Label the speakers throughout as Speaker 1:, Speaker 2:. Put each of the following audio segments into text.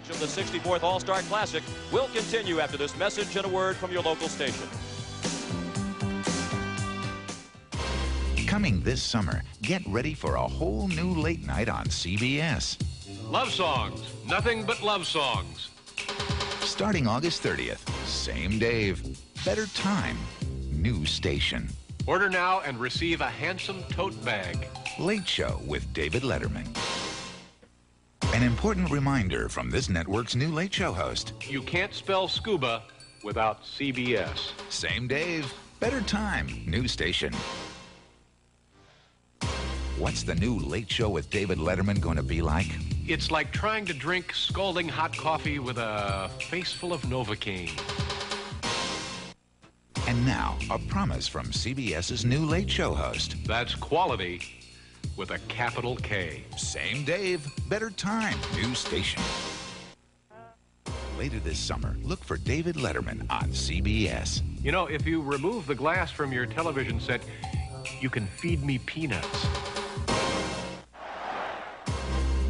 Speaker 1: Of the 64th All-Star Classic will continue after this message and a word from your local station.
Speaker 2: Coming this summer, get ready for a whole new late night on CBS.
Speaker 3: Love songs, nothing but love songs.
Speaker 2: Starting August 30th, same Dave, better time, new station.
Speaker 3: Order now and receive a handsome tote bag.
Speaker 2: Late Show with David Letterman. An important reminder from this network's new Late Show host.
Speaker 3: You can't spell scuba without CBS.
Speaker 2: Same Dave, better time, new station. What's the new Late Show with David Letterman going to be like?
Speaker 3: It's like trying to drink scalding hot coffee with a face full of Novocaine.
Speaker 2: And now, a promise from CBS's new Late Show host.
Speaker 3: That's quality with a capital K.
Speaker 2: Same Dave, better time, new station. Later this summer, look for David Letterman on CBS.
Speaker 3: You know, if you remove the glass from your television set, you can feed me peanuts.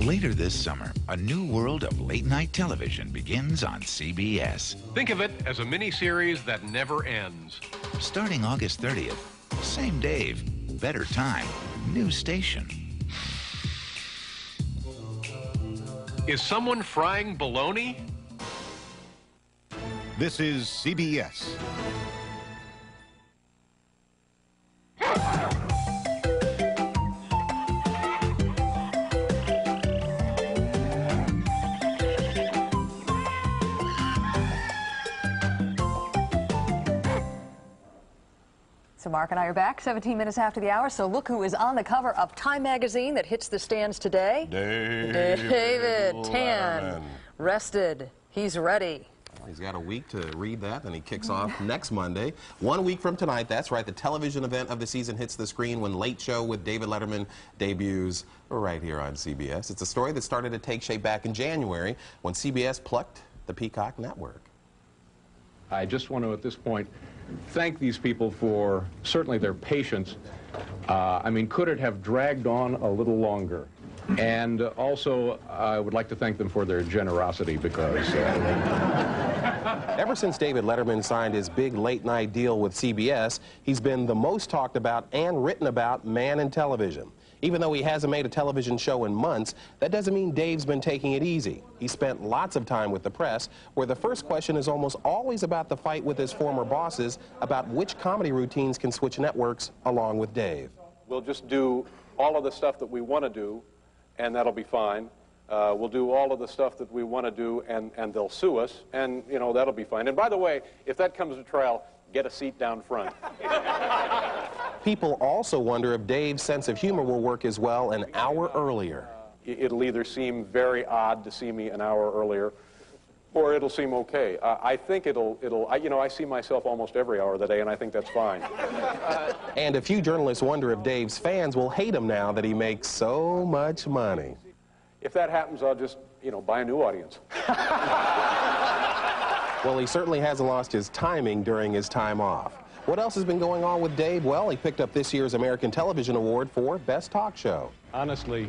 Speaker 2: Later this summer, a new world of late-night television begins on CBS.
Speaker 3: Think of it as a mini-series that never ends.
Speaker 2: Starting August 30th, same Dave, better time, new station.
Speaker 3: Is someone frying bologna?
Speaker 4: This is CBS.
Speaker 5: So Mark and I are back 17 minutes after the hour. So look who is on the cover of Time magazine that hits the stands today. David Tan. Rested. He's ready.
Speaker 6: He's got a week to read that, and he kicks off next Monday. 1 week from tonight, that's right, the television event of the season hits the screen when Late Show with David Letterman debuts right here on CBS. It's a story that started to take shape back in January when CBS plucked the Peacock network.
Speaker 7: I just want to, at this point, thank these people for certainly their patience. I mean, could it have dragged on a little longer? And also, I would like to thank them for their generosity because...
Speaker 6: Ever since David Letterman signed his big late-night deal with CBS, he's been the most talked about and written about man in television. Even though he hasn't made a television show in months, that doesn't mean Dave's been taking it easy. He spent lots of time with the press, where the first question is almost always about the fight with his former bosses about which comedy routines can switch networks along with Dave.
Speaker 8: We'll just do all of the stuff that we want to do, and that'll be fine. We'll do all of the stuff that we want to do, and they'll sue us, and, you know, that'll be fine. And by the way, if that comes to trial, get a seat down front.
Speaker 6: People also wonder if Dave's sense of humor will work as well an hour earlier.
Speaker 8: It'll either seem very odd to see me an hour earlier, or it'll seem okay. I think I see myself almost every hour of the day, and I think that's fine.
Speaker 6: And a few journalists wonder if Dave's fans will hate him now that he makes so much money.
Speaker 8: If that happens, I'll just, buy a new audience.
Speaker 6: Well, he certainly hasn't lost his timing during his time off. What else has been going on with Dave? Well, he picked up this year's American Television Award for Best Talk Show.
Speaker 7: Honestly,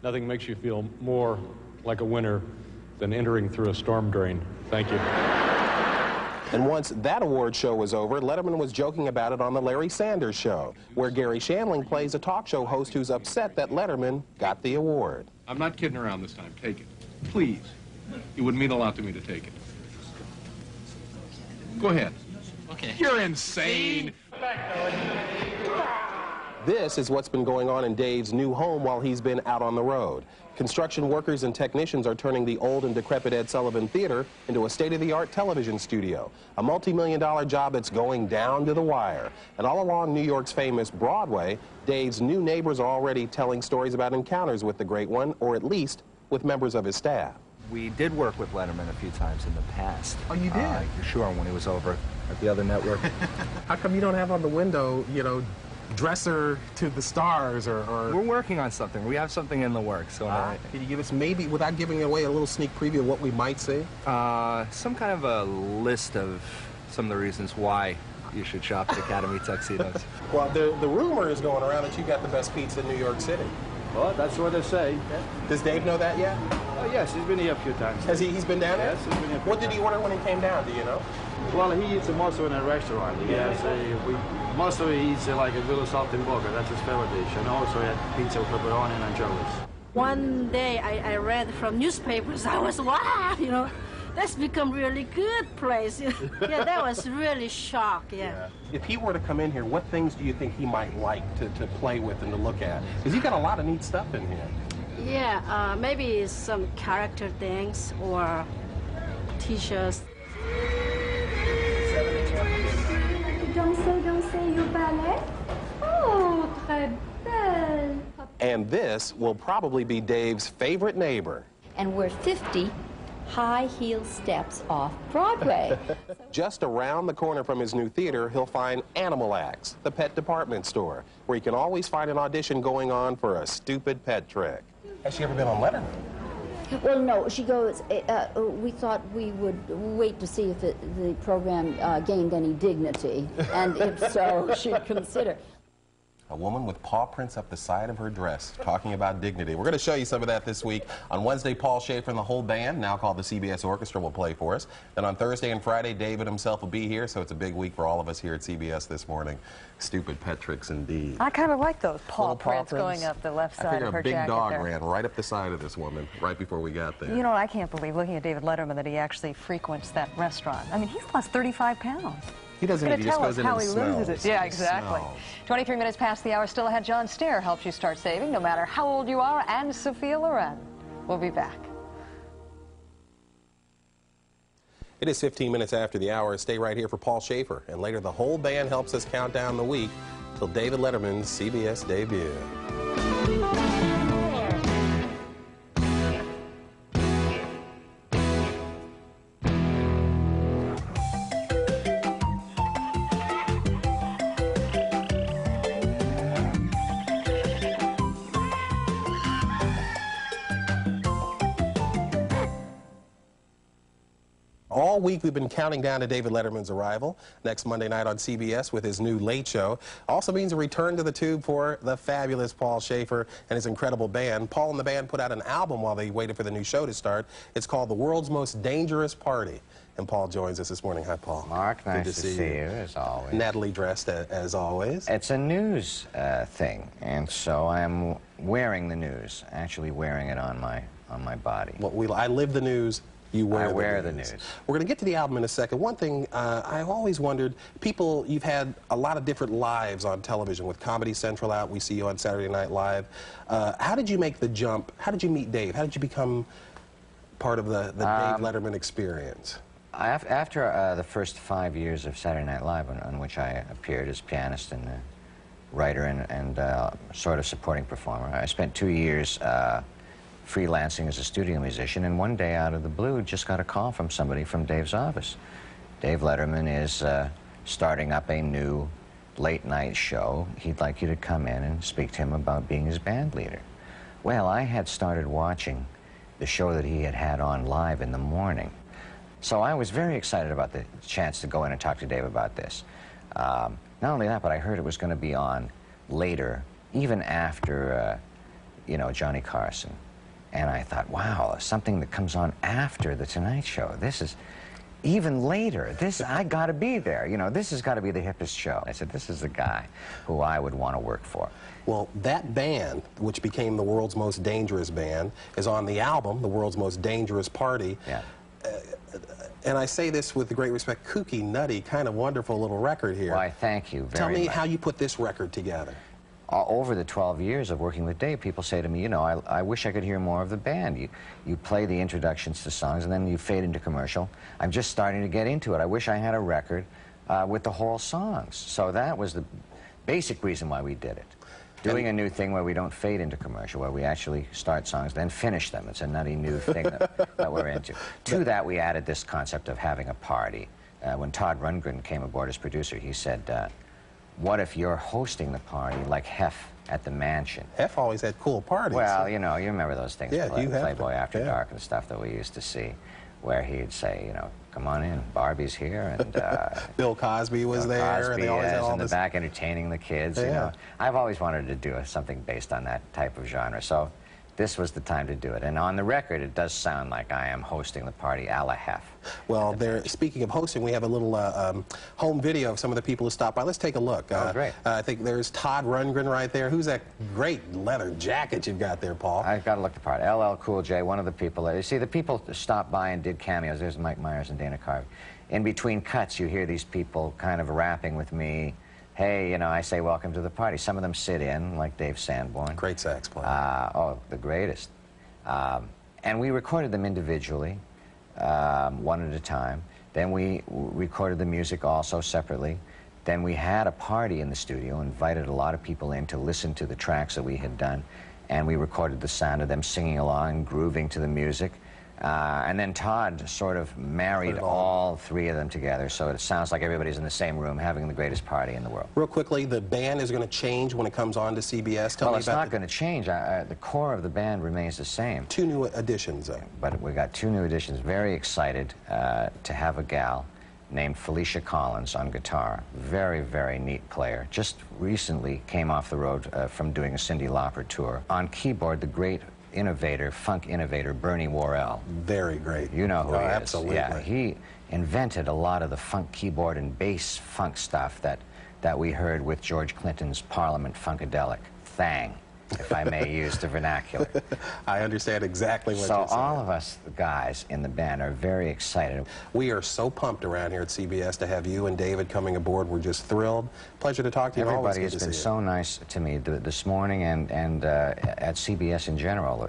Speaker 7: nothing makes you feel more like a winner than entering through a storm drain. Thank you.
Speaker 6: And once that award show was over, Letterman was joking about it on the Larry Sanders Show, where Gary Shandling plays a talk show host who's upset that Letterman got the award.
Speaker 3: I'm not kidding around this time. Take it. Please. It would mean a lot to me to take it. Go ahead.
Speaker 9: Okay.
Speaker 3: You're insane.
Speaker 6: This is what's been going on in Dave's new home while he's been out on the road. Construction workers and technicians are turning the old and decrepit Ed Sullivan Theater into a state-of-the-art television studio, a multi-million-dollar job that's going down to the wire. And all along New York's famous Broadway, Dave's new neighbors are already telling stories about encounters with the Great One, or at least with members of his staff.
Speaker 10: We did work with Letterman a few times in the past.
Speaker 6: Oh, you did?
Speaker 10: Sure, when he was over at the other network.
Speaker 6: How come you don't have on the window, dresser to the stars or...
Speaker 10: We're working on something. We have something in the works. So
Speaker 6: can you give us maybe, without giving away, a little sneak preview of what we might see?
Speaker 10: Some kind of a list of some of the reasons why you should shop at Academy Tuxedos.
Speaker 6: Well, the rumor is going around that you got the best pizza in New York City.
Speaker 10: Well, that's what they say.
Speaker 6: Does Dave know that yet?
Speaker 9: Yes, he's been here a few times.
Speaker 6: Has he's been down there?
Speaker 9: Yes, he's been here.
Speaker 6: What did he order when he came down, do you know?
Speaker 9: Well, he eats mostly in a restaurant. He has mostly he eats like a little saltimbocca. That's his favorite dish. And also he had pizza with pepperoni and anchovies.
Speaker 11: One day I read from newspapers, I was, wow, you know, that's become really good place. Yeah, that was really shock, yeah.
Speaker 6: If he were to come in here, what things do you think he might like to play with and to look at? Because you've got a lot of neat stuff in here.
Speaker 11: Yeah, maybe some character things or T-shirts.
Speaker 12: Don't say you ballet. Oh, très belle.
Speaker 6: And this will probably be Dave's favorite neighbor.
Speaker 12: And we're 50 high heel steps off Broadway.
Speaker 6: Just around the corner from his new theater, he'll find Animal Acts, the pet department store, where you can always find an audition going on for a stupid pet trick. Has she ever been on Letterman?
Speaker 12: Well, no, she goes, we thought we would wait to see if the program gained any dignity, and if so, she'd consider.
Speaker 6: A woman with paw prints up the side of her dress, talking about dignity. We're going to show you some of that this week. On Wednesday, Paul Shaffer and the whole band, now called the CBS Orchestra, will play for us. Then on Thursday and Friday, David himself will be here, so it's a big week for all of us here at CBS This Morning. Stupid pet tricks indeed.
Speaker 5: I kind of like those paw
Speaker 6: prints
Speaker 5: going up the left side of her
Speaker 6: jacket. I figure a big dog
Speaker 5: there.
Speaker 6: ran right up the side of this woman right before we got there.
Speaker 5: You know what, I can't believe, looking at David Letterman, that he actually frequents that restaurant. I mean, he's lost 35 pounds.
Speaker 6: He doesn't need to just goes in and smells.
Speaker 5: Loses it. Yeah, exactly. 23 minutes past the hour, still ahead. John Stair helps you start saving no matter how old you are, and Sophia Loren. We'll be back.
Speaker 6: It is 15 minutes after the hour. Stay right here for Paul Shaffer. And later, the whole band helps us count down the week till David Letterman's CBS debut. All week we've been counting down to David Letterman's arrival next Monday night on CBS with his new Late Show. Also means a return to the tube for the fabulous Paul Shaffer and his incredible band. Paul and the band put out an album while they waited for the new show to start. It's called The World's Most Dangerous Party. And Paul joins us this morning. Hi, Paul.
Speaker 13: Mark, nice to see you, as always.
Speaker 6: Nattily dressed, as always.
Speaker 13: It's a news thing, and so I'm wearing the news, actually wearing it on my body.
Speaker 6: Well, I live the news. You wear
Speaker 13: the news.
Speaker 6: We're going to get to the album in a second. One thing I've always wondered, you've had a lot of different lives on television. With Comedy Central out, we see you on Saturday Night Live. How did you make the jump? How did you meet Dave? How did you become part of the Dave Letterman experience?
Speaker 13: After the first 5 years of Saturday Night Live, on which I appeared as pianist and writer and sort of supporting performer, I spent 2 years freelancing as a studio musician, and one day out of the blue just got a call from somebody from Dave's office. Dave Letterman is starting up a new late night show. He'd like you to come in and speak to him about being his band leader. Well, I had started watching the show that he had on live in the morning, so I was very excited about the chance to go in and talk to Dave about this. Not only that, but I heard it was going to be on later, even after you know, Johnny Carson. And I thought, wow, something that comes on after The Tonight Show. This is even later. I got to be there. You know, this has got to be the hippest show. I said, this is the guy who I would want to work for.
Speaker 6: Well, that band, which became the world's most dangerous band, is on the album, The World's Most Dangerous Party.
Speaker 13: Yeah.
Speaker 6: And I say this with great respect, kooky, nutty, kind of wonderful little record here.
Speaker 13: Why, thank you very much.
Speaker 6: Tell me how you put this record together.
Speaker 13: Over the 12 years of working with Dave, people say to me, you know, I wish I could hear more of the band. You play the introductions to songs, and then you fade into commercial. I'm just starting to get into it. I wish I had a record with the whole songs. So that was the basic reason why we did it. Doing a new thing where we don't fade into commercial, where we actually start songs, then finish them. It's a nutty new thing that we're into. To that, we added this concept of having a party. When Todd Rundgren came aboard as producer, he said, what if you're hosting the party like Hef at the Mansion?
Speaker 6: Hef always had cool parties.
Speaker 13: Well, you know, you remember those things,
Speaker 6: yeah,
Speaker 13: Playboy After Dark and stuff that we used to see, where he'd say, you know, come on in, Barbie's here, and
Speaker 6: Bill Cosby was there, and they always had all
Speaker 13: in the back entertaining the kids. You know, I've always wanted to do something based on that type of genre. So this was the time to do it. And on the record, it does sound like I am hosting the party a la Hef.
Speaker 6: Well, speaking of hosting, we have a little home video of some of the people who stopped by. Let's take a look.
Speaker 13: Oh, great.
Speaker 6: I think there's Todd Rundgren right there. Who's that great leather jacket you've got there, Paul?
Speaker 13: I've got to look the part. LL Cool J, one of the people. You see, the people stopped by and did cameos. There's Mike Myers and Dana Carvey. In between cuts, you hear these people kind of rapping with me. Hey, you know, I say welcome to the party. Some of them sit in, like Dave Sanborn.
Speaker 6: Great sax player.
Speaker 13: Oh, the greatest. And we recorded them individually, one at a time. Then we recorded the music also separately. Then we had a party in the studio, invited a lot of people in to listen to the tracks that we had done, and we recorded the sound of them singing along, grooving to the music. And then Todd sort of married all three of them together, so it sounds like everybody's in the same room having the greatest party in the world.
Speaker 6: Real quickly, the band is going to change when it comes on to CBS.
Speaker 13: Well, it's not going to change. The core of the band remains the same.
Speaker 6: 2 new additions, though.
Speaker 13: But we got 2 new additions. Very excited to have a gal named Felicia Collins on guitar. Very, very neat player. Just recently came off the road from doing a Cyndi Lauper tour. On keyboard, the great innovator, funk innovator, Bernie Worrell.
Speaker 6: Very great.
Speaker 13: You know who he is.
Speaker 6: Absolutely.
Speaker 13: Yeah, he invented a lot of the funk keyboard and bass funk stuff that we heard with George Clinton's Parliament Funkadelic thang, if I may use the vernacular.
Speaker 6: I understand exactly what you're saying.
Speaker 13: So all of us guys in the band are very excited.
Speaker 6: We are so pumped around here at CBS to have you and David coming aboard. We're just thrilled. Pleasure to talk to you.
Speaker 13: Everybody has been so nice to me this morning and at CBS in general.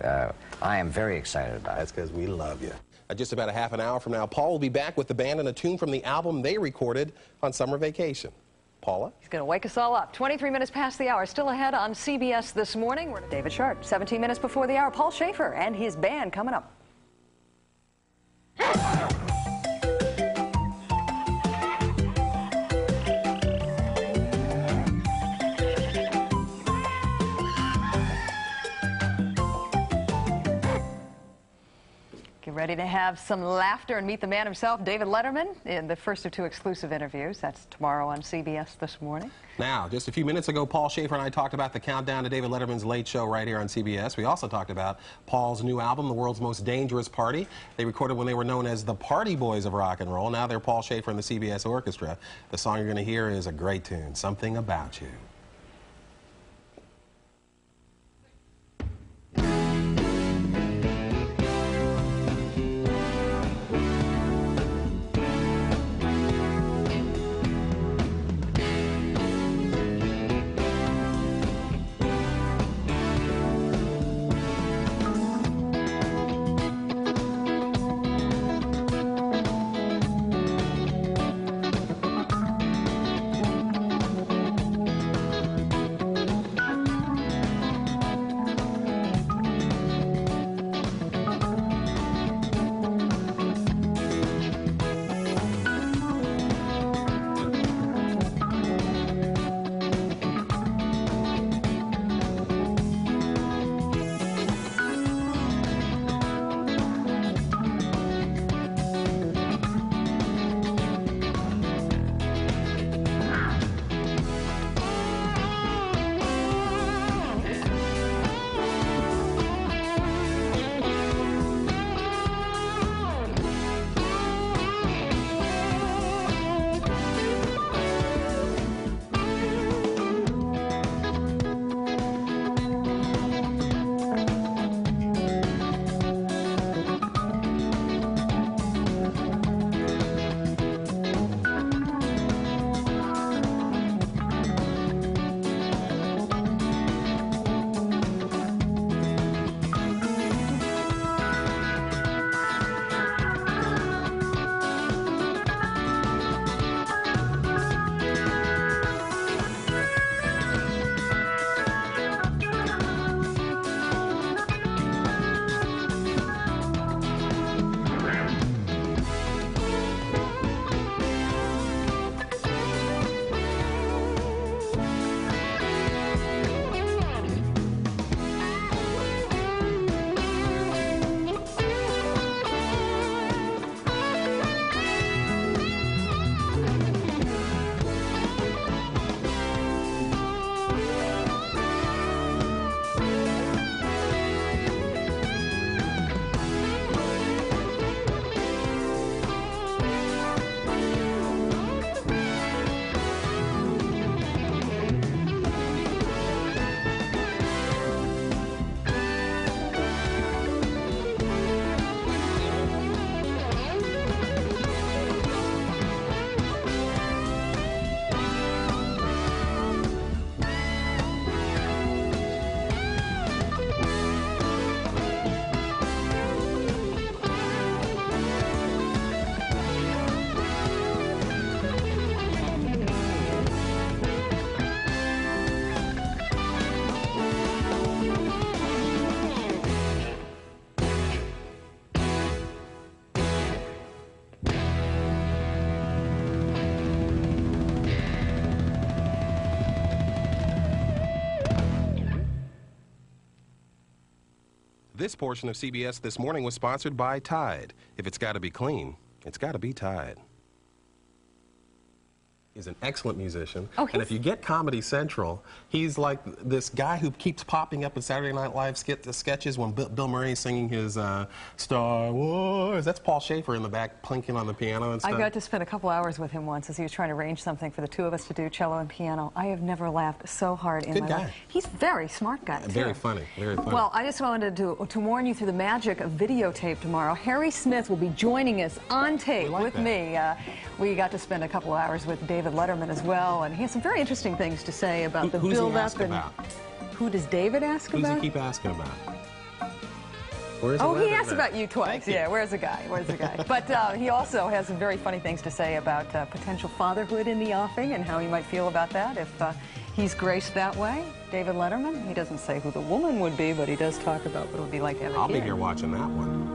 Speaker 13: I am very excited about it.
Speaker 6: That's because we love you. Just about a half an hour from now, Paul will be back with the band and a tune from the album they recorded on summer vacation. Paula?
Speaker 5: He's going to wake us all up. 23 minutes past the hour. Still ahead on CBS This Morning. We're David Sharp. 17 minutes before the hour. Paul Shaffer and his band coming up. Get ready to have some laughter and meet the man himself, David Letterman, in the first of 2 exclusive interviews. That's tomorrow on CBS This Morning.
Speaker 6: Now, just a few minutes ago, Paul Shaffer and I talked about the countdown to David Letterman's Late Show right here on CBS. We also talked about Paul's new album, The World's Most Dangerous Party. They recorded when they were known as the Party Boys of Rock and Roll. Now they're Paul Shaffer and the CBS Orchestra. The song you're going to hear is a great tune, Something About You. This portion of CBS This Morning was sponsored by Tide. If it's got to be clean, it's got to be Tide. He's an excellent musician, and if you get Comedy Central, he's like this guy who keeps popping up in Saturday Night Live sketches when Bill Murray's singing his Star Wars. That's Paul Shaffer in the back plinking on the piano and stuff.
Speaker 5: I got to spend a couple hours with him once as he was trying to arrange something for the two of us to do, cello and piano. I have never laughed so hard in my life. He's a very smart guy, too.
Speaker 6: Very funny, very funny.
Speaker 5: Well, I just wanted to warn you through the magic of videotape tomorrow. Harry Smith will be joining us on tape with me. We got to spend a couple hours with David Letterman as well, and he has some very interesting things to say about the build-up. And who does David ask about?
Speaker 6: Who does he keep asking about?
Speaker 5: He asked about you twice. Yeah, where's the guy? Where's the guy? But he also has some very funny things to say about potential fatherhood in the offing and how he might feel about that if he's graced that way. David Letterman, he doesn't say who the woman would be, but he does talk about what it would be like to have a kid.
Speaker 6: I'll be here watching that one.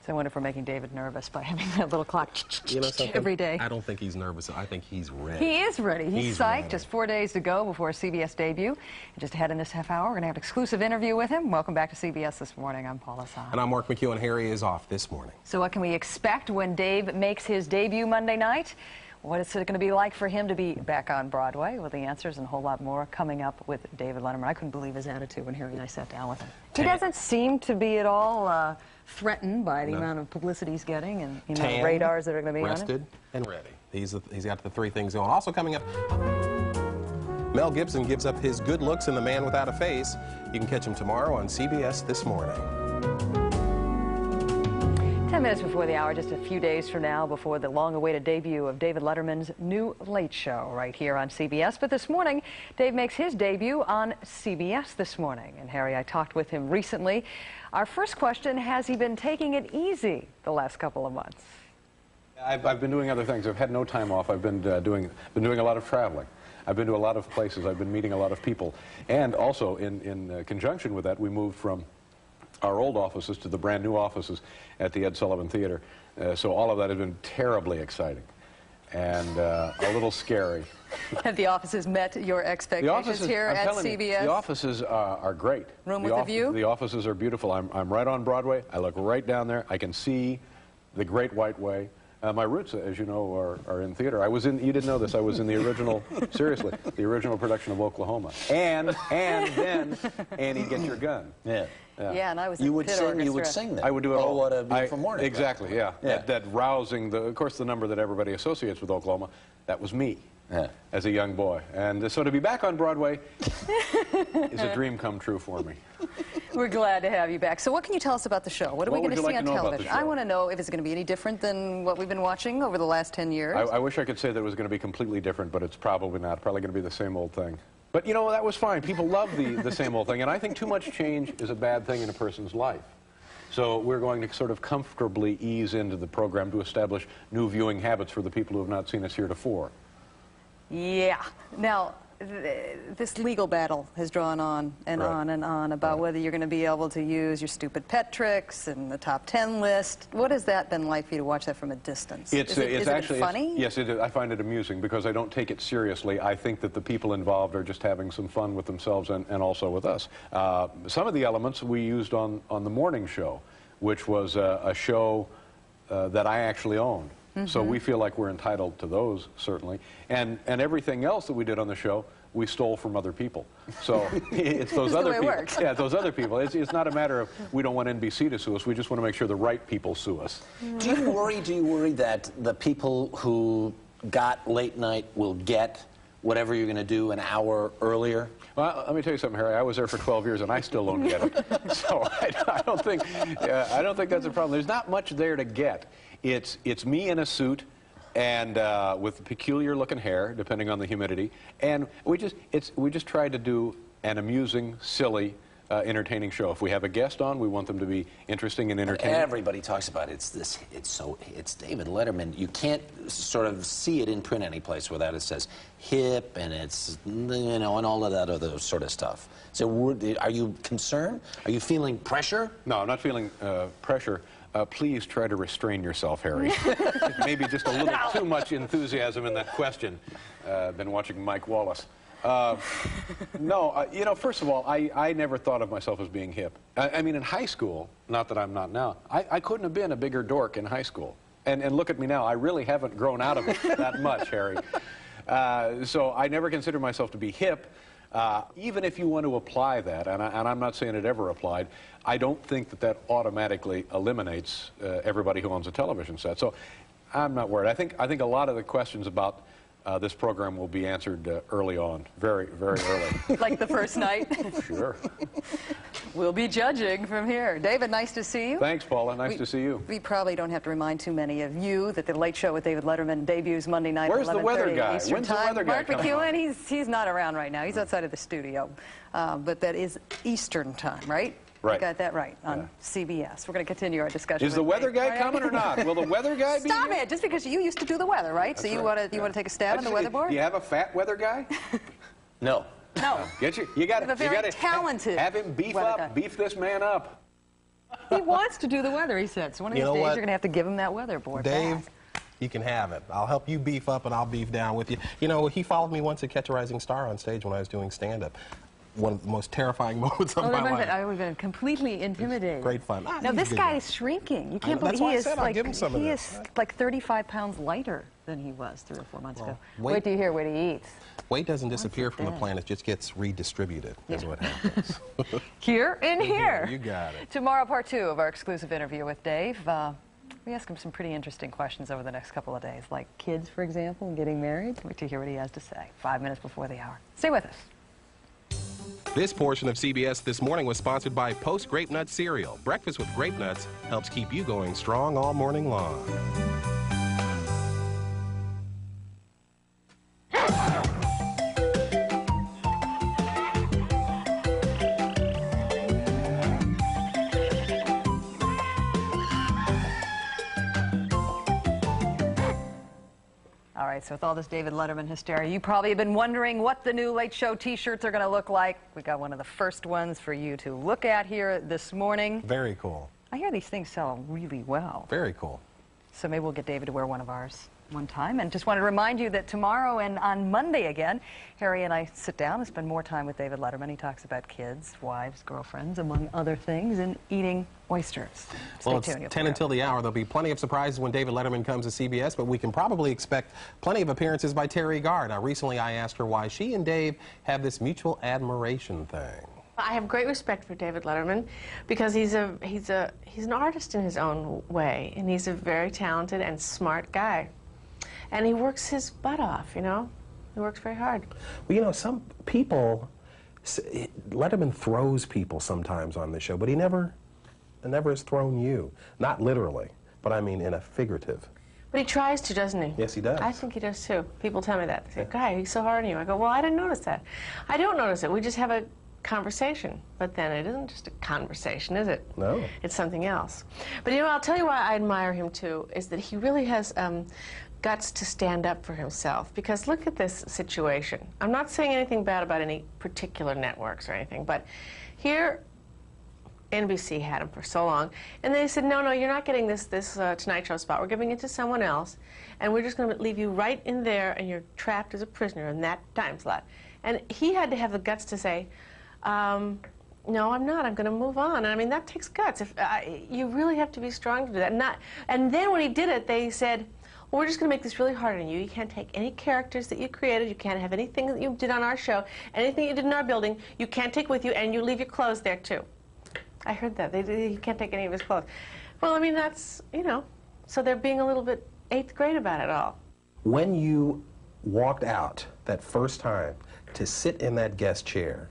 Speaker 5: I wonder if we're making David nervous by having that little clock every day.
Speaker 6: I don't think he's nervous. I think he's ready.
Speaker 5: He is ready. He's psyched. Ready. Just 4 days to go before CBS debut. And just ahead in this half hour, we're going to have an exclusive interview with him. Welcome back to CBS This Morning. I'm Paula Saad.
Speaker 6: And I'm Mark McHugh, and Harry is off this morning.
Speaker 5: So what can we expect when Dave makes his debut Monday night? What is it going to be like for him to be back on Broadway? Well, the answers and a whole lot more coming up with David Letterman. I couldn't believe his attitude when Harry and I sat down with him. He doesn't seem to be at all threatened by the amount of publicity he's getting and the amount of radars that are going to be on him.
Speaker 6: Rested and ready. He's got the three things going. Also coming up, Mel Gibson gives up his good looks in The Man Without a Face. You can catch him tomorrow on CBS This Morning.
Speaker 5: 10 minutes before the hour, just a few days from now, before the long-awaited debut of David Letterman's new Late Show right here on CBS. But this morning, Dave makes his debut on CBS This Morning. And Harry, I talked with him recently. Our first question, has he been taking it easy the last couple of months?
Speaker 3: I've been doing other things. I've had no time off. I've been doing a lot of traveling. I've been to a lot of places. I've been meeting a lot of people. And also, in conjunction with that, we moved from our old offices to the brand new offices at the Ed Sullivan Theater. So all of that has been terribly exciting and a little scary.
Speaker 5: Have the offices met your expectations here at CBS?
Speaker 3: The offices are great.
Speaker 5: Room with a view?
Speaker 3: The offices are beautiful. I'm right on Broadway. I look right down there. I can see the Great White Way. My roots, as you know, are in theater. I was in, you didn't know this, I was in the original, seriously, the original production of Oklahoma. And then Annie, Get Your Gun.
Speaker 5: Yeah. Yeah, and I was in the pit orchestra.
Speaker 14: You would sing that.
Speaker 3: I would do it all.
Speaker 14: Oh, what a beautiful morning.
Speaker 3: Exactly, yeah. That rousing, of course, the number that everybody associates with Oklahoma, that was me as a young boy. And so to be back on Broadway is a dream come true for me.
Speaker 5: We're glad to have you back. So what can you tell us about the show? What are we going to see on television? I want to know if it's going to be any different than what we've been watching over the last 10 years.
Speaker 3: I wish I could say that it was going to be completely different, but it's probably not. Probably going to be the same old thing. But, you know, that was fine. People love the same old thing. And I think too much change is a bad thing in a person's life. So we're going to sort of comfortably ease into the program to establish new viewing habits for the people who have not seen us heretofore.
Speaker 5: Yeah. Now, this legal battle has drawn on and on and on about whether you're going to be able to use your stupid pet tricks and the top 10 list. What has that been like for you to watch that from a distance? Is it funny?
Speaker 3: Yes, it is. I find it amusing because I don't take it seriously. I think that the people involved are just having some fun with themselves and also with us. Some of the elements we used on the morning show, which was a show that I actually owned. So we feel like we're entitled to those, certainly. And everything else that we did on the show, we stole from other people. So it's those other people.
Speaker 5: Works.
Speaker 3: Yeah, those other people. It's not a matter of we don't want NBC to sue us. We just want to make sure the right people sue us.
Speaker 14: Do you worry that the people who got late night will get whatever you're going to do an hour earlier?
Speaker 3: Well, let me tell you something, Harry. I was there for 12 years, and I still don't get it. So I don't think that's a problem. There's not much there to get. It's me in a suit and with peculiar-looking hair, depending on the humidity, and we just tried to do an amusing, silly entertaining show. If we have a guest on, we want them to be interesting and entertaining.
Speaker 14: Everybody talks about it. It's David Letterman. You can't sort of see it in print anyplace without it says hip and it's, you know, and all of that other sort of stuff. So are you concerned? Are you feeling pressure?
Speaker 3: No, I'm not feeling pressure. Please try to restrain yourself, Harry. Maybe just a little too much enthusiasm in that question. Been watching Mike Wallace. No, you know, first of all, I never thought of myself as being hip. I mean, in high school, not that I'm not now, I couldn't have been a bigger dork in high school. And look at me now. I really haven't grown out of it that much, Harry. So I never considered myself to be hip. Even if you want to apply that, and I'm not saying it ever applied, I don't think that that automatically eliminates everybody who owns a television set. So I'm not worried. I think a lot of the questions about this program will be answered early on, very, very early.
Speaker 5: Like the first night?
Speaker 3: Sure.
Speaker 5: We'll be judging from here. David, nice to see you.
Speaker 3: Thanks, Paula. Nice to see you.
Speaker 5: We probably don't have to remind too many of you that the Late Show with David Letterman debuts Monday night
Speaker 3: Where's
Speaker 5: at 11:30
Speaker 3: the weather guy?
Speaker 5: Eastern
Speaker 3: When's
Speaker 5: Time.
Speaker 3: the weather guy
Speaker 5: Mark McEwen,
Speaker 3: on?
Speaker 5: he's not around right now. He's outside of the studio. But that is Eastern Time, right?
Speaker 3: Right.
Speaker 5: You got that right on CBS. We're going to continue our discussion.
Speaker 3: Is the weather guy coming or not? Will the weather guy be
Speaker 5: Stop
Speaker 3: here?
Speaker 5: it! Just because you used to do the weather, right?
Speaker 3: That's
Speaker 5: so you
Speaker 3: right.
Speaker 5: want to take a stab on the weather board?
Speaker 3: Do you have a fat weather guy?
Speaker 14: No.
Speaker 5: No.
Speaker 3: You got
Speaker 5: a very talented
Speaker 3: have him beef this man up.
Speaker 5: He wants to do the weather, he said. So one of these days you're going to have to give him that weather board
Speaker 6: Dave,
Speaker 5: back.
Speaker 6: you can have it. I'll help you beef up and I'll beef down with you. You know, he followed me once at Catch a Rising Star on stage when I was doing stand-up. One of the most terrifying moments of my life.
Speaker 5: I would have been completely intimidated.
Speaker 6: Great fun.
Speaker 5: Now this guy is shrinking. You can't believe he is like 35 pounds lighter than he was 3 or 4 months ago. Wait till you hear what he eats.
Speaker 6: Weight doesn't disappear from the planet, it just gets redistributed, is what happens.
Speaker 5: Here and here.
Speaker 6: You got it.
Speaker 5: Tomorrow, part 2 of our exclusive interview with Dave. We ask him some pretty interesting questions over the next couple of days, like kids, for example, and getting married. Wait to hear what he has to say. 5 minutes before the hour. Stay with us.
Speaker 6: This portion of CBS This Morning was sponsored by Post Grape Nut Cereal. Breakfast with grape nuts helps keep you going strong all morning long.
Speaker 5: All right, so with all this David Letterman hysteria, you probably have been wondering what the new Late Show T-shirts are going to look like. We got one of the first ones for you to look at here this morning.
Speaker 6: Very cool.
Speaker 5: I hear these things sell really well.
Speaker 6: Very cool.
Speaker 5: So maybe we'll get David to wear one of ours one time. And just wanted to remind you that tomorrow and on Monday again, Harry and I sit down and spend more time with David Letterman. He talks about kids, wives, girlfriends, among other things, and eating oysters. Stay
Speaker 6: Well,
Speaker 5: tuned.
Speaker 6: it's 10 until the hour. There'll be plenty of surprises when David Letterman comes to CBS, but we can probably expect plenty of appearances by Teri Garr. Now, recently I asked her why she and Dave have this mutual admiration thing.
Speaker 15: I have great respect for David Letterman because he's an artist in his own way, and he's a very talented and smart guy. And he works his butt off, you know? He works very hard.
Speaker 6: Well, you know, some people, Letterman throws people sometimes on the show, but he never has thrown you. Not literally, but I mean in a figurative.
Speaker 15: But he tries to, doesn't he?
Speaker 6: Yes, he does.
Speaker 15: I think he does too. People tell me that. They say, "Guy, he's so hard on you." I go, "Well, I didn't notice that." I don't notice it. We just have a conversation. But then it isn't just a conversation, is it?
Speaker 6: No.
Speaker 15: It's something else. But you know, I'll tell you why I admire him too, is that he really has guts to stand up for himself. Because look at this situation. I'm not saying anything bad about any particular networks or anything, but here NBC had him for so long, and they said, no, you're not getting this Tonight Show spot. We're giving it to someone else, and we're just going to leave you right in there, and you're trapped as a prisoner in that time slot. And he had to have the guts to say, no, I'm not. I'm going to move on. And I mean, that takes guts. You really have to be strong to do that. And then when he did it, they said, well, we're just going to make this really hard on you. You can't take any characters that you created. You can't have anything that you did on our show, anything you did in our building. You can't take with you, and you leave your clothes there, too. I heard that. He can't take any of his clothes. Well, I mean, that's, you know, so they're being a little bit 8th grade about it all.
Speaker 6: When you walked out that first time to sit in that guest chair,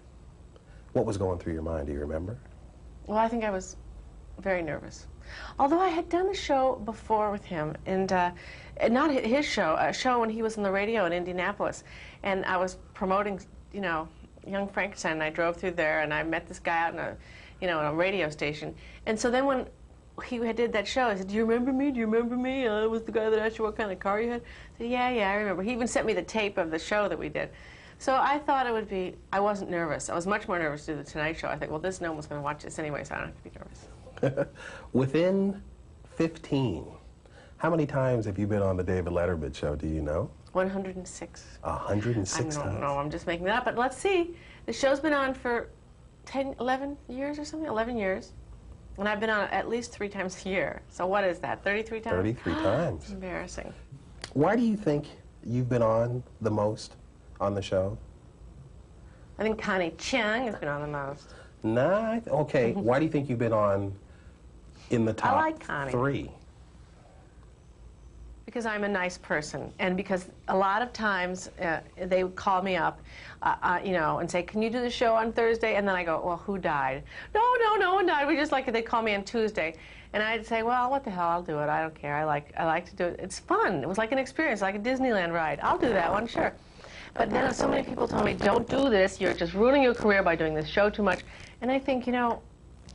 Speaker 6: what was going through your mind? Do you remember?
Speaker 15: Well, I think I was very nervous. Although I had done a show before with him, and not his show, a show when he was on the radio in Indianapolis, and I was promoting, you know, Young Frankenstein, and I drove through there, and I met this guy out in a, in a radio station. And so then when he did that show, I said, "Do you remember me? Do you remember me? I was the guy that asked you what kind of car you had." I said, "Yeah, I remember." He even sent me the tape of the show that we did. So I thought it would be, I wasn't nervous. I was much more nervous to do the Tonight Show. I think, well, no one's going to watch this anyway, so I don't have to be nervous.
Speaker 6: Within 15, how many times have you been on the David Letterman show, do you know?
Speaker 15: 106.
Speaker 6: 106
Speaker 15: I don't
Speaker 6: times?
Speaker 15: know, I'm just making that up, but let's see. The show's been on for 11 years or something, 11 years. And I've been on at least 3 times a year. So what is that, 33 times?
Speaker 6: 33 times.
Speaker 15: Embarrassing.
Speaker 6: Why do you think you've been on the most on the show?
Speaker 15: I think Connie Chung has been on the most.
Speaker 6: Nah, okay. Why do you think you've been on in the top
Speaker 15: I like Connie.
Speaker 6: 3?
Speaker 15: Because I'm a nice person, and because a lot of times they would call me up, and say, "Can you do the show on Thursday?" And then I go, "Well, who died?" No one died. We just they'd call me on Tuesday, and I'd say, "Well, what the hell? I'll do it. I don't care. I like to do it. It's fun. It was like an experience, like a Disneyland ride. I'll do that one, sure." But then so many people told me, "Don't do this. You're just ruining your career by doing this show too much." And I think,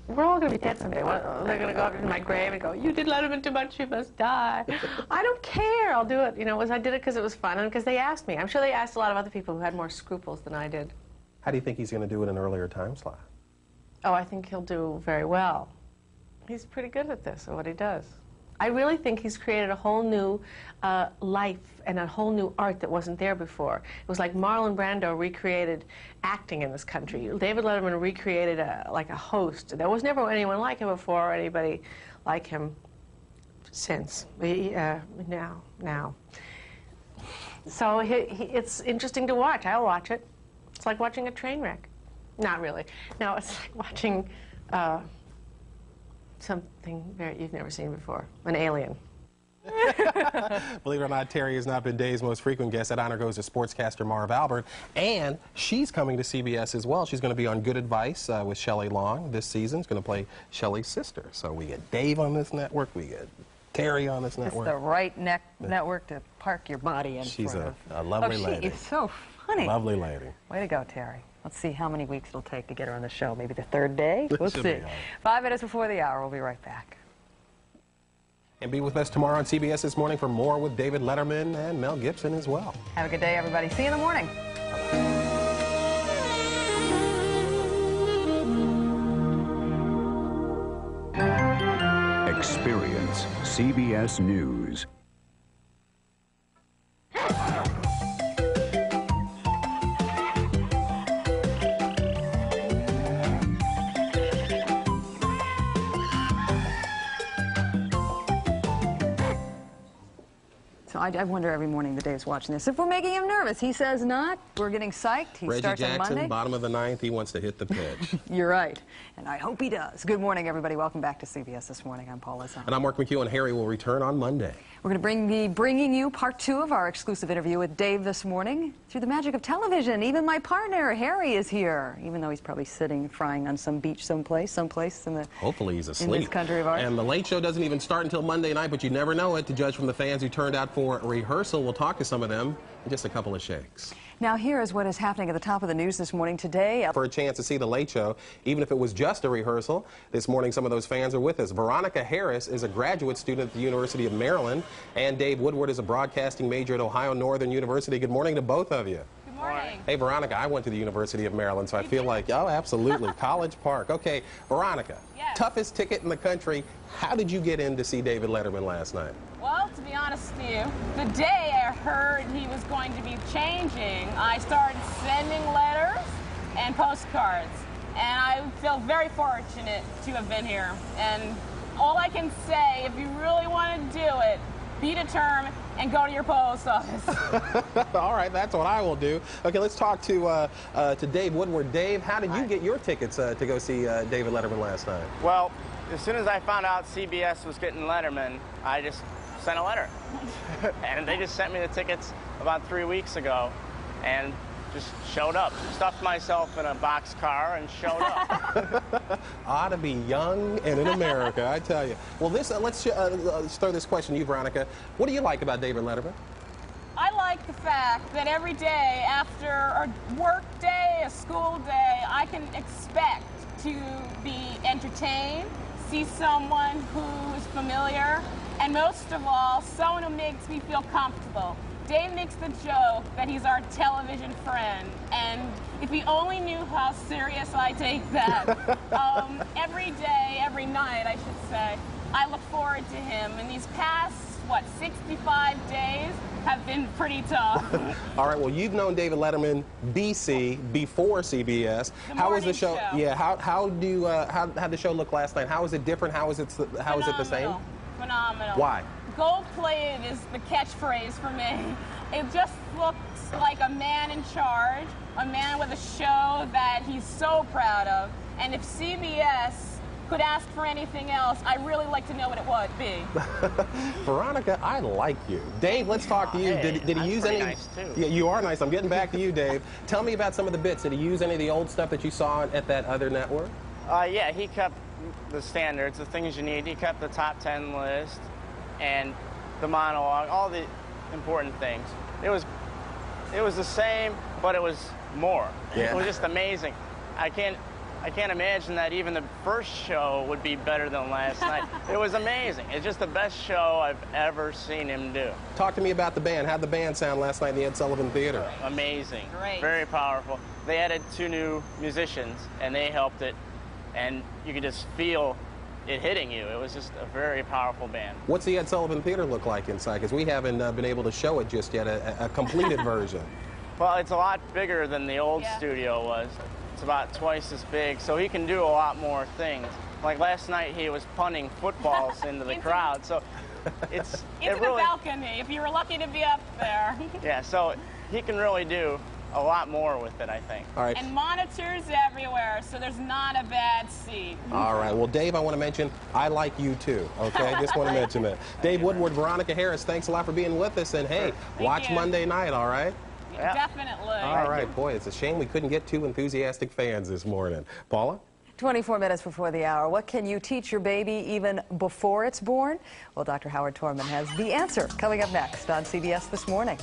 Speaker 15: we're all going to be dead someday. They're going to go up in my grave and go, "You did Letterman too much, you must die." I don't care. I'll do it. I did it because it was fun and because they asked me. I'm sure they asked a lot of other people who had more scruples than I did.
Speaker 6: How do you think he's going to do it in an earlier time slot?
Speaker 15: Oh, I think he'll do very well. He's pretty good at this, at what he does. I really think he's created a whole new life and a whole new art that wasn't there before. It was like Marlon Brando recreated acting in this country. David Letterman recreated like a host. There was never anyone like him before or anybody like him since. Now. So it's interesting to watch. I'll watch it. It's like watching a train wreck. Not really. No, it's like watching something you've never seen before, an alien.
Speaker 6: Believe it or not, Teri has not been Dave's most frequent guest. That honor goes to sportscaster Marv Albert, and she's coming to CBS as well. She's going to be on Good Advice with Shelley Long this season. She's going to play Shelley's sister. So we get Dave on this network, we get Teri on this network.
Speaker 5: It's the right network to park your body in.
Speaker 6: She's
Speaker 5: front
Speaker 6: a lovely
Speaker 5: she
Speaker 6: lady.
Speaker 5: Is so funny.
Speaker 6: Lovely lady.
Speaker 5: Way to go, Teri. Let's see how many weeks it'll take to get her on the show. Maybe the 3rd day? We'll
Speaker 6: Should
Speaker 5: see.
Speaker 6: be,
Speaker 5: 5 minutes before the hour. We'll be right back.
Speaker 6: And be with us tomorrow on CBS This Morning for more with David Letterman and Mel Gibson as well.
Speaker 5: Have a good day, everybody. See you in the morning.
Speaker 16: Experience CBS News.
Speaker 5: So I wonder every morning that Dave's watching this if we're making him nervous. He says not. We're getting psyched. He
Speaker 6: Reggie
Speaker 5: starts on
Speaker 6: Jackson,
Speaker 5: Monday.
Speaker 6: bottom of the 9th, he wants to hit the pitch.
Speaker 5: You're right. And I hope he does. Good morning, everybody. Welcome back to CBS This Morning. I'm Paula Zahn.
Speaker 6: And I'm Mark McHugh, and Harry will return on Monday.
Speaker 5: We're going to be bringing you part 2 of our exclusive interview with Dave this morning through the magic of television. Even my partner, Harry, is here, even though he's probably sitting frying on some beach someplace in the
Speaker 6: Hopefully he's asleep.
Speaker 5: in this country of ours.
Speaker 6: And the Late Show doesn't even start until Monday night, but you never know it. To judge from the fans who turned out for rehearsal, we'll talk to some of them in just a couple of shakes.
Speaker 5: Now here is what is happening at the top of the news this morning today.
Speaker 6: For a chance to see The Late Show, even if it was just a rehearsal, this morning some of those fans are with us. Veronica Harris is a graduate student at the University of Maryland, and Dave Woodward is a broadcasting major at Ohio Northern University. Good morning to both of you.
Speaker 17: Good morning.
Speaker 6: Hey, Veronica, I went to the University of Maryland, so I feel like, oh, absolutely, College Park. Okay, Veronica,
Speaker 17: yes.
Speaker 6: Toughest ticket in the country. How did you get in to see David Letterman last night?
Speaker 17: Well, to be honest with you, the day I heard he was going to be changing, I started sending letters and postcards. And I feel very fortunate to have been here. And all I can say, if you really want to do it, be determined and go to your post office.
Speaker 6: All right, that's what I will do. Okay, let's talk to Dave Woodward. Dave, how did you get your tickets to go see David Letterman last night?
Speaker 18: Well, as soon as I found out CBS was getting Letterman, I just sent a letter. And they just sent me the tickets about 3 weeks ago and just showed up. Stuffed myself in a boxcar and showed up.
Speaker 6: Ought to be young and in America, I tell you. Well, let's throw this question to you, Veronica. What do you like about David Letterman?
Speaker 17: I like the fact that every day after a work day, a school day, I can expect to be entertained, see someone who is familiar, and most of all, someone who makes me feel comfortable. Dave makes the joke that he's our television friend, and if he only knew how serious I take that. Every day, every night, I should say, I look forward to him. And these past, 65 days have been pretty tough.
Speaker 6: All right, well, you've known David Letterman, BC, before CBS. How was the show? Yeah, how did the show look last night? How was it different? How is it the same?
Speaker 17: Phenomenal.
Speaker 6: Why?
Speaker 17: Gold-plated is the catchphrase for me. It just looks like a man in charge, a man with a show that he's so proud of. And if CBS could ask for anything else, I'd really like to know what it would be.
Speaker 6: Veronica, I like you. Dave, let's talk to you.
Speaker 18: Hey,
Speaker 6: did he use any?
Speaker 18: Nice too.
Speaker 6: Yeah, you are nice. I'm getting back to you, Dave. Tell me about some of the bits. Did he use any of the old stuff that you saw at that other network?
Speaker 18: Yeah, he kept the standards, the things you need. He kept the top 10 list and the monologue, all the important things. It was the same, but it was more.
Speaker 6: Yeah.
Speaker 18: It was just amazing. I can't imagine that even the first show would be better than last night. It was amazing. It's just the best show I've ever seen him do.
Speaker 6: Talk to me about the band. How'd the band sound last night in the Ed Sullivan Theater?
Speaker 18: Amazing.
Speaker 17: Great.
Speaker 18: Very powerful. They added 2 new musicians, and they helped it, and you could just feel it hitting you. It was just a very powerful band.
Speaker 6: What's the Ed Sullivan Theater look like inside? Because we haven't been able to show it just yet, a completed version.
Speaker 18: Well, it's a lot bigger than the old studio was. It's about twice as big, so he can do a lot more things. Like last night, he was punting footballs into the crowd, so it's...
Speaker 17: Into the balcony, if you were lucky to be up there.
Speaker 18: Yeah, so he can really do a lot more with it, I think.
Speaker 6: All right.
Speaker 17: And monitors everywhere, so there's not a bad seat.
Speaker 6: All right. Well, Dave, I want to mention, I like you too, okay? Just want to mention that. Dave Woodward, Veronica Harris, thanks a lot for being with us, and hey, watch Monday night, all right?
Speaker 17: Yeah. Definitely.
Speaker 6: All right, boy, it's a shame we couldn't get 2 enthusiastic fans this morning. Paula?
Speaker 5: 24 minutes before the hour. What can you teach your baby even before it's born? Well, Dr. Howard Torman has the answer coming up next on CBS This Morning.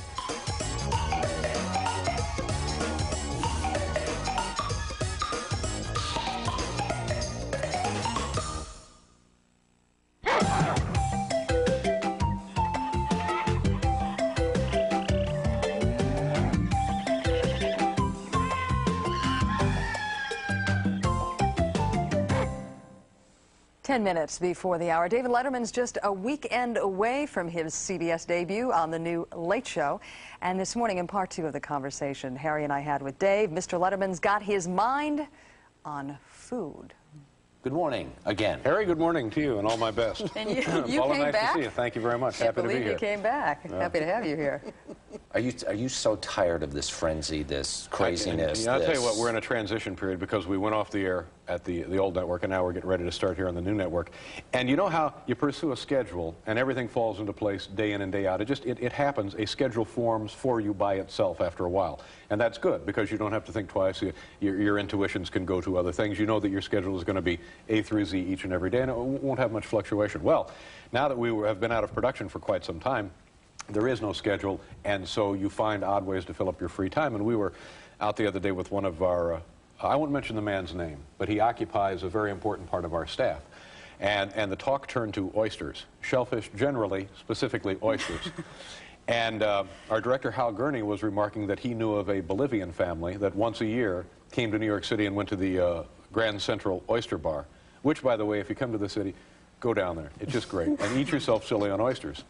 Speaker 5: Ten minutes before the hour. David Letterman's just a weekend away from his CBS debut on the new Late Show. And this morning, in part 2 of the conversation Harry and I had with Dave, Mr. Letterman's got his mind on food.
Speaker 14: Good morning again.
Speaker 3: Harry, good morning to you and all my best.
Speaker 5: And you
Speaker 3: Paula,
Speaker 5: came
Speaker 3: nice
Speaker 5: back?
Speaker 3: to see you. Thank you very much.
Speaker 5: Can't
Speaker 3: Happy to be
Speaker 5: believe
Speaker 3: here.
Speaker 5: you came back. Happy to have you here.
Speaker 14: Are you so tired of this frenzy, this craziness?
Speaker 3: I'll tell you what, we're in a transition period because we went off the air at the old network, and now we're getting ready to start here on the new network. And you know how you pursue a schedule and everything falls into place day in and day out. It happens. A schedule forms for you by itself after a while. And that's good because you don't have to think twice. Your intuitions can go to other things. You know that your schedule is going to be A through Z each and every day, and it won't have much fluctuation. Well, now that we have been out of production for quite some time, there is no schedule, and so you find odd ways to fill up your free time. And we were out the other day with one of our, I won't mention the man's name, but he occupies a very important part of our staff. And the talk turned to oysters, shellfish generally, specifically oysters. And our director, Hal Gurney, was remarking that he knew of a Bolivian family that once a year came to New York City and went to the Grand Central Oyster Bar, which, by the way, if you come to the city, go down there. It's just great. And eat yourself silly on oysters.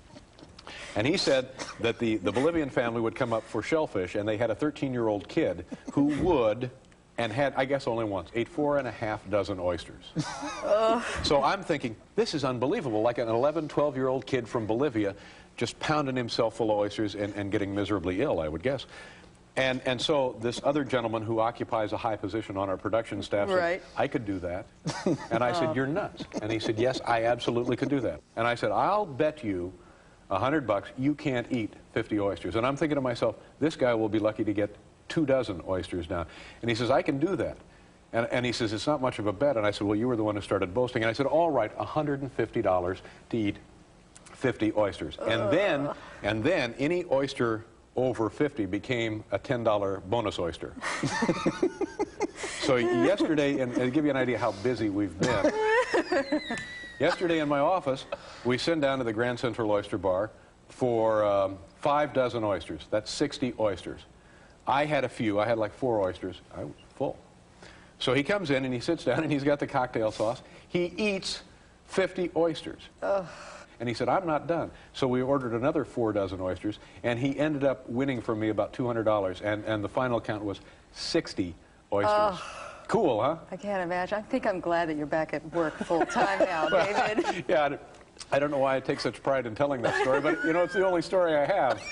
Speaker 3: And he said that the Bolivian family would come up for shellfish, and they had a 13-year-old kid who would, and had, I guess only once, ate 4.5 dozen oysters. So I'm thinking, this is unbelievable, like an 11, 12-year-old kid from Bolivia just pounding himself full of oysters and getting miserably ill, I would guess. And so this other gentleman who occupies a high position on our production staff said, I could do that. And I said, you're nuts. And he said, yes, I absolutely could do that. And I said, I'll bet you $100 you can't eat 50 oysters. And I'm thinking to myself, this guy will be lucky to get 2 dozen oysters now. And he says, I can do that. And he says, it's not much of a bet. And I said, well, you were the one who started boasting. And I said, all right, $150 to eat 50 oysters. And then any oyster over 50 became a $10 bonus oyster. So yesterday, and to give you an idea how busy we've been, yesterday in my office, we sent down to the Grand Central Oyster Bar for 5 dozen oysters. That's 60 oysters. I had a few. I had like 4 oysters. I was full. So he comes in and he sits down and he's got the cocktail sauce. He eats 50 oysters. Ugh. And he said, I'm not done. So we ordered another 4 dozen oysters, and he ended up winning from me about $200, and the final count was 60 oysters. Cool, huh?
Speaker 5: I can't imagine. I think I'm glad that you're back at work full time now, David.
Speaker 3: Yeah, I don't know why I take such pride in telling that story, but, you know, it's the only story I have.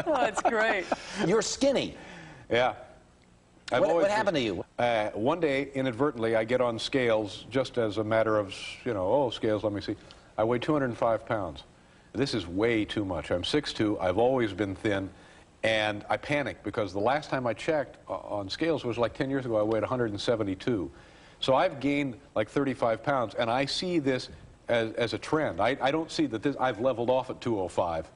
Speaker 5: Oh, it's great.
Speaker 14: You're skinny.
Speaker 3: Yeah.
Speaker 14: What happened to you?
Speaker 3: One day, inadvertently, I get on scales just as a matter of, you know, oh, scales, let me see. I weigh 205 pounds. This is way too much. I'm 6'2", I've always been thin, and I panicked because the last time I checked on scales was like 10 years ago. I weighed 172. So I've gained like 35 pounds, and I see this as a trend. I don't see that I've leveled off at 205.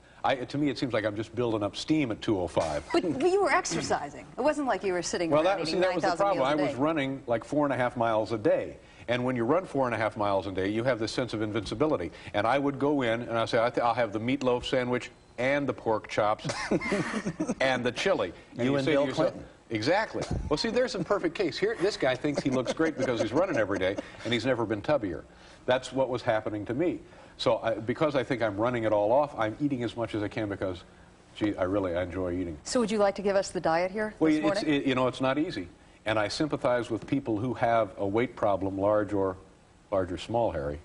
Speaker 3: To me, it seems like I'm just building up steam at 205.
Speaker 5: But you were exercising. It wasn't like you were sitting around eating 9,000 meals a day. Well, that was the problem. I was running like 4.5 miles a day. And when you run 4.5 miles a day, you have this sense of invincibility. And I would go in, and I'd say, I'll have the meatloaf sandwich and the pork chops and the chili. And
Speaker 14: you and Bill Clinton.
Speaker 3: Exactly. Well, see, there's a perfect case. Here, this guy thinks he looks great because he's running every day, and he's never been tubbier. That's what was happening to me. So because I think I'm running it all off, I'm eating as much as I can because, gee, I enjoy eating.
Speaker 5: So would you like to give us the diet here this morning?
Speaker 3: You know, it's not easy. And I sympathize with people who have a weight problem, large or small, Harry.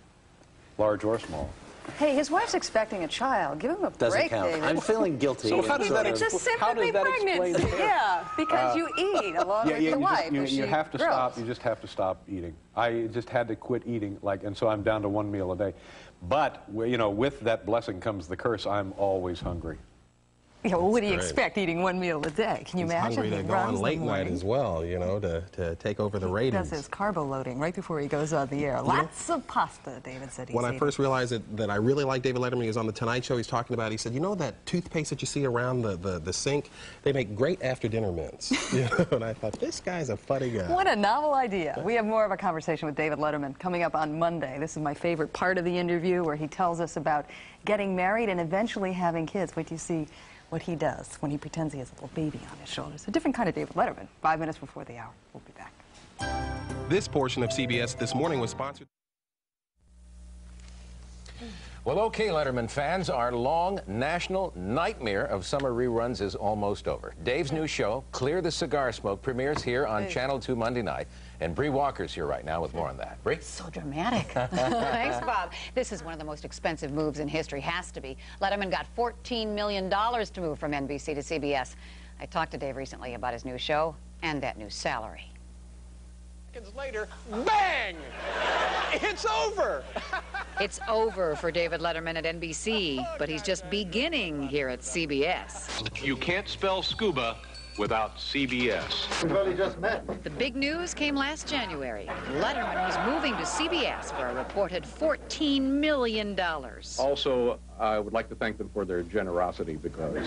Speaker 3: Large or small.
Speaker 5: Hey, his wife's expecting a child. Give him a break,
Speaker 14: count.
Speaker 5: David.
Speaker 14: I'm feeling guilty.
Speaker 3: So how does that
Speaker 5: simply pregnancy. Yeah, because you eat along with your wife.
Speaker 3: You have to stop. You just have to stop eating. I just had to quit eating, and so I'm down to 1 meal a day. But you know, with that blessing comes the curse. I'm always hungry.
Speaker 5: Yeah, well, what do you expect eating 1 meal a day? Can you imagine?
Speaker 6: Hungry to go on late night as well, you know, to take over the ratings.
Speaker 5: He does his carbo loading right before he goes on the air. Lots of pasta, David said he's
Speaker 6: When I first realized that I really like David Letterman, he was on The Tonight Show, he's talking about, he said, you know that toothpaste that you see around the sink? They make great after-dinner mints. You know? And I thought, this guy's a funny guy.
Speaker 5: What a novel idea. We have more of a conversation with David Letterman coming up on Monday. This is my favorite part of the interview where he tells us about getting married and eventually having kids. Wait till you see what he does when he pretends he has a little baby on his shoulders. A different kind of David Letterman. 5 minutes before the hour. We'll be back.
Speaker 6: This portion of CBS This Morning was sponsored.
Speaker 19: Well, okay, Letterman fans, our long national nightmare of summer reruns is almost over. Dave's new show, Clear the Cigar Smoke, premieres here on Channel 2 Monday night. And Bree Walker's here right now with more on that. Bree?
Speaker 20: So dramatic. Thanks, Bob. This is one of the most expensive moves in history, has to be. Letterman got $14 million to move from NBC to CBS. I talked to Dave recently about his new show and that new salary.
Speaker 19: Seconds later, bang! It's over!
Speaker 20: It's over for David Letterman at NBC, but he's just beginning here at CBS.
Speaker 7: You can't spell scuba without CBS.
Speaker 9: We've only just met.
Speaker 20: The big news came last January. Letterman was moving to CBS for a reported $14 million.
Speaker 7: Also, I would like to thank them for their generosity because...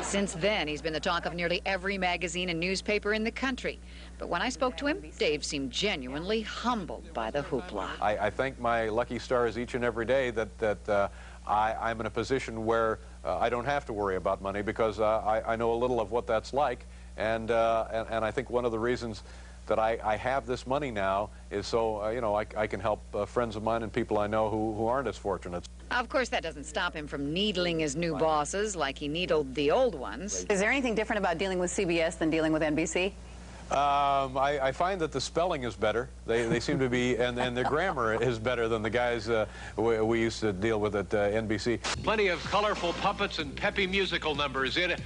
Speaker 20: Since then, he's been the talk of nearly every magazine and newspaper in the country. But when I spoke to him, Dave seemed genuinely humbled by the hoopla.
Speaker 3: I thank my lucky stars each and every day that I'm in a position where I don't have to worry about money because I know a little of what that's like. And I think one of the reasons that I have this money now is so, you know, I can help friends of mine and people I know who aren't as fortunate.
Speaker 20: Of course, that doesn't stop him from needling his new bosses like he needled the old ones.
Speaker 21: Is there anything different about dealing with CBS than dealing with NBC?
Speaker 3: I find that the spelling is better. They seem to be, and the grammar is better than the guys we used to deal with at NBC.
Speaker 7: Plenty of colorful puppets and peppy musical numbers in it.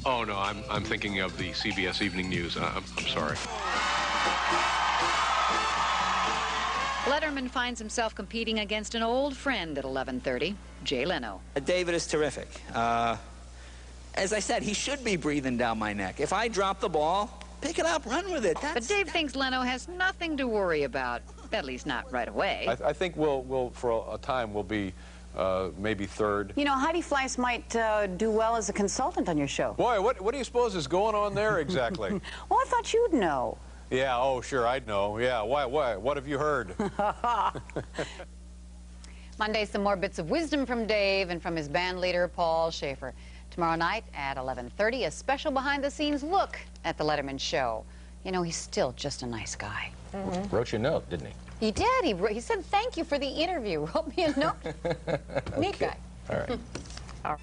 Speaker 7: Oh, no, I'm thinking of the CBS Evening News. I'm sorry.
Speaker 20: Letterman finds himself competing against an old friend at 11:30, Jay Leno.
Speaker 22: David is terrific. As I said, he should be breathing down my neck. If I drop the ball, pick it up, run with it.
Speaker 20: But Dave thinks Leno has nothing to worry about, at least not right away.
Speaker 3: I think we'll for a time, we'll be maybe third.
Speaker 21: You know, Heidi Fleiss might do well as a consultant on your show.
Speaker 3: Boy, what do you suppose is going on there exactly?
Speaker 21: Well, I thought you'd know.
Speaker 3: Yeah, oh, sure, I'd know. Yeah, why? What have you heard?
Speaker 20: Monday, some more bits of wisdom from Dave and from his band leader, Paul Shaffer. Tomorrow night at 11:30, a special behind-the-scenes look at the Letterman show. You know, he's still just a nice guy.
Speaker 19: Wrote you a note, didn't he?
Speaker 20: He did. He said thank you for the interview. Wrote me a note. Neat guy.
Speaker 19: All right.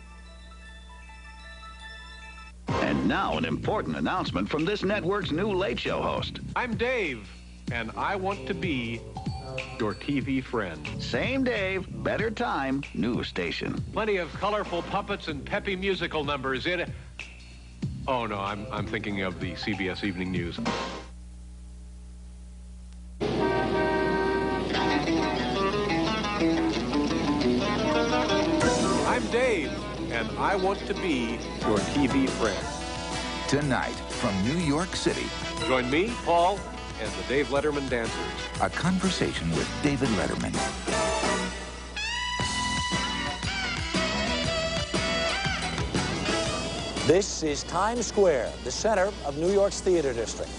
Speaker 1: And now an important announcement from this network's new Late Show host.
Speaker 8: I'm Dave, and I want to be your TV friend.
Speaker 1: Same Dave, better time, new station.
Speaker 8: Plenty of colorful puppets and peppy musical numbers in it. Oh, no, I'm thinking of the CBS Evening News. I'm Dave, and I want to be your TV friend.
Speaker 2: Tonight, from New York City.
Speaker 8: Join me, Paul, and the Dave Letterman Dancers.
Speaker 2: A conversation with David Letterman.
Speaker 23: This is Times Square, the center of New York's theater district.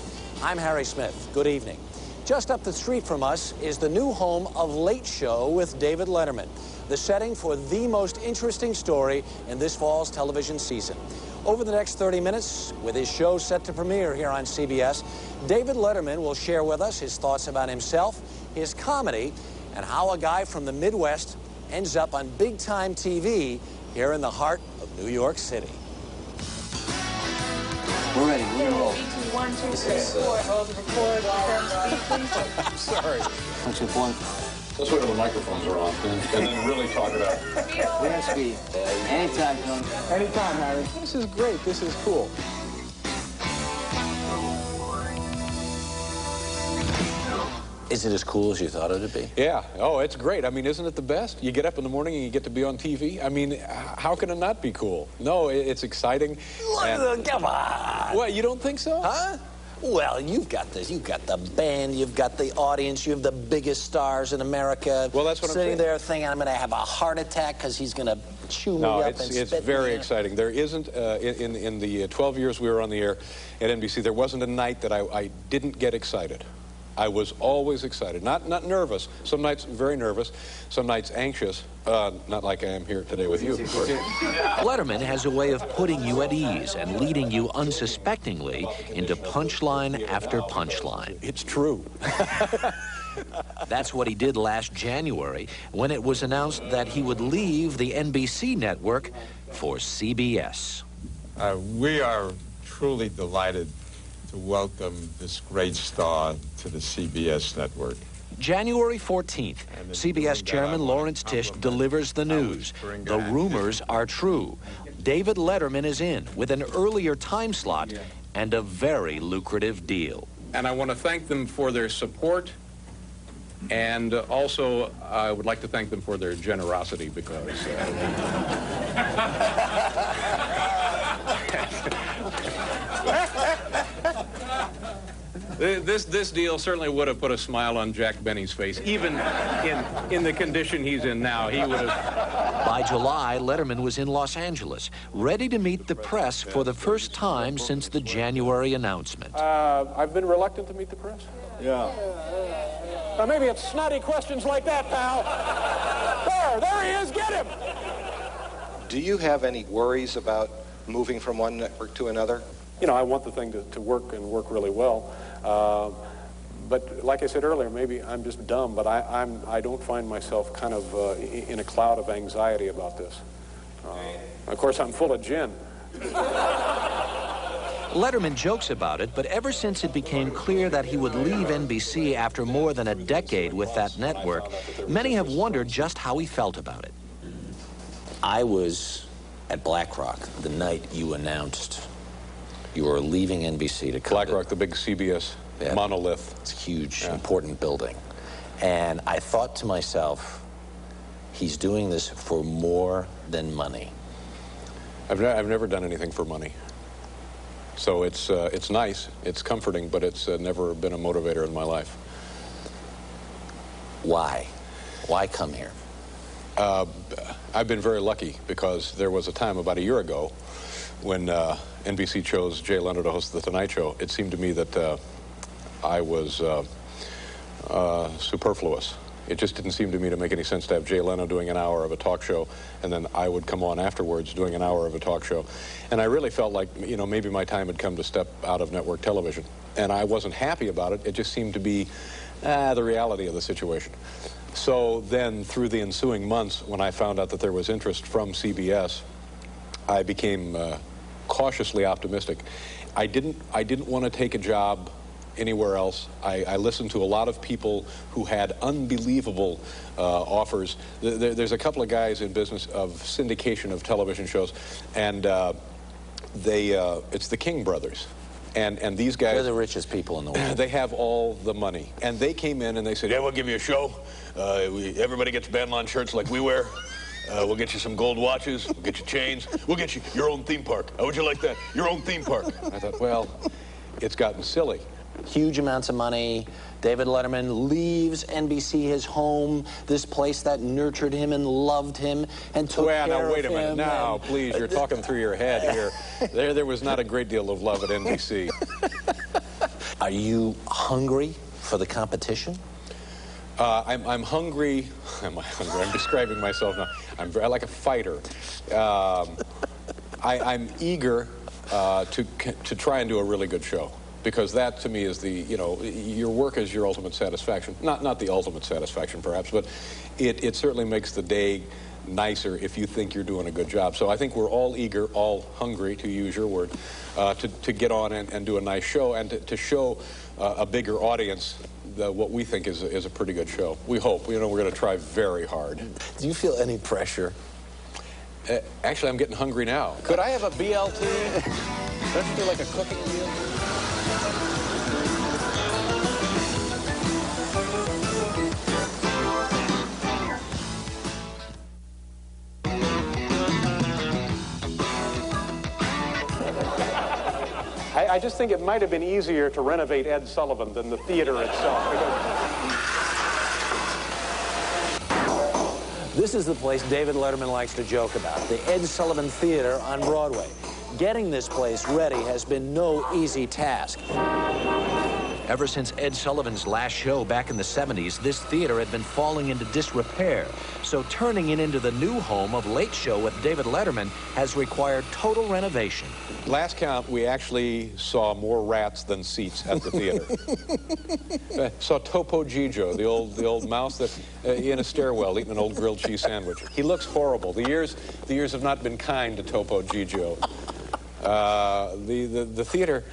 Speaker 23: I'm Harry Smith. Good evening. Just up the street from us is the new home of Late Show with David Letterman, the setting for the most interesting story in this fall's television season. Over the next 30 minutes, with his show set to premiere here on CBS, David Letterman will share with us his thoughts about himself, his comedy, and how a guy from the Midwest ends up on big-time TV here in the heart of New York City.
Speaker 24: We're ready. We're gonna roll.
Speaker 17: 1, 2, 3, 4. Record.
Speaker 3: I'm sorry.
Speaker 24: What's your point?
Speaker 3: Let's wait till the microphones are on, and then really talk it out.
Speaker 24: We're gonna speed. Anytime, Tony. Anytime, Harry.
Speaker 3: This is great. This is cool.
Speaker 23: Is it as cool as you thought it would be?
Speaker 3: Yeah. Oh, it's great. I mean, isn't it the best? You get up in the morning and you get to be on TV. I mean, how can it not be cool? No, it's exciting.
Speaker 23: Come on.
Speaker 3: What, you don't think so?
Speaker 23: Huh? Well, you've got this. You've got the band. You've got the audience. You have the biggest stars in America.
Speaker 3: Well, that's what I'm saying.
Speaker 23: Sitting there thinking, I'm going to have a heart attack because he's going to chew me up and spit me.
Speaker 3: It's very exciting. There isn't, in the 12 years we were on the air at NBC, there wasn't a night that I didn't get excited. I was always excited, not nervous. Some nights very nervous, some nights anxious, not like I am here today with you.
Speaker 14: Letterman has a way of putting you at ease and leading you unsuspectingly into punchline after punchline.
Speaker 3: It's true.
Speaker 14: That's what he did last January when it was announced that he would leave the NBC network for CBS.
Speaker 25: We are truly delighted to welcome this great star to the CBS network.
Speaker 14: January 14th, CBS Chairman Lawrence Tisch delivers the news. The rumors are true. David Letterman is in with an earlier time slot and a very lucrative deal.
Speaker 7: And I want to thank them for their support, and also I would like to thank them for their generosity because This deal certainly would have put a smile on Jack Benny's face, even in the condition he's in now. He would have.
Speaker 14: By July, Letterman was in Los Angeles, ready to meet the press for the first time since the January announcement.
Speaker 8: I've been reluctant to meet the press.
Speaker 3: Yeah.
Speaker 8: Now, maybe it's snotty questions like that, pal. There he is. Get him.
Speaker 26: Do you have any worries about moving from one network to another?
Speaker 8: You know, I want the thing to work and work really well. But like I said earlier, maybe I'm just dumb, but I don't find myself kind of in a cloud of anxiety about this. Of course, I'm full of gin.
Speaker 14: Letterman jokes about it, but ever since it became clear that he would leave NBC after more than a decade with that network, many have wondered just how he felt about it.
Speaker 23: I was at BlackRock the night you announced you were leaving NBC to come
Speaker 3: BlackRock, the big CBS monolith.
Speaker 23: It's a huge, important building. And I thought to myself, he's doing this for more than money.
Speaker 3: I've never done anything for money. So it's nice, it's comforting, but it's never been a motivator in my life.
Speaker 23: Why? Why come here?
Speaker 3: I've been very lucky because there was a time about a year ago when NBC chose Jay Leno to host The Tonight Show. It seemed to me that I was superfluous. It just didn't seem to me to make any sense to have Jay Leno doing an hour of a talk show, and then I would come on afterwards doing an hour of a talk show. And I really felt like, you know, maybe my time had come to step out of network television. And I wasn't happy about it. It just seemed to be the reality of the situation. So then, through the ensuing months, when I found out that there was interest from CBS, I became cautiously optimistic. I didn't want to take a job anywhere else. I listened to a lot of people who had unbelievable offers. There's a couple of guys in business of syndication of television shows, and it's the King brothers. And these guys...
Speaker 14: They're the richest people in the world.
Speaker 3: They have all the money. And they came in and they said, yeah, we'll give you a show. Everybody gets Bandlon shirts like we wear. We'll get you some gold watches. We'll get you chains. We'll get you your own theme park. How would you like that? Your own theme park. I thought, well, it's gotten silly.
Speaker 14: Huge amounts of money. David Letterman leaves NBC, his home, this place that nurtured him and loved him and took care of him.
Speaker 3: Now, wait a minute. Now, please, you're talking through your head here. There was not a great deal of love at NBC.
Speaker 14: Are you hungry for the competition?
Speaker 3: I'm hungry. I'm describing myself now. I'm like a fighter. I'm eager to try and do a really good show. Because that, to me, is the, you know, your work is your ultimate satisfaction. Not the ultimate satisfaction, perhaps, but it certainly makes the day nicer if you think you're doing a good job. So I think we're all eager, all hungry, to use your word, to get on and do a nice show and to show a bigger audience what we think is a pretty good show. We hope. You know, we're going to try very hard.
Speaker 14: Do you feel any pressure?
Speaker 3: Actually, I'm getting hungry now. Could I have a BLT? Let's do like a cooking deal. I just think it might have been easier to renovate Ed Sullivan than the theater itself.
Speaker 23: This is the place David Letterman likes to joke about, the Ed Sullivan Theater on Broadway. Getting this place ready has been no easy task.
Speaker 4: Ever since Ed Sullivan's last show back in the 70s, this theater had been falling into disrepair. So turning it into the new home of Late Show with David Letterman has required total renovation.
Speaker 3: Last count, we actually saw more rats than seats at the theater. Saw Topo Gigio, the old mouse that in a stairwell eating an old grilled cheese sandwich. He looks horrible. The years have not been kind to Topo Gigio. The theater,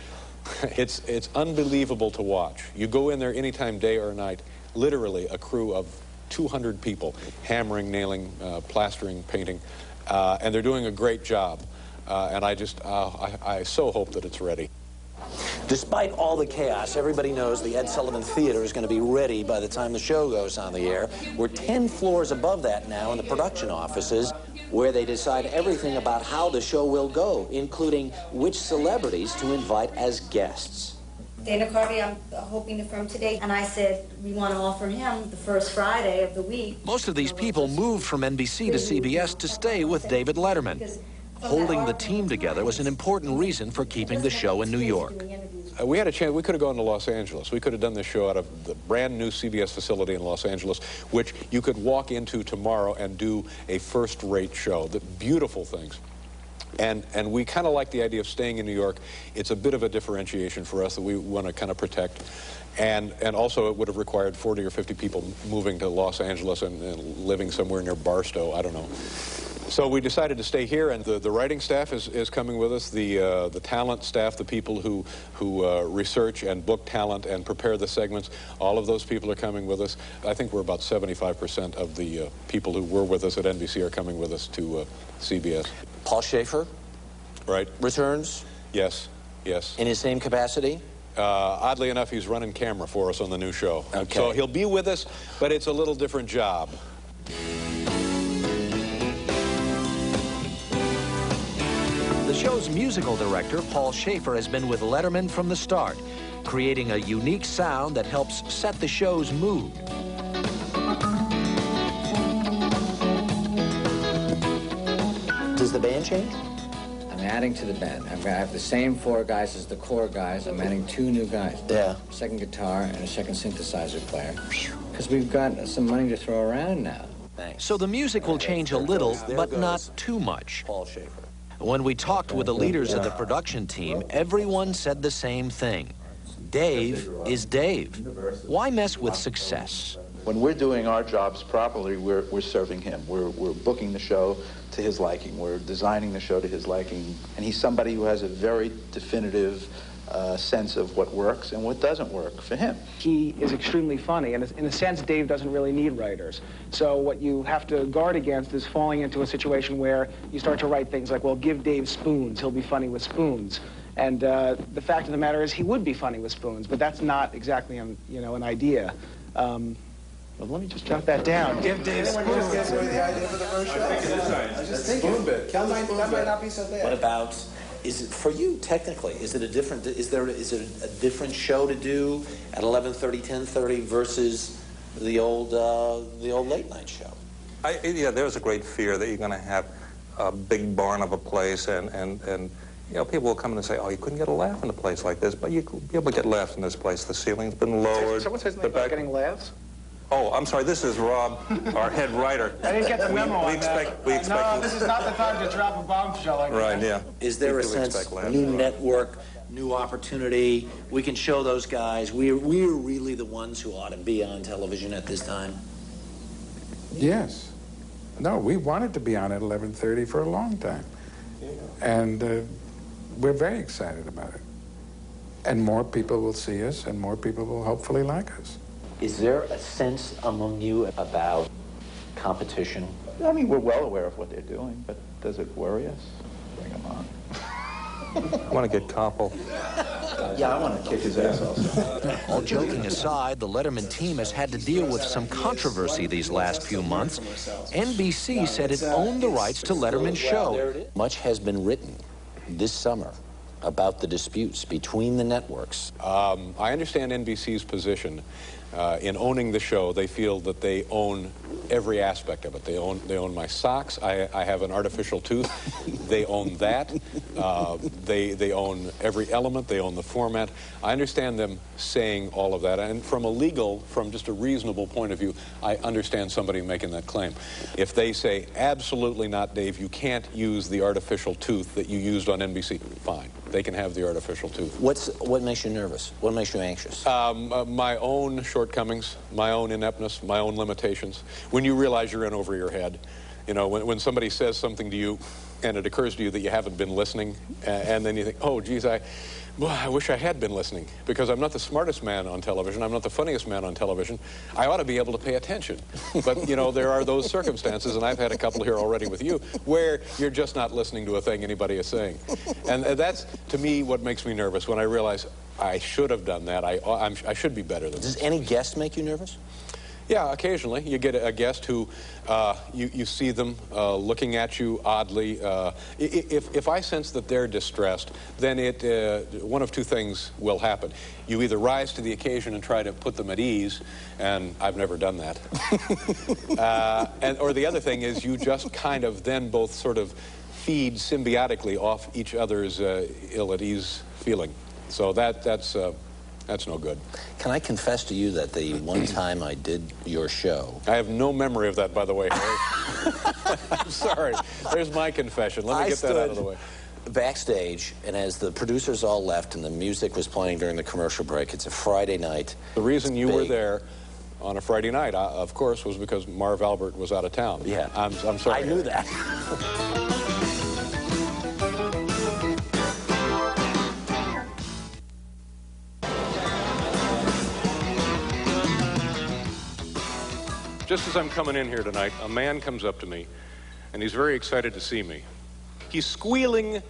Speaker 3: it's unbelievable to watch. You go in there anytime, day or night, literally a crew of 200 people hammering, nailing, plastering, painting, and they're doing a great job. And I so hope that it's ready.
Speaker 14: Despite all the chaos, everybody knows the Ed Sullivan Theater is going to be ready by the time the show goes on the air. We're 10 floors above that now in the production offices, where they decide everything about how the show will go, including which celebrities to invite as guests.
Speaker 10: Dana Carvey, I'm hoping to film today, and I said we want to offer him the first Friday of the week.
Speaker 4: Most of these people moved from NBC to CBS to stay with David Letterman. Holding the team together was an important reason for keeping the show in New York.
Speaker 3: We had a chance. We could have gone to Los Angeles. We could have done this show out of the brand new CBS facility in Los Angeles, which you could walk into tomorrow and do a first-rate show. The beautiful things. And we kind of like the idea of staying in New York. It's a bit of a differentiation for us that we want to kind of protect. And also it would have required 40 or 50 people moving to Los Angeles and living somewhere near Barstow. I don't know. So we decided to stay here, and the writing staff is coming with us, the talent staff, the people who research and book talent and prepare the segments, all of those people are coming with us. I think we're about 75% of the people who were with us at NBC are coming with us to CBS.
Speaker 14: Paul Shaffer?
Speaker 3: Right.
Speaker 14: Returns?
Speaker 3: Yes, yes.
Speaker 14: In his same capacity?
Speaker 3: Oddly enough, he's running camera for us on the new show.
Speaker 14: Okay.
Speaker 3: So he'll be with us, but it's a little different job.
Speaker 4: The show's musical director, Paul Shaffer, has been with Letterman from the start, creating a unique sound that helps set the show's mood.
Speaker 14: Does the band change?
Speaker 11: I'm adding to the band. I have the same 4 guys as the core guys. I'm adding 2 new guys.
Speaker 14: Yeah.
Speaker 11: Second guitar and a second synthesizer player. Because we've got some money to throw around now.
Speaker 14: Thanks.
Speaker 4: So the music will change a little, but not too much.
Speaker 14: Paul Shaffer.
Speaker 4: When we talked with the leaders of the production team, everyone said the same thing. Dave is Dave. Why mess with success?
Speaker 12: When we're doing our jobs properly, we're serving him. We're booking the show to his liking. We're designing the show to his liking. And he's somebody who has a very definitive sense of what works and what doesn't work for him.
Speaker 13: He is extremely funny, and in a sense, Dave doesn't really need writers. So what you have to guard against is falling into a situation where you start to write things like, well, give Dave spoons, he'll be funny with spoons. And the fact of the matter is he would be funny with spoons, but that's not exactly an idea. Well, let me just jot that down. Give Dave spoons.
Speaker 15: Just gave away the idea for the first show. I just think spoon bit. That might not be so bad.
Speaker 14: What about, is it for you technically? Is it a different show to do at 11:30, 10:30 versus the old late night show?
Speaker 16: Yeah, there's a great fear that you're going to have a big barn of a place and people will come in and say, oh, you couldn't get a laugh in a place like this, but you could be able to get laughs in this place. The ceiling's been lowered.
Speaker 13: Someone says something about getting laughs?
Speaker 16: Oh, I'm sorry, this is Rob, our head writer.
Speaker 13: I didn't get the memo on that. No, this is not the time to drop a bombshell like that.
Speaker 16: Right, yeah.
Speaker 14: Is there a sense, new network, new opportunity, we can show those guys, we're really the ones who ought to be on television at this time?
Speaker 18: Yes. No, we wanted to be on at 11:30 for a long time. And we're very excited about it. And more people will see us, and more people will hopefully like us.
Speaker 14: Is there a sense among you about competition?
Speaker 12: I mean, we're well aware of what they're doing, but does it worry us? Bring them on.
Speaker 16: I want to get Koppel.
Speaker 12: Yeah, I want to kick his ass also.
Speaker 4: All joking aside, the Letterman team has had to deal with some controversy these last few months. NBC said it owned the rights to Letterman's show.
Speaker 14: Much has been written this summer about the disputes between the networks.
Speaker 3: I understand NBC's position. In owning the show, they feel that they own every aspect of it. They own my socks. I have an artificial tooth. They own that. They own every element. They own the format. I understand them saying all of that. And from just a reasonable point of view, I understand somebody making that claim. If they say, absolutely not, Dave, you can't use the artificial tooth that you used on NBC, fine. They can have the artificial tooth.
Speaker 14: What makes you nervous? What makes you anxious?
Speaker 3: My own shortcomings, my own ineptness, my own limitations. When you realize you're in over your head, when somebody says something to you and it occurs to you that you haven't been listening, and then you think, oh, geez, I wish I had been listening, because I'm not the smartest man on television. I'm not the funniest man on television. I ought to be able to pay attention. But, there are those circumstances, and I've had a couple here already with you, where you're just not listening to a thing anybody is saying. And that's, to me, what makes me nervous, when I realize I should have done that. I should be better than this.
Speaker 14: Does any guest make you nervous?
Speaker 3: Yeah, occasionally. You get a guest who you see them looking at you oddly. If I sense that they're distressed, then one of two things will happen. You either rise to the occasion and try to put them at ease, and I've never done that. Or the other thing is you just kind of then both sort of feed symbiotically off each other's ill-at-ease feeling. So that's no good.
Speaker 14: Can I confess to you that the one time I did your show...
Speaker 3: I have no memory of that, by the way, Harry. I'm sorry. There's my confession. Let me get that out of the way.
Speaker 14: Backstage, and as the producers all left and the music was playing during the commercial break, it's a Friday night.
Speaker 3: The reason you were there on a Friday night, of course, was because Marv Albert was out of town.
Speaker 14: Yeah.
Speaker 3: I'm sorry.
Speaker 14: I knew that.
Speaker 3: Just as I'm coming in here tonight, a man comes up to me, and he's very excited to see me. He's squealing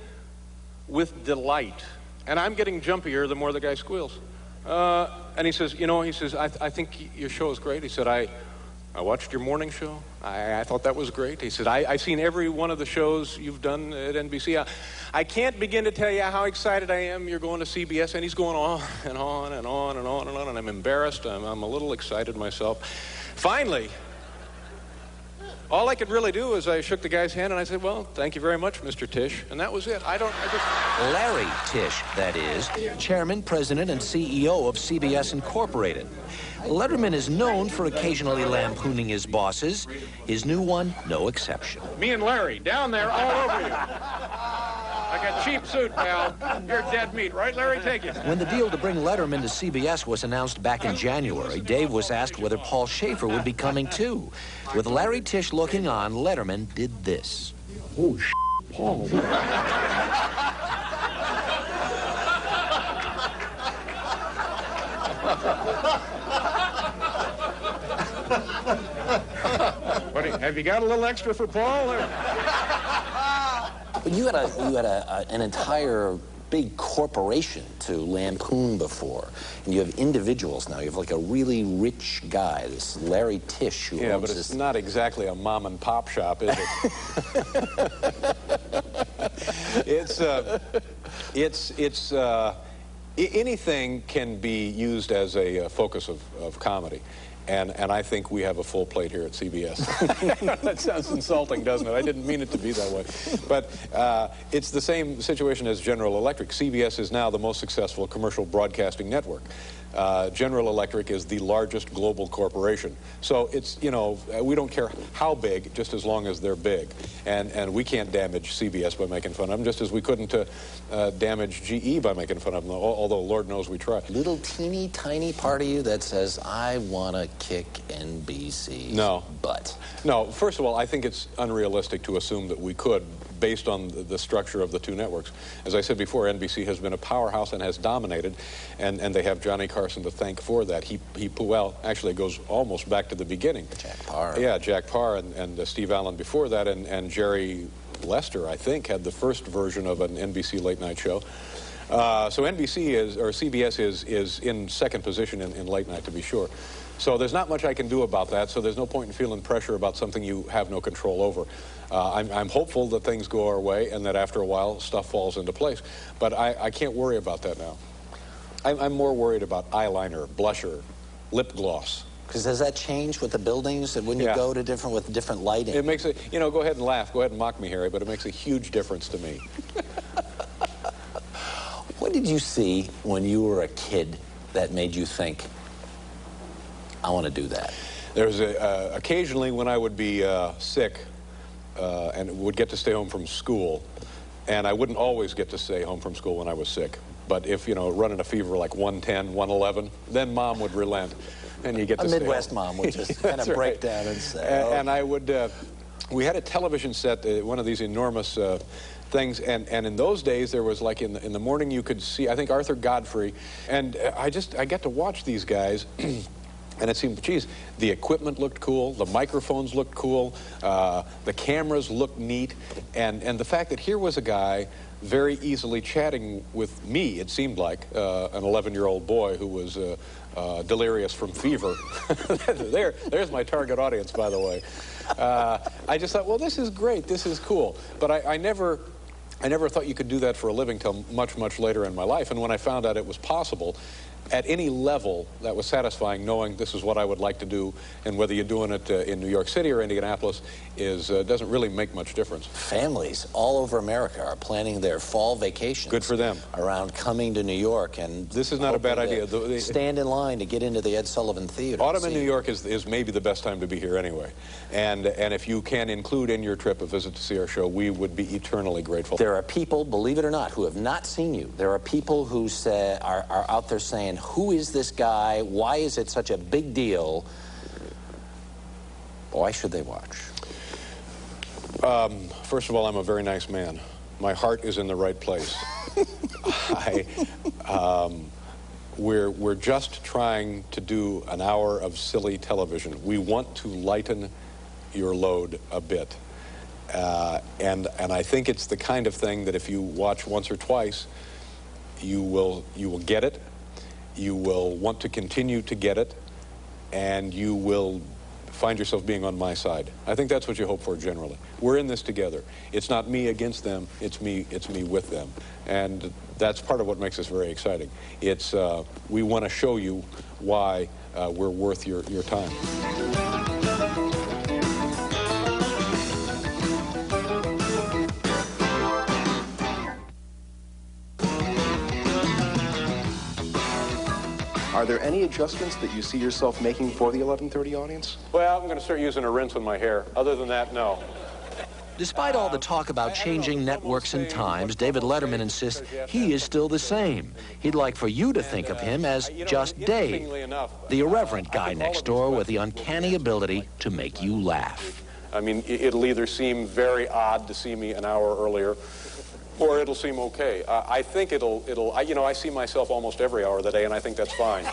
Speaker 3: with delight, and I'm getting jumpier the more the guy squeals. And he says, I think your show is great. He said, I watched your morning show. I thought that was great. He said, I've seen every one of the shows you've done at NBC. I can't begin to tell you how excited I am you're going to CBS. And he's going on and on and on and on and on, and I'm embarrassed. I'm a little excited myself. Finally,
Speaker 8: all I could really do is I shook the guy's hand and I said, well, thank you very much, Mr. Tisch, and that was it.
Speaker 4: Larry Tisch, that is, chairman, president, and CEO of CBS Incorporated. Letterman is known for occasionally lampooning his bosses. His new one, no exception.
Speaker 8: Me and Larry, down there, all over you. Like a cheap suit, pal. You're dead meat, right, Larry? Take it.
Speaker 4: When the deal to bring Letterman to CBS was announced back in January, Dave was asked whether Paul Shaffer would be coming too. With Larry Tisch looking on, Letterman did this.
Speaker 7: Oh, Paul.
Speaker 8: Have you got a little extra for Paul?
Speaker 14: But you had an entire big corporation to lampoon before, and you have individuals now. You have like a really rich guy, this Larry Tisch, who owns
Speaker 3: but it's not exactly a mom and pop shop, is it? Anything can be used as a focus of comedy. And I think we have a full plate here at CBS. That sounds insulting, doesn't it? I didn't mean it to be that way. But it's the same situation as General Electric. CBS is now the most successful commercial broadcasting network. General Electric is the largest global corporation. So it's, you know, we don't care how big, just as long as they're big. And we can't damage CBS by making fun of them, just as we couldn't damage GE by making fun of them, although Lord knows we try.
Speaker 14: Little teeny tiny part of you that says, I want to kick NBC's butt.
Speaker 3: No, first of all, I think it's unrealistic to assume that we could, based on the structure of the two networks. As I said before, NBC has been a powerhouse and has dominated, and they have Johnny Carson to thank for that. Well, actually it goes almost back to the beginning.
Speaker 14: Jack Parr.
Speaker 3: Yeah, Jack Parr and Steve Allen before that, and Jerry Lester, I think, had the first version of an NBC late night show. So CBS is in second position in late night, to be sure. So there's not much I can do about that, so there's no point in feeling pressure about something you have no control over. I'm hopeful that things go our way and that after a while stuff falls into place. But I can't worry about that now. I'm more worried about eyeliner, blusher, lip gloss.
Speaker 14: Because does that change with the buildings and when you go to with different lighting?
Speaker 3: It makes it, you know, go ahead and laugh, go ahead and mock me, Harry, but it makes a huge difference to me.
Speaker 14: What did you see when you were a kid that made you think, I want to do that?
Speaker 3: There was occasionally when I would be sick and would get to stay home from school, and I wouldn't always get to stay home from school when I was sick. But if, you know, running a fever like 110, 111, then Mom would relent, and you get to stay home.
Speaker 14: A Midwest mom would just kind of break down and say, oh.
Speaker 3: And I would, we had a television set, one of these enormous things, and in those days there was like in the morning you could see, I think, Arthur Godfrey, and I got to watch these guys. And it seemed, geez, the equipment looked cool, the microphones looked cool, the cameras looked neat, and the fact that here was a guy very easily chatting with me, it seemed like, an 11-year-old boy who was delirious from fever. There's my target audience, by the way. I just thought, well, this is great, this is cool. But I never thought you could do that for a living till much, much later in my life. And when I found out it was possible, at any level, that was satisfying, knowing this is what I would like to do, and whether you're doing it in New York City or Indianapolis doesn't really make much difference.
Speaker 14: Families all over America are planning their fall vacations.
Speaker 3: Good for them.
Speaker 14: Around coming to New York, and
Speaker 3: this is not a bad idea.
Speaker 14: Stand in line to get into the Ed Sullivan Theater.
Speaker 3: Autumn in New York is maybe the best time to be here anyway. And if you can include in your trip a visit to see our show, we would be eternally grateful.
Speaker 14: There are people, believe it or not, who have not seen you. There are people who are out there saying, who is this guy? Why is it such a big deal? Why should they watch?
Speaker 3: First of all, I'm a very nice man. My heart is in the right place. We're just trying to do an hour of silly television. We want to lighten your load a bit. And I think it's the kind of thing that if you watch once or twice, you will get it. You will want to continue to get it, and you will find yourself being on my side. I think that's what you hope for generally. We're in this together. It's not me against them, it's me with them. And that's part of what makes us very exciting. It's, we want to show you why we're worth your time.
Speaker 5: Are there any adjustments that you see yourself making for the 11:30 audience?
Speaker 8: Well, I'm going to start using a rinse on my hair. Other than that, no.
Speaker 4: Despite all the talk about changing networks and times, David Letterman insists he is still the same. He'd like for you to think of him as just Dave, the irreverent guy next door with the uncanny ability to make you laugh.
Speaker 8: I mean, it'll either seem very odd to see me an hour earlier, or it'll seem okay. I think I see myself almost every hour of the day, and I think that's fine.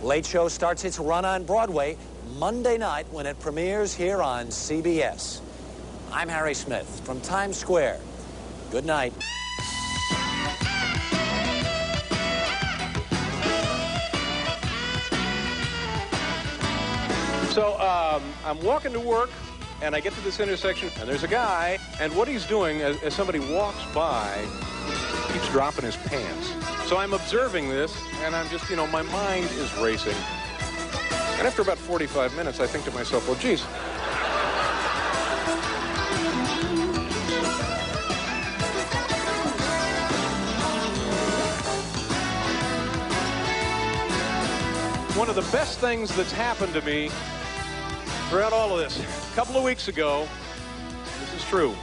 Speaker 23: Late Show starts its run on Broadway Monday night when it premieres here on CBS. I'm Harry Smith from Times Square. Good night.
Speaker 8: So I'm walking to work, and I get to this intersection, and there's a guy, and what he's doing as somebody walks by, he keeps dropping his pants. So I'm observing this, and I'm just, my mind is racing. And after about 45 minutes, I think to myself, well, geez. One of the best things that's happened to me throughout all of this, a couple of weeks ago, this is true,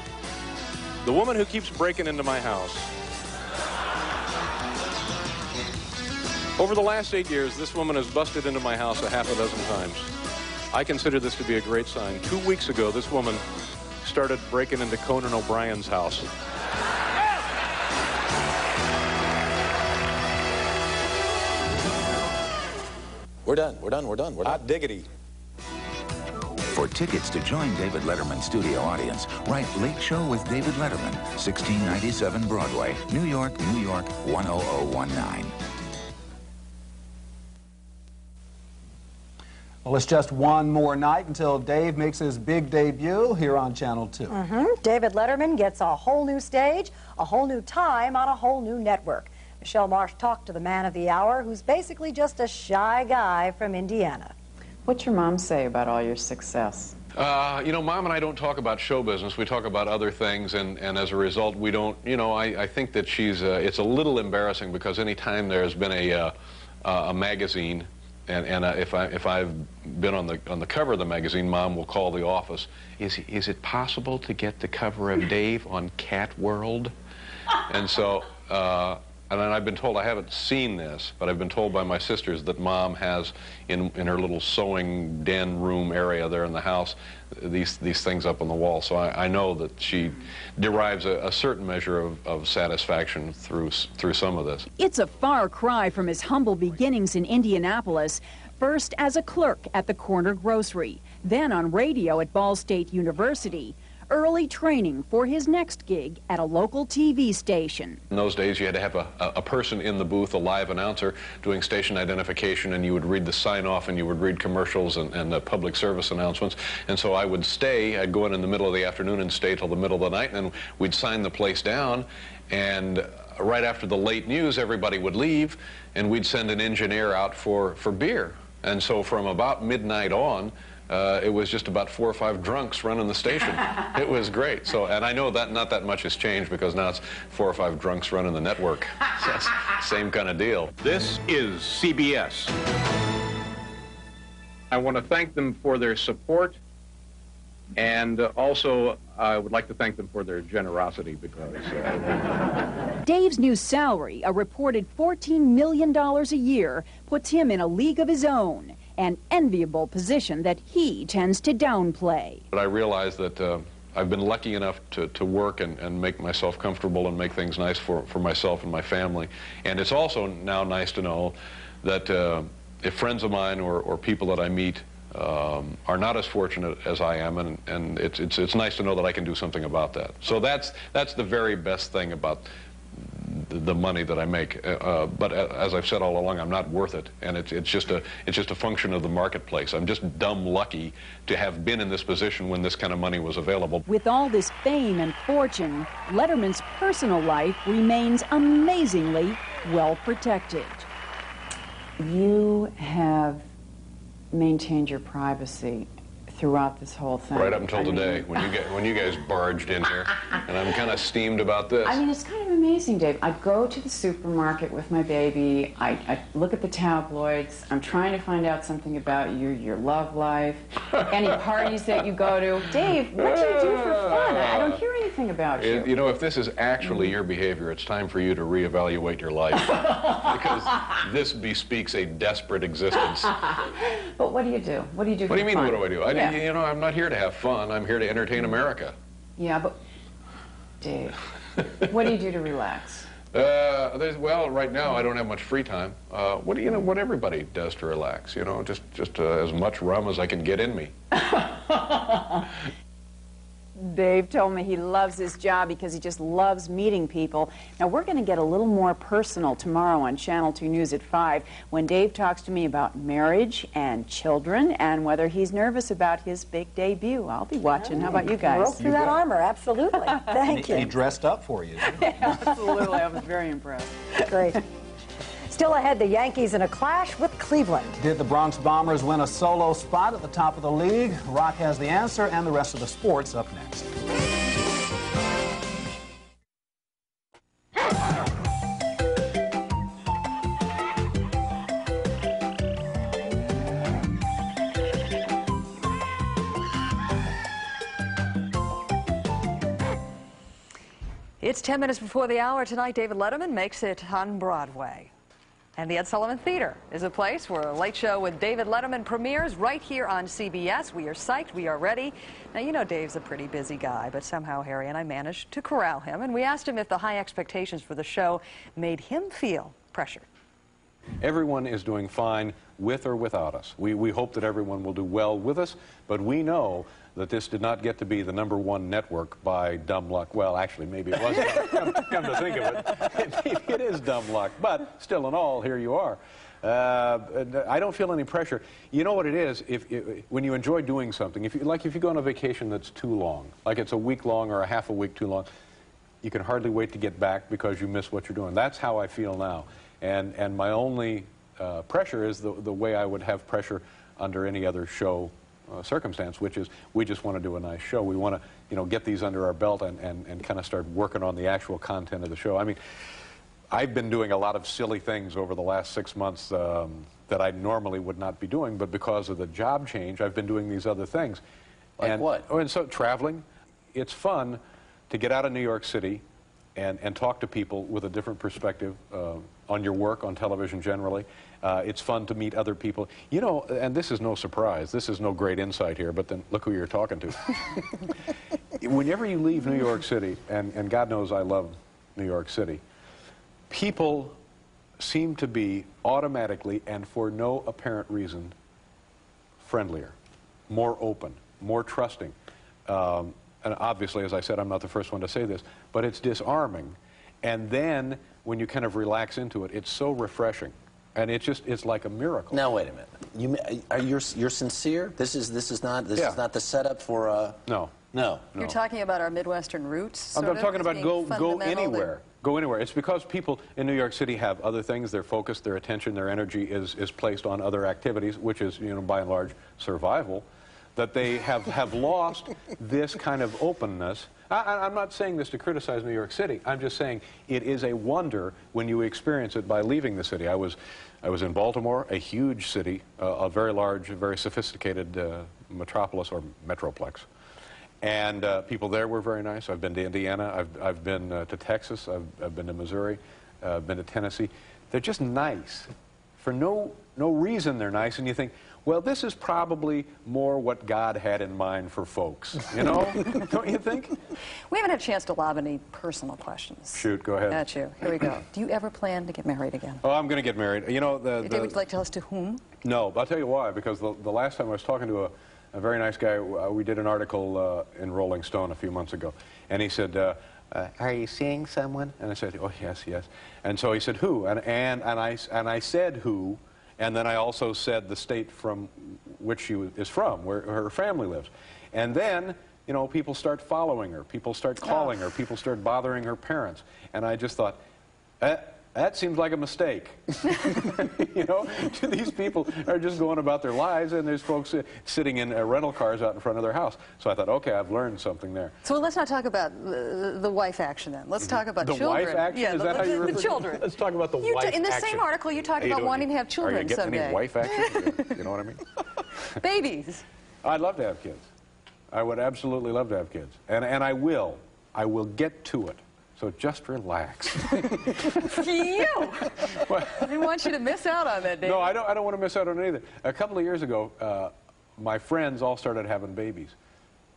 Speaker 8: the woman who keeps breaking into my house. Over the last 8 years, this woman has busted into my house a half a dozen times. I consider this to be a great sign. 2 weeks ago, this woman started breaking into Conan O'Brien's house.
Speaker 23: We're done. Hot diggity.
Speaker 2: For tickets to join David Letterman's studio audience, write Late Show with David Letterman, 1697 Broadway, New York, 10019.
Speaker 6: Well, it's just one more night until Dave makes his big debut here on Channel 2.
Speaker 9: David Letterman gets a whole new stage, a whole new time on a whole new network. Michelle Marsh talked to the man of the hour, who's basically just a shy guy from Indiana.
Speaker 20: What's your mom say about all your success?
Speaker 3: Mom and I don't talk about show business. We talk about other things, and as a result, we don't, I think that it's a little embarrassing because any time there's been a magazine, and if I've been on the cover of the magazine, Mom will call the office. Is it possible to get the cover of Dave on Cat World? And so, and I've been told, I haven't seen this, but I've been told by my sisters that Mom has in her little sewing den room area there in the house these things up on the wall. So I know that she derives a certain measure of satisfaction through some of this.
Speaker 21: It's a far cry from his humble beginnings in Indianapolis. First as a clerk at the corner grocery, then on radio at Ball State University. Early training for his next gig at a local TV station.
Speaker 3: In those days, you had to have a person in the booth, a live announcer, doing station identification, and you would read the sign-off, and you would read commercials and the public service announcements. And so I would stay. I'd go in the middle of the afternoon and stay till the middle of the night, and then we'd sign the place down. And right after the late news, everybody would leave, and we'd send an engineer out for beer. And so from about midnight on, it was just about 4 or 5 drunks running the station. It was great. So, and I know that not that much has changed because now it's 4 or 5 drunks running the network. So same kind of deal.
Speaker 8: This is CBS.
Speaker 7: I want to thank them for their support, and also I would like to thank them for their generosity because...
Speaker 21: Dave's new salary, a reported $14 million a year, puts him in a league of his own. An enviable position that he tends to downplay.
Speaker 3: But I realize that I've been lucky enough to work and make myself comfortable and make things nice for myself and my family. And it's also now nice to know that if friends of mine or people that I meet are not as fortunate as I am, and it's nice to know that I can do something about that. So that's the very best thing about the money that I make, but as I've said all along, I'm not worth it, and it's just a function of the marketplace. I'm just dumb lucky to have been in this position when this kind of money was available.
Speaker 21: With all this fame and fortune, Letterman's personal life remains amazingly well protected.
Speaker 20: You have maintained your privacy throughout this whole thing.
Speaker 3: Right up until today, when you guys barged in here, and I'm kind of steamed about this.
Speaker 20: I mean, it's kind of amazing, Dave. I go to the supermarket with my baby. I look at the tabloids. I'm trying to find out something about your love life, any parties that you go to. Dave, what do you do for fun? I don't hear anything about you.
Speaker 3: You know, if this is actually your behavior, it's time for you to reevaluate your life, because this bespeaks a desperate existence.
Speaker 20: But what do you do? What do you do?
Speaker 3: What do you mean?
Speaker 20: Fun?
Speaker 3: What do I do? You know, I'm not here to have fun. I'm here to entertain America.
Speaker 20: Yeah, but Dave, what do you do to relax?
Speaker 3: Well, right now I don't have much free time. What everybody does to relax. You know, just as much rum as I can get in me.
Speaker 21: Dave told me he loves his job because he just loves meeting people. Now, we're going to get a little more personal tomorrow on Channel 2 News at 5 when Dave talks to me about marriage and children and whether he's nervous about his big debut. I'll be watching. How about you guys?
Speaker 9: Roll through that armor, absolutely. Thank you.
Speaker 6: He dressed up for you.
Speaker 21: Yeah, absolutely. I was very impressed.
Speaker 9: Great. Still ahead, the Yankees in a clash with Cleveland.
Speaker 6: Did the Bronx Bombers win a solo spot at the top of the league? Rock has the answer, and the rest of the sports up next.
Speaker 1: It's 10 minutes before the hour tonight. David Letterman makes it on Broadway. And the Ed Sullivan Theater is a place where a late show with David Letterman premieres right here on CBS. We are psyched. We are ready. Now, you know Dave's a pretty busy guy, but somehow Harry and I managed to corral him. And we asked him if the high expectations for the show made him feel pressured.
Speaker 3: Everyone is doing fine with or without us. We hope that everyone will do well with us, but we know that this did not get to be the #1 network by dumb luck. Well, actually, maybe it wasn't. Come to think of it, it is dumb luck. But still in all, here you are. I don't feel any pressure. You know what it is? When you enjoy doing something, if you go on a vacation that's too long, like it's a week long or a half a week too long, you can hardly wait to get back because you miss what you're doing. That's how I feel now. And my only pressure is the way I would have pressure under any other show circumstance, which is we just want to do a nice show. We want to, get these under our belt and kind of start working on the actual content of the show. I mean, I've been doing a lot of silly things over the last 6 months that I normally would not be doing, but because of the job change, I've been doing these other things.
Speaker 14: Like what?
Speaker 3: And so traveling, it's fun to get out of New York City and talk to people with a different perspective on your work, on television generally. It's fun to meet other people. You know, and this is no surprise. This is no great insight here, but then look who you're talking to. Whenever you leave New York City, and God knows I love New York City, people seem to be automatically and for no apparent reason friendlier, more open, more trusting. And obviously, as I said, I'm not the first one to say this, but it's disarming. And then when you kind of relax into it, it's so refreshing. And it's like a miracle.
Speaker 14: Now wait a minute. You're sincere? This is not the setup for a
Speaker 3: No.
Speaker 1: You're talking about our Midwestern roots?
Speaker 3: I'm talking about go anywhere. Go anywhere. It's because people in New York City have other things. Their focus, their attention, their energy is placed on other activities, which is, by and large, survival, that they have lost this kind of openness. I'm not saying this to criticize New York City. I'm just saying it is a wonder when you experience it by leaving the city. I was in Baltimore, a huge city, a very large, very sophisticated metropolis or metroplex. And people there were very nice. I've been to Indiana. I've been to Texas. I've been to Missouri. I've been to Tennessee. They're just nice. For no reason they're nice. And you think, well, this is probably more what God had in mind for folks. Don't you think?
Speaker 1: We haven't had a chance to lob any personal questions.
Speaker 3: Shoot, go ahead.
Speaker 1: At you. Here we go. Do you ever plan to get married again?
Speaker 3: Oh, I'm going to get married.
Speaker 1: David, would you like to tell us to whom?
Speaker 3: No, I'll tell you why. Because the last time I was talking to a very nice guy, we did an article in Rolling Stone a few months ago, and he said, "Are you seeing someone?" And I said, "Oh, yes." And so he said, "Who?" And I said who, and then I also said the state from which she is from, where her family lives. And then, people start following her, people start calling her, people start bothering her parents, and I just thought, That seems like a mistake. You know, these people are just going about their lives, and there's folks sitting in rental cars out in front of their house. So I thought, okay, I've learned something there.
Speaker 1: So let's not talk about the wife action then. Let's talk about
Speaker 3: the
Speaker 1: children.
Speaker 3: Wife action?
Speaker 1: Yeah,
Speaker 3: Is that how you refer
Speaker 1: the children.
Speaker 3: Let's talk about the wife action.
Speaker 1: In the same article, you talk about wanting to have children
Speaker 3: someday. Are you getting
Speaker 1: someday.
Speaker 3: any wife action? You know what I mean?
Speaker 1: Babies.
Speaker 3: I'd love to have kids. I would absolutely love to have kids. And I will. I will get to it. So just relax.
Speaker 1: You! I didn't want you to miss out on that, Dave.
Speaker 3: No, I don't want to miss out on anything. A couple of years ago, my friends all started having babies.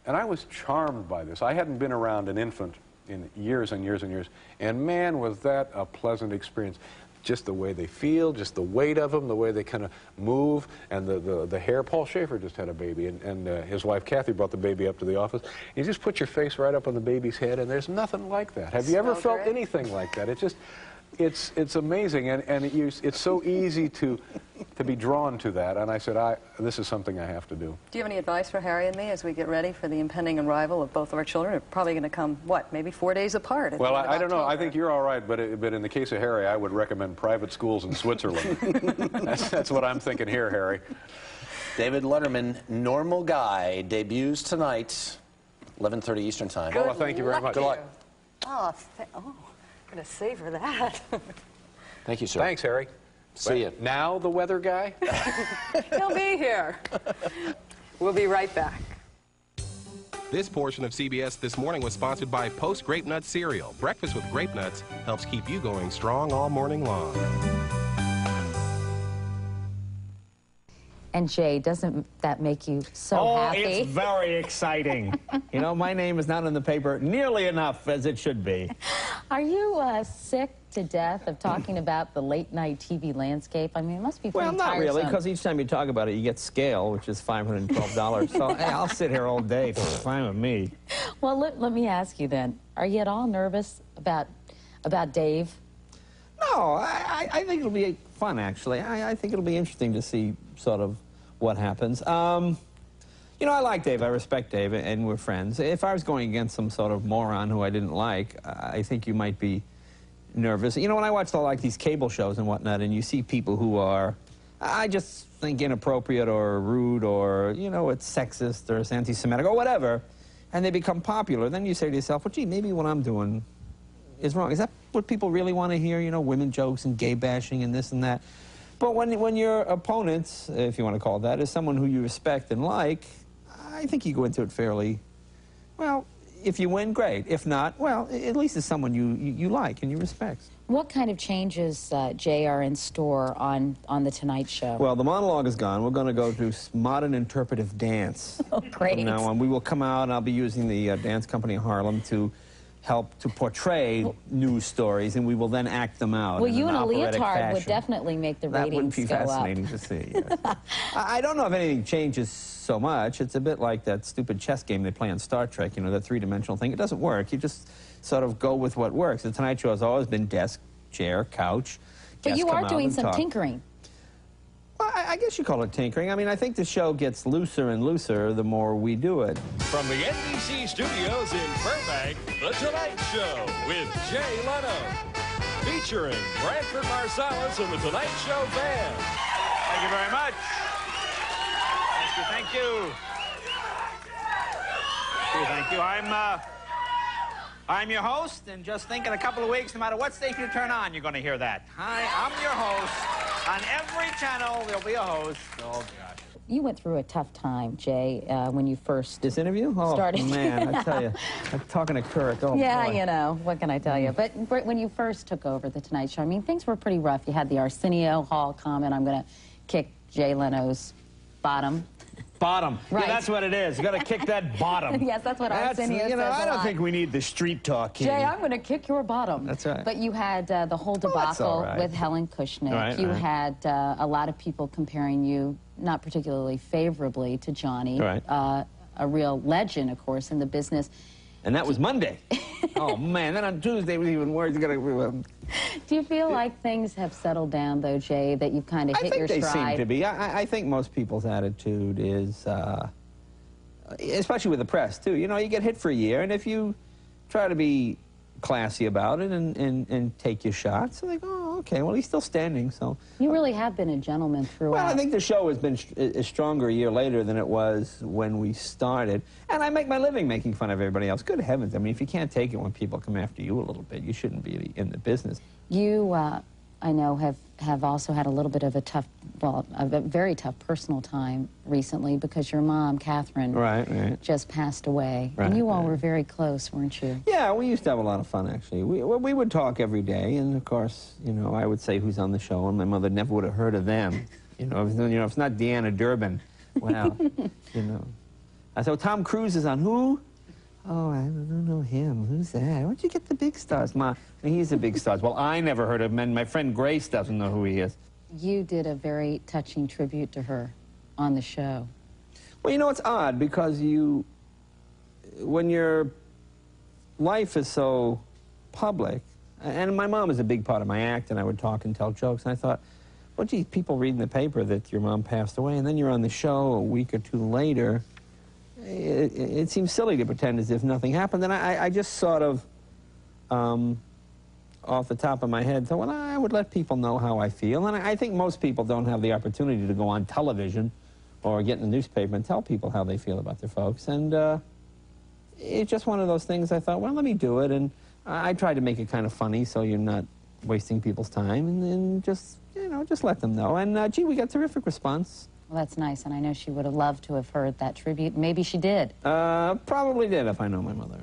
Speaker 3: And I was charmed by this. I hadn't been around an infant in years and years and years. And man, was that a pleasant experience. Just the way they feel, just the weight of them, the way they kind of move, and the hair. Paul Shaffer just had a baby, and his wife Kathy brought the baby up to the office. You just put your face right up on the baby's head, and there's nothing like that. Have you ever felt anything like that? It's just, it's amazing, and it's so easy to be drawn to that. And I said, this is something I have to do.
Speaker 1: Do you have any advice for Harry and me as we get ready for the impending arrival of both of our children? They're probably going to come, what, maybe 4 days apart?
Speaker 3: Well, I don't know. I think you're all right, but in the case of Harry, I would recommend private schools in Switzerland. That's what I'm thinking here, Harry.
Speaker 14: David Letterman, Normal Guy, debuts tonight, 11:30 Eastern Time.
Speaker 3: Well, thank you very much.
Speaker 14: Good luck.
Speaker 1: Oh, I'm going to savor that.
Speaker 14: Thank you, sir.
Speaker 3: Thanks, Harry.
Speaker 14: See you.
Speaker 3: Now the weather guy?
Speaker 1: He'll be here. We'll be right back.
Speaker 17: This portion of CBS This Morning was sponsored by Post Grape Nuts Cereal. Breakfast with grape nuts helps keep you going strong all morning long.
Speaker 19: And Jay, doesn't that make you so happy?
Speaker 22: Oh, it's very exciting. You know, my name is not in the paper nearly enough as it should be.
Speaker 19: Are you sick to death of talking about the late-night TV landscape? I mean, it must be pretty tiresome.
Speaker 22: Well, not really, because each time you talk about it, you get scale, which is $512. So, hey, I'll sit here all day. It's fine with me.
Speaker 19: Well, let me ask you then. Are you at all nervous about Dave?
Speaker 22: No, I think it'll be fun, actually. I think it'll be interesting to see sort of what happens. You know, I like Dave. I respect Dave, and we're friends. If I was going against some sort of moron who I didn't like, I think you might be nervous. You know, when I watch like these cable shows and whatnot, and you see people who are, I just think inappropriate or rude or, you know, it's sexist or it's anti-Semitic or whatever, and they become popular, then you say to yourself, well, gee, maybe what I'm doing is wrong. Is that what people really want to hear? You know, women jokes and gay bashing and this and that. But when your opponent, if you want to call it that, is someone who you respect and like, I think you go into it fairly, well, if you win, great. If not, well, at least it's someone you like and you respect.
Speaker 19: What kind of changes, Jay, are in store on The Tonight Show?
Speaker 22: Well, the monologue is gone. We're going to go to modern interpretive dance.
Speaker 19: Oh, great.
Speaker 22: From now on, we will come out, and I'll be using the dance company in Harlem to help to portray news stories, and we will then act them out.
Speaker 19: Well, you in a leotard
Speaker 22: fashion.
Speaker 19: would definitely make the ratings
Speaker 22: That would be
Speaker 19: go
Speaker 22: fascinating
Speaker 19: up.
Speaker 22: to see, yes. I don't know if anything changes so much. It's a bit like that stupid chess game they play on Star Trek, you know, that three-dimensional thing. It doesn't work. You just sort of go with what works. The Tonight Show has always been desk, chair, couch.
Speaker 19: But you are doing some tinkering.
Speaker 22: Well, I guess you call it tinkering. I mean, I think the show gets looser and looser the more we do it.
Speaker 24: From the NBC studios in Burbank, The Tonight Show with Jay Leno. Featuring Branford Marsalis and The Tonight Show Band.
Speaker 22: Thank you very much. Thank you. Thank you. I'm your host, and just think in a couple of weeks, no matter what station you turn on, you're going to hear that. Hi, I'm your host. On every channel, there'll be a host. Oh, gosh.
Speaker 19: You went through a tough time, Jay, when you first
Speaker 22: This interview? Oh,
Speaker 19: started.
Speaker 22: Man, I tell you. I'm talking to Kurt. Oh,
Speaker 19: yeah,
Speaker 22: boy.
Speaker 19: you know, what can I tell you? But when you first took over The Tonight Show, I mean, things were pretty rough. You had the Arsenio Hall comment, I'm going to kick Jay Leno's bottom.
Speaker 22: Bottom.
Speaker 19: Right.
Speaker 22: Yeah, that's what it is. You got to kick that bottom.
Speaker 19: Yes, that's what Arsenio says.
Speaker 22: You know, I don't
Speaker 19: a lot.
Speaker 22: think we need the street talk here.
Speaker 19: Jay, I'm going to kick your bottom.
Speaker 22: That's right.
Speaker 19: But you had the whole debacle with Helen Kushnick.
Speaker 22: Right,
Speaker 19: you
Speaker 22: right.
Speaker 19: had a lot of people comparing you, not particularly favorably, to Johnny.
Speaker 22: Right.
Speaker 19: A real legend, of course, in the business.
Speaker 22: And that was Monday. Oh, man. Then on Tuesday it was even worse. You gotta,
Speaker 19: Do you feel like things have settled down, though, Jay, that you've kind of hit your stride?
Speaker 22: I think they seem to be. I think most people's attitude is, especially with the press, too. You know, you get hit for a year, and if you try to be classy about it and take your shots. So they go, oh, okay, well, he's still standing, so.
Speaker 19: You really have been a gentleman throughout.
Speaker 22: Well, I think the show has been stronger a year later than it was when we started. And I make my living making fun of everybody else. Good heavens, I mean, if you can't take it when people come after you a little bit, you shouldn't be in the business.
Speaker 19: You, I know, have also had a little bit of a tough, well, a very tough personal time recently because your mom, Catherine, just passed away.
Speaker 22: Right,
Speaker 19: and you all were very close, weren't you?
Speaker 22: Yeah, we used to have a lot of fun, actually. We would talk every day, and of course, you know, I would say who's on the show, and my mother never would have heard of them. You know, if it's not Deanna Durbin, well, you know. I said, well, Tom Cruise is on who? Oh, I don't know him. Who's that? Where'd you get the big stars, Ma? He's the big stars. Well, I never heard of him, and my friend Grace doesn't know who he is.
Speaker 19: You did a very touching tribute to her on the show.
Speaker 22: Well, you know, it's odd because when your life is so public, and my mom is a big part of my act, and I would talk and tell jokes, and I thought, well, gee, people read in the paper that your mom passed away, and then you're on the show a week or two later. It seems silly to pretend as if nothing happened, and I just sort of, off the top of my head, thought, well, I would let people know how I feel, and I think most people don't have the opportunity to go on television or get in the newspaper and tell people how they feel about their folks, and it's just one of those things I thought, well, let me do it, and I tried to make it kind of funny so you're not wasting people's time, and just, you know, just let them know, and gee, we got terrific response.
Speaker 19: Well, that's nice, and I know she would have loved to have heard that tribute. Maybe she did.
Speaker 22: Probably did, if I know my mother.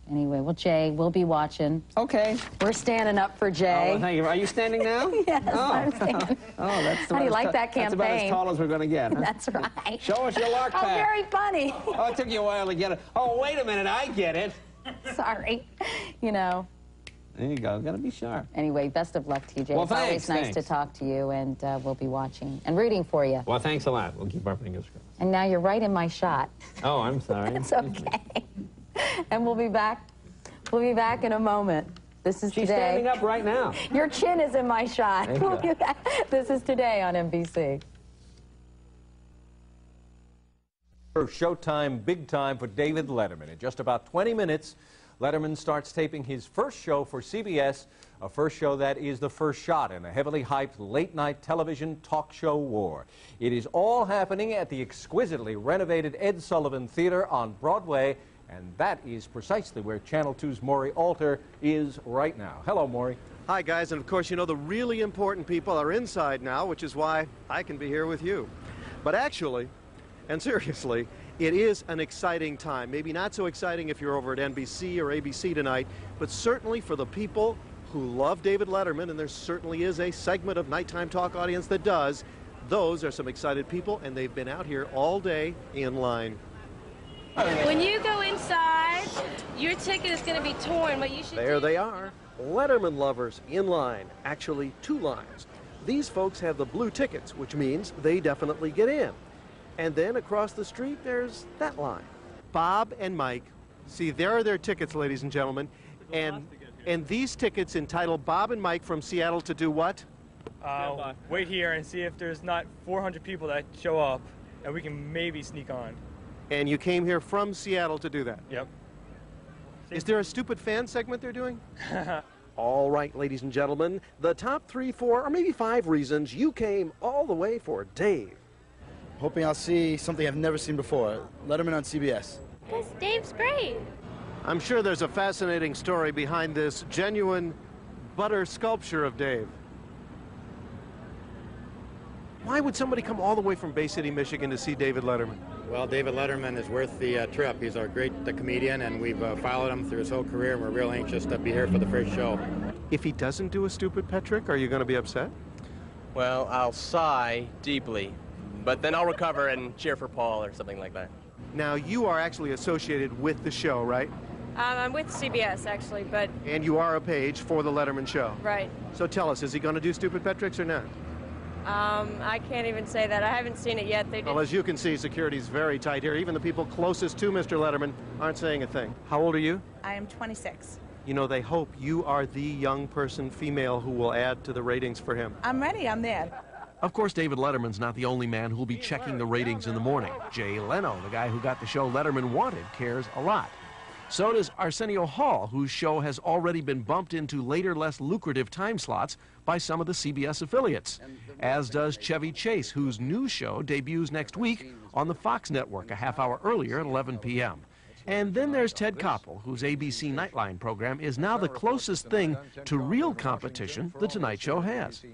Speaker 19: Anyway, well, Jay, we'll be watching.
Speaker 22: Okay.
Speaker 19: We're standing up for Jay.
Speaker 22: Oh, thank you. Are you standing now?
Speaker 19: Yes, I'm standing.
Speaker 22: Oh, that's
Speaker 19: How do you like that campaign?
Speaker 22: That's about as tall as we're going to get, huh?
Speaker 19: That's right.
Speaker 22: Show us your lark pack.
Speaker 19: Oh, very funny.
Speaker 22: Oh, it took you a while to get it. Oh, wait a minute, I get it.
Speaker 19: Sorry. You know.
Speaker 22: There you go. Got to be sharp.
Speaker 19: Anyway, best of luck to you, Jay.
Speaker 22: Well,
Speaker 19: it's always nice
Speaker 22: thanks.
Speaker 19: to talk to you, and we'll be watching and rooting for you.
Speaker 22: Well, thanks a lot. We'll keep our fingers crossed.
Speaker 19: And now you're right in my shot.
Speaker 22: Oh, I'm sorry.
Speaker 19: It's okay. And we'll be back. We'll be back in a moment. This is
Speaker 22: She's
Speaker 19: Today.
Speaker 22: Standing up right now.
Speaker 19: Your chin is in my shot. We'll be back. This is Today on NBC.
Speaker 10: Showtime, big time for David Letterman. In just about 20 minutes, Letterman starts taping his first show for CBS, a first show that is the first shot in a heavily hyped late-night television talk show war. It is all happening at the exquisitely renovated Ed Sullivan Theater on Broadway, and that is precisely where Channel 2's Maury Alter is right now. Hello, Maury.
Speaker 11: Hi, guys, and of course, you know, the really important people are inside now, which is why I can be here with you. But actually, and seriously, it is an exciting time. Maybe not so exciting if you're over at NBC or ABC tonight, but certainly for the people who love David Letterman, and there certainly is a segment of nighttime talk audience that does. Those are some excited people, and they've been out here all day in line.
Speaker 13: When you go inside, your ticket is going to be torn, but you should...
Speaker 11: There they are, Letterman lovers in line, actually 2 lines. These folks have the blue tickets, which means they definitely get in. And then across the street, there's that line. Bob and Mike. See, there are their tickets, ladies and gentlemen. And these tickets entitle Bob and Mike from Seattle to do what?
Speaker 15: Wait here and see if there's not 400 people that show up, and we can maybe sneak on.
Speaker 11: And you came here from Seattle to do that?
Speaker 15: Yep.
Speaker 11: Is there a stupid fan segment they're doing? All right, ladies and gentlemen, the top 3, 4, or maybe 5 reasons you came all the way for Dave.
Speaker 25: Hoping I'll see something I've never seen before. Letterman on CBS.
Speaker 13: Because Dave's great.
Speaker 11: I'm sure there's a fascinating story behind this genuine butter sculpture of Dave. Why would somebody come all the way from Bay City, Michigan to see David Letterman?
Speaker 26: Well, David Letterman is worth the trip. He's our great comedian, and we've followed him through his whole career, and we're real anxious to be here for the first show.
Speaker 11: If he doesn't do a stupid pet trick, are you going to be upset?
Speaker 27: Well, I'll sigh deeply, but then I'll recover and cheer for Paul or something like that.
Speaker 11: Now, you are actually associated with the show, right?
Speaker 13: I'm with CBS, actually, but...
Speaker 11: And you are a page for the Letterman show.
Speaker 13: Right.
Speaker 11: So tell us, is he going to do stupid pet tricks or not?
Speaker 13: I can't even say that. I haven't seen it yet.
Speaker 11: Well, as you can see, security's very tight here. Even the people closest to Mr. Letterman aren't saying a thing. How old are you?
Speaker 28: I am 26.
Speaker 11: You know, they hope you are the young person, female, who will add to the ratings for him.
Speaker 28: I'm ready. I'm there.
Speaker 29: Of course, David Letterman's not the only man who'll be checking the ratings in the morning. Jay Leno, the guy who got the show Letterman wanted, cares a lot. So does Arsenio Hall, whose show has already been bumped into later, less lucrative time slots by some of the CBS affiliates. As does Chevy Chase, whose new show debuts next week on the Fox network a half hour earlier at 11 p.m. And then there's Ted Koppel, whose ABC Nightline program is now the closest thing to real competition The Tonight Show has.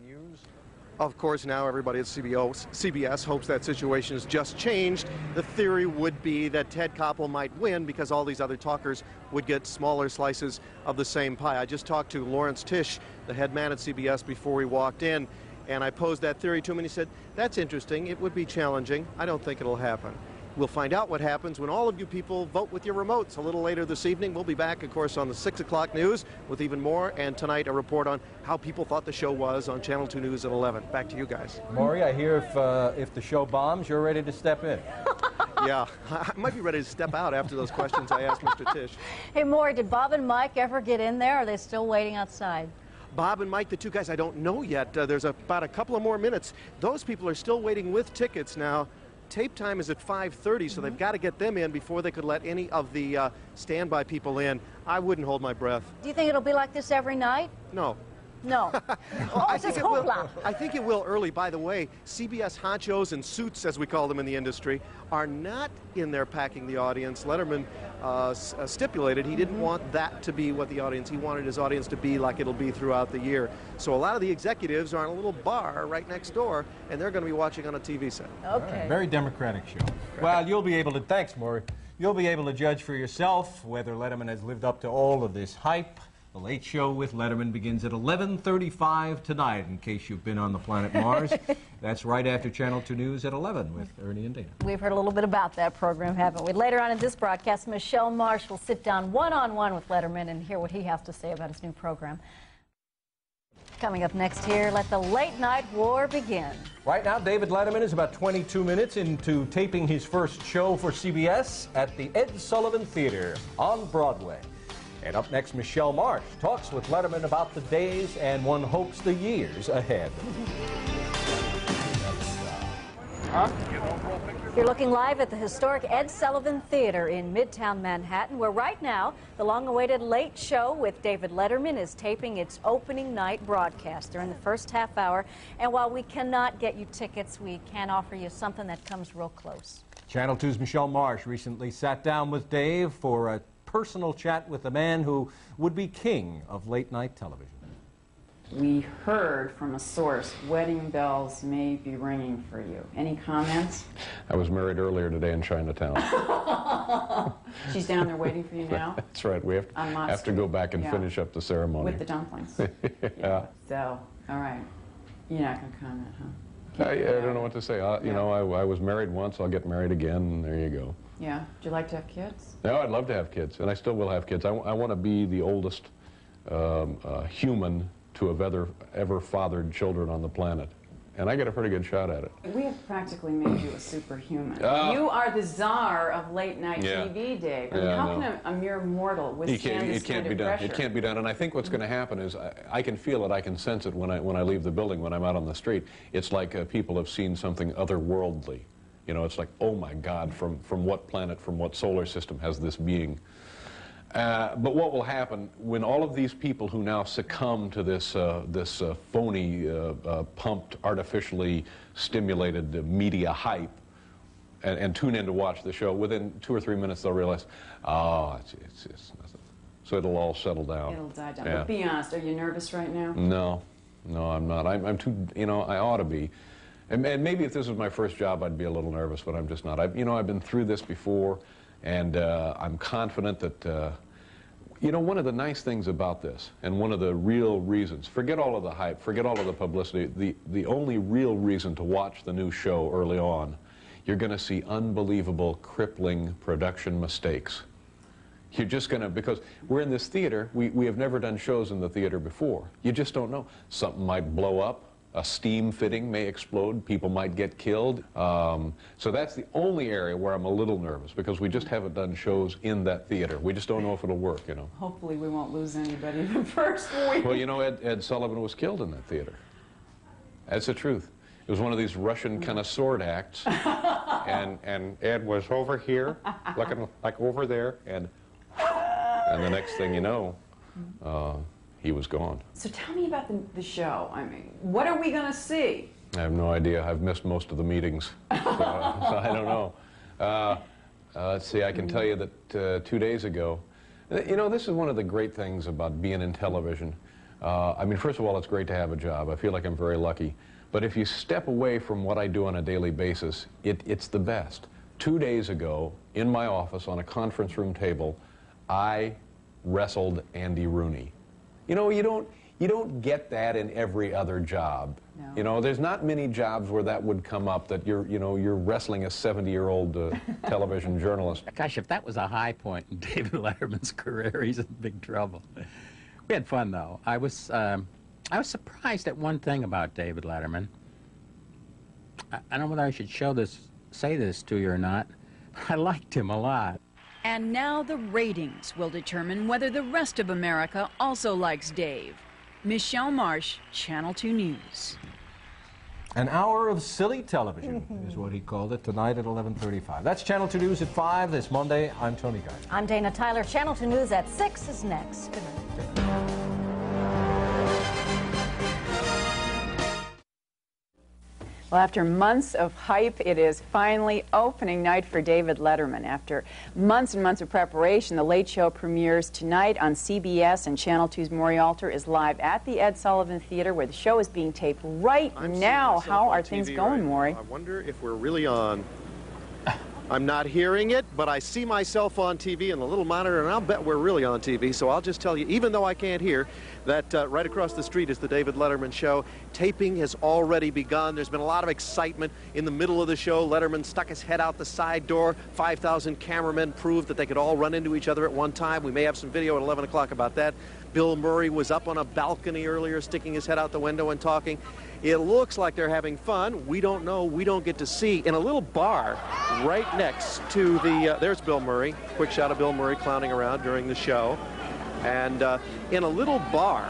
Speaker 11: Of course, now everybody at CBS hopes that situation has just changed. The theory would be that Ted Koppel might win because all these other talkers would get smaller slices of the same pie. I just talked to Lawrence Tisch, the head man at CBS, before we walked in, and I posed that theory to him, and he said, that's interesting. It would be challenging. I don't think it'll happen. We'll find out what happens when all of you people vote with your remotes. A little later this evening, we'll be back, of course, on the 6 o'clock news with even more, and tonight a report on how people thought the show was on Channel 2 News at 11. Back to you guys.
Speaker 10: Maury, I hear if the show bombs, you're ready to step in.
Speaker 11: Yeah, I might be ready to step out after those questions I asked Mr. Tisch.
Speaker 9: Hey, Maury, did Bob and Mike ever get in there, or are they still waiting outside?
Speaker 11: Bob and Mike, the two guys, I don't know yet. There's about a couple of more minutes. Those people are still waiting with tickets now. Tape time is at 5:30, so they've got to get them in before they could let any of the standby people in. I wouldn't hold my breath.
Speaker 9: Do you think it'll be like this every night?
Speaker 11: No.
Speaker 9: No. Oh,
Speaker 11: I think it will early. By the way, CBS honchos and suits, as we call them in the industry, are not in there packing the audience. Letterman stipulated he didn't want that to be what the audience, he wanted his audience to be like it'll be throughout the year. So a lot of the executives are in a little bar right next door, and they're going to be watching on a TV set.
Speaker 9: Okay.
Speaker 10: Right, very democratic show. Well, you'll be able to, thanks, Maury. You'll be able to judge for yourself whether Letterman has lived up to all of this hype. The Late Show with Letterman begins at 11:35 tonight, in case you've been on the planet Mars. That's right after Channel 2 News at 11 with Ernie and Dana.
Speaker 9: We've heard a little bit about that program, haven't we? Later on in this broadcast, Michelle Marsh will sit down one-on-one with Letterman and hear what he has to say about his new program. Coming up next here, let the late night war begin.
Speaker 10: Right now, David Letterman is about 22 minutes into taping his first show for CBS at the Ed Sullivan Theater on Broadway. And up next, Michelle Marsh talks with Letterman about the days and one hopes the years ahead.
Speaker 9: You're looking live at the historic Ed Sullivan Theater in Midtown Manhattan, where right now the long-awaited Late Show with David Letterman is taping its opening night broadcast. They're in the first half hour, and while we cannot get you tickets, we can offer you something that comes real close.
Speaker 10: Channel 2's Michelle Marsh recently sat down with Dave for a personal chat with the man who would be king of late-night television.
Speaker 20: We heard from a source, wedding bells may be ringing for you. Any comments?
Speaker 3: I was married earlier today in Chinatown.
Speaker 20: She's down there waiting for you now?
Speaker 3: That's right. We have to go back and finish up the ceremony.
Speaker 20: With the dumplings.
Speaker 3: Yeah.
Speaker 20: So, all right. You're not going to comment, huh?
Speaker 3: I don't know what to say. You know, I was married once. I'll get married again, and there you go.
Speaker 20: Yeah. Would you like to have kids?
Speaker 3: No, I'd love to have kids, and I still will have kids. I want to be the oldest human to have ever fathered children on the planet. And I get a pretty good shot at it.
Speaker 20: We have practically made you a superhuman. You are the czar of late-night TV, Dave. I mean, how can a mere mortal withstand this kind of pressure?
Speaker 3: It can't be done. And I think what's going to happen is I can feel it, I can sense it when I leave the building, when I'm out on the street. It's like people have seen something otherworldly. You know, it's like, oh my God, from what planet, from what solar system has this being? But what will happen when all of these people who now succumb to this phony, pumped, artificially stimulated media hype and tune in to watch the show, within 2 or 3 minutes they'll realize, oh, it's nothing. So it'll all settle down.
Speaker 20: It'll die down.
Speaker 3: Yeah.
Speaker 20: But be honest, are you nervous right now?
Speaker 3: No, I'm not. I'm too, you know, I ought to be. And maybe if this was my first job, I'd be a little nervous, but I'm just not. I've been through this before. And I'm confident that, you know, one of the nice things about this, and one of the real reasons, forget all of the hype, forget all of the publicity, the only real reason to watch the new show early on, you're going to see unbelievable, crippling production mistakes. You're just going to, because we're in this theater, we have never done shows in the theater before. You just don't know. Something might blow up. A steam fitting may explode, people might get killed. So that's the only area where I'm a little nervous, because we just haven't done shows in that theater. We just don't know if it'll work, you know.
Speaker 20: Hopefully we won't lose anybody the first week.
Speaker 3: Well, you know, Ed Sullivan was killed in that theater. That's the truth. It was one of these Russian kind of sword acts, and Ed was over here, looking like over there, and And the next thing you know, he was gone.
Speaker 20: So tell me about the show. I mean, what are we going to see?
Speaker 3: I have no idea. I've missed most of the meetings, so I don't know. Let's see, I can tell you that 2 days ago, you know, this is one of the great things about being in television. I mean, first of all, it's great to have a job. I feel like I'm very lucky. But if you step away from what I do on a daily basis, it's the best. 2 days ago, in my office on a conference room table, I wrestled Andy Rooney. You know, you don't get that in every other job. No. You know, there's not many jobs where that would come up, that you're wrestling a 70-year-old television journalist.
Speaker 2: Gosh, if that was a high point in David Letterman's career, he's in big trouble. We had fun, though. I was surprised at one thing about David Letterman. I don't know whether I should say this to you or not. I liked him a lot.
Speaker 21: And now the ratings will determine whether the rest of America also likes Dave. Michelle Marsh, Channel 2 News.
Speaker 10: An hour of silly television is what he called it, tonight at 11:35. That's Channel 2 News at 5 this Monday. I'm Tony Garr.
Speaker 9: I'm Dana Tyler. Channel 2 News at 6 is next. Good night.
Speaker 20: Well, after months of hype, it is finally opening night for David Letterman. After months and months of preparation, the Late Show premieres tonight on CBS, and Channel 2's Maury Alter is live at the Ed Sullivan Theater, where the show is being taped right now. How are things going, Maury?
Speaker 11: I wonder if we're really on. I'm not hearing it, but I see myself on TV in the little monitor, and I'll bet we're really on TV. So I'll just tell you, even though I can't hear, that right across the street is the David Letterman Show. Taping has already begun. There's been a lot of excitement in the middle of the show. Letterman stuck his head out the side door. 5,000 cameramen proved that they could all run into each other at one time. We may have some video at 11 o'clock about that. Bill Murray was up on a balcony earlier, sticking his head out the window and talking. It looks like they're having fun. We don't know. We don't get to see. In a little bar right next to the, there's Bill Murray. Quick shot of Bill Murray clowning around during the show. And in a little bar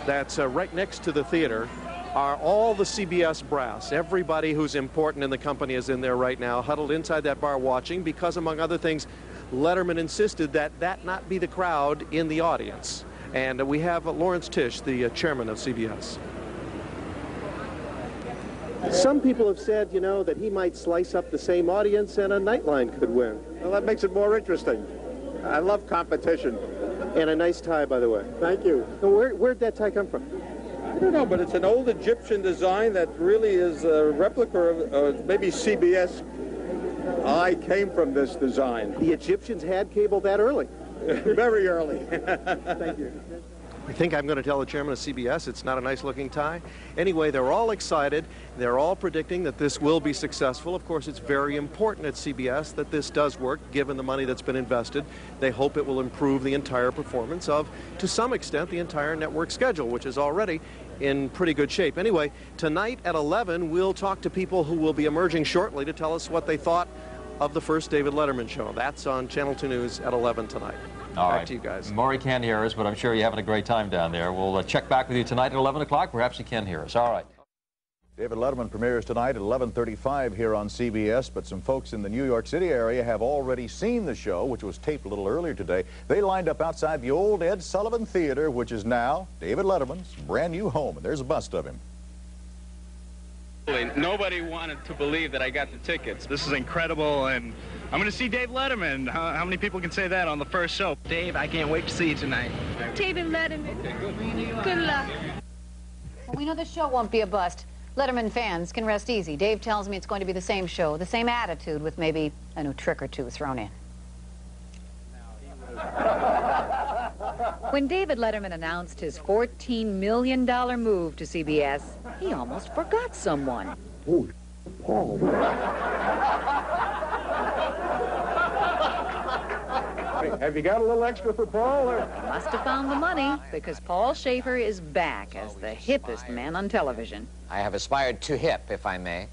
Speaker 11: that's right next to the theater are all the CBS brass. Everybody who's important in the company is in there right now, huddled inside that bar watching, because, among other things, Letterman insisted that that not be the crowd in the audience. And we have Lawrence Tisch, the chairman of CBS. Some people have said, you know, that he might slice up the same audience and a Nightline could win.
Speaker 4: Well, that makes it more interesting. I love competition.
Speaker 11: And a nice tie, by the way.
Speaker 4: Thank you.
Speaker 11: Now, where'd that tie come from?
Speaker 4: I don't know, but it's an old Egyptian design that really is a replica of maybe CBS. I came from this design.
Speaker 11: The Egyptians had cable that early.
Speaker 4: Very early.
Speaker 11: Thank you. I think I'm going to tell the chairman of CBS it's not a nice-looking tie. Anyway, they're all excited. They're all predicting that this will be successful. Of course, it's very important at CBS that this does work, given the money that's been invested. They hope it will improve the entire performance of, to some extent, the entire network schedule, which is already in pretty good shape. Anyway, tonight at 11, we'll talk to people who will be emerging shortly to tell us what they thought of the first David Letterman show. That's on Channel 2 News at 11 tonight. Back to you guys.
Speaker 5: Maury can't hear us, but I'm sure you're having a great time down there. We'll check back with you tonight at 11 o'clock. Perhaps you can hear us. All right.
Speaker 7: David Letterman premieres tonight at 11:35 here on CBS, but some folks in the New York City area have already seen the show, which was taped a little earlier today. They lined up outside the old Ed Sullivan Theater, which is now David Letterman's brand new home, and there's a bust of him.
Speaker 8: Nobody wanted to believe that I got the tickets. This is incredible, and I'm going to see Dave Letterman. How many people can say that on the first show? Dave, I can't wait to see you tonight.
Speaker 13: David Letterman. Good luck.
Speaker 12: Well, we know the show won't be a bust. Letterman fans can rest easy. Dave tells me it's going to be the same show, the same attitude, with maybe a new trick or two thrown in. When David Letterman announced his $14 million move to CBS, he almost forgot someone.
Speaker 4: Oh, Paul. Hey, have you got a little extra for Paul? Or?
Speaker 12: Must have found the money, because Paul Shaffer is back as the hippest man on television.
Speaker 16: I have aspired to hip, if I may.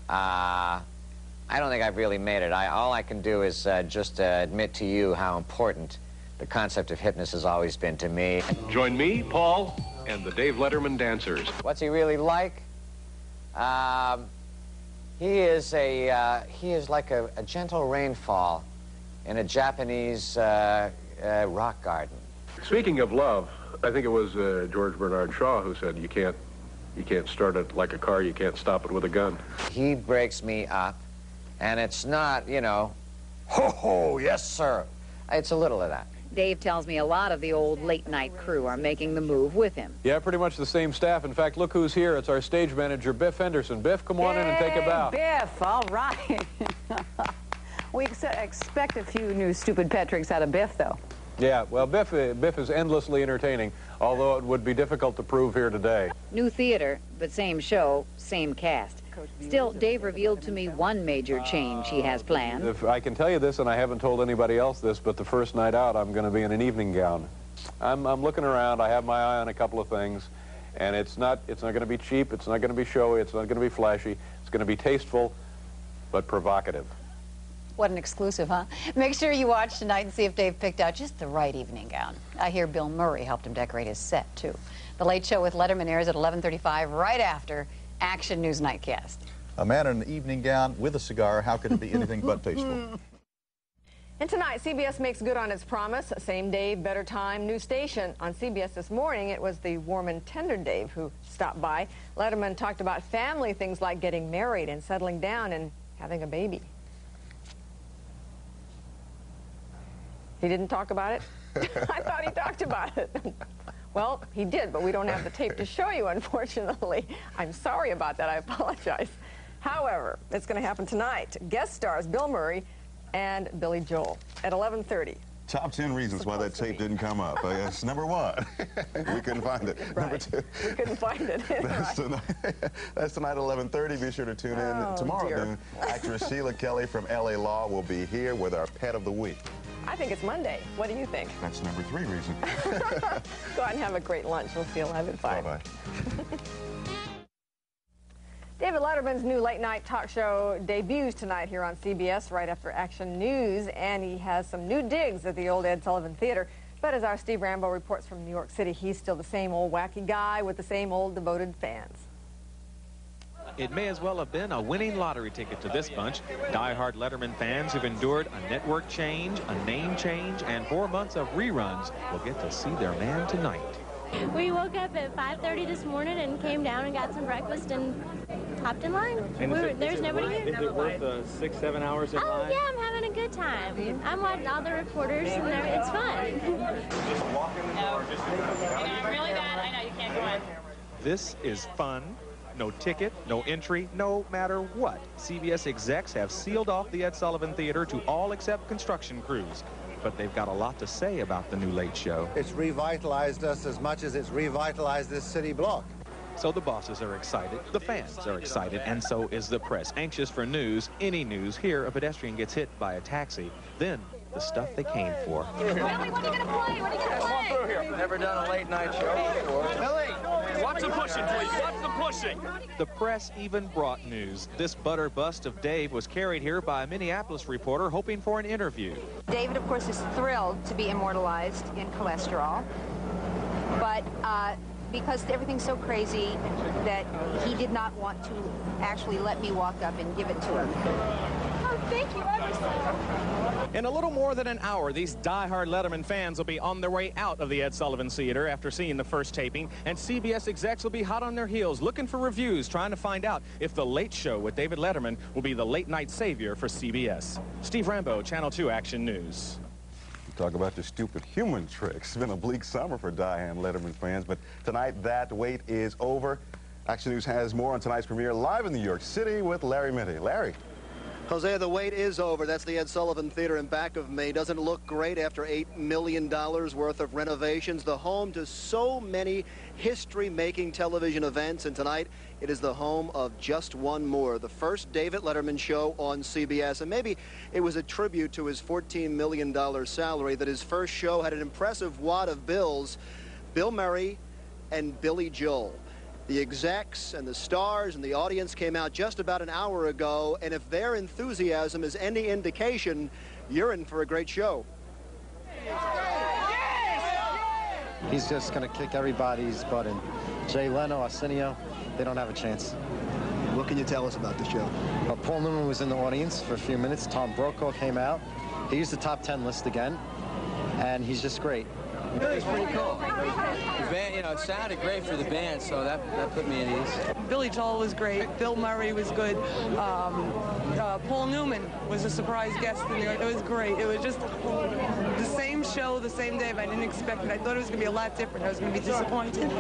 Speaker 16: I don't think I've really made it. All I can do is just admit to you how important the concept of hipness has always been to me.
Speaker 17: Join me, Paul, and the Dave Letterman dancers.
Speaker 16: What's he really like? He is like a gentle rainfall in a Japanese rock garden.
Speaker 3: Speaking of love, I think it was George Bernard Shaw who said you can't start it like a car, you can't stop it with a gun.
Speaker 16: He breaks me up, and it's not, you know, ho ho, yes sir. It's a little of that.
Speaker 12: Dave tells me a lot of the old late-night crew are making the move with him.
Speaker 3: Yeah, pretty much the same staff. In fact, look who's here. It's our stage manager, Biff Henderson. Biff, come on in and take a bow.
Speaker 12: Biff, all right. We expect a few new stupid pet tricks out of Biff, though.
Speaker 3: Yeah, well, Biff is endlessly entertaining, although it would be difficult to prove here today.
Speaker 12: New theater, but same show, same cast. Still, Dave revealed to me one major change he has planned.
Speaker 3: If I can tell you this, and I haven't told anybody else this, but the first night out, I'm going to be in an evening gown. I'm looking around. I have my eye on a couple of things, and it's not going to be cheap. It's not going to be showy. It's not going to be flashy. It's going to be tasteful, but provocative.
Speaker 12: What an exclusive, huh? Make sure you watch tonight and see if Dave picked out just the right evening gown. I hear Bill Murray helped him decorate his set, too. The Late Show with Letterman airs at 11:35 right after Action News Nightcast.
Speaker 7: A man in an evening gown with a cigar, how could it be anything but tasteful?
Speaker 1: And tonight, CBS makes good on its promise. Same Dave, better time, new station. On CBS This Morning, it was the warm and tender Dave who stopped by. Letterman talked about family things like getting married and settling down and having a baby. He didn't talk about it? I thought he talked about it. Well, he did, but we don't have the tape to show you, unfortunately. I'm sorry about that. I apologize. However, it's going to happen tonight. Guest stars Bill Murray and Billy Joel at 11:30.
Speaker 6: Top 10 reasons why that tape didn't come up. Yes, number one, we couldn't find it.
Speaker 1: Right.
Speaker 6: Number two,
Speaker 1: we couldn't find it.
Speaker 6: that's tonight at 11:30. Be sure to tune in. Tomorrow noon, actress Sheila Kelly from LA Law will be here with our Pet of the Week.
Speaker 1: I think it's Monday. What do you think?
Speaker 6: That's number 3 reason.
Speaker 1: Go out and have a great lunch. We'll see you live at 5.
Speaker 6: Bye-bye.
Speaker 1: David Letterman's new late-night talk show debuts tonight here on CBS right after Action News, and he has some new digs at the old Ed Sullivan Theater. But as our Steve Rambo reports from New York City, he's still the same old wacky guy with the same old devoted fans.
Speaker 14: It may as well have been a winning lottery ticket to this bunch. Die-hard Letterman fans who've endured a network change, a name change, and 4 months of reruns will get to see their man tonight.
Speaker 13: We woke up at 5:30 this morning and came down and got some breakfast and hopped in line. There's nobody here.
Speaker 8: Is it worth 6-7 hours in line?
Speaker 13: Oh, yeah, I'm having a good time. I'm watching all the reporters, and it's fun.
Speaker 8: Just walk in the door.
Speaker 13: I'm really bad. I know, you can't go in.
Speaker 14: This is fun. No ticket, no entry, no matter what. CBS execs have sealed off the Ed Sullivan Theater to all except construction crews. But they've got a lot to say about the new Late Show.
Speaker 15: It's revitalized us as much as it's revitalized this city block.
Speaker 14: So the bosses are excited, the fans are excited, and so is the press. Anxious for news, any news. Here, a pedestrian gets hit by a taxi. Then, the stuff they came for.
Speaker 13: Billy, what are you going to play? What are you going to play?
Speaker 15: Come on through here. Never done a late night show before.
Speaker 8: Billy, watch the pushing, please. Watch the pushing.
Speaker 14: The press even brought news. This butter bust of Dave was carried here by a Minneapolis reporter hoping for an interview.
Speaker 12: David, of course, is thrilled to be immortalized in cholesterol, but because everything's so crazy that he did not want to actually let me walk up and give it to him.
Speaker 13: Oh, thank you ever so much.
Speaker 8: In a little more than an hour, these die-hard Letterman fans will be on their way out of the Ed Sullivan Theater after seeing the first taping, and CBS execs will be hot on their heels looking for reviews, trying to find out if The Late Show with David Letterman will be the late-night savior for CBS. Steve Rambo, Channel 2 Action News.
Speaker 6: Talk about your stupid human tricks. It's been a bleak summer for die-hard Letterman fans, but tonight that wait is over. Action News has more on tonight's premiere live in New York City with Larry Minty. Larry.
Speaker 11: Jose, the wait is over. That's the Ed Sullivan Theater in back of me. Doesn't it look great after $8 million worth of renovations? The home to so many history-making television events, and tonight it is the home of just one more, the first David Letterman show on CBS. And maybe it was a tribute to his $14 million salary that his first show had an impressive wad of bills, Bill Murray and Billy Joel. The execs and the stars and the audience came out just about an hour ago, and if their enthusiasm is any indication, you're in for a great show.
Speaker 26: He's just going to kick everybody's butt, and Jay Leno, Arsenio, they don't have a chance.
Speaker 11: What can you tell us about the show?
Speaker 26: Paul Newman was in the audience for a few minutes. Tom Brokaw came out. He used the top 10 list again.
Speaker 18: and he's just great.
Speaker 19: It's pretty cool. The band, you know, it sounded great for the band, so that put me at ease.
Speaker 22: Billy Joel was great. Bill Murray was good. Paul Newman was a surprise guest in there. It was great. It was just the same show, the same day, but I didn't expect it. I thought it was going to be a lot different. I was going to be disappointed,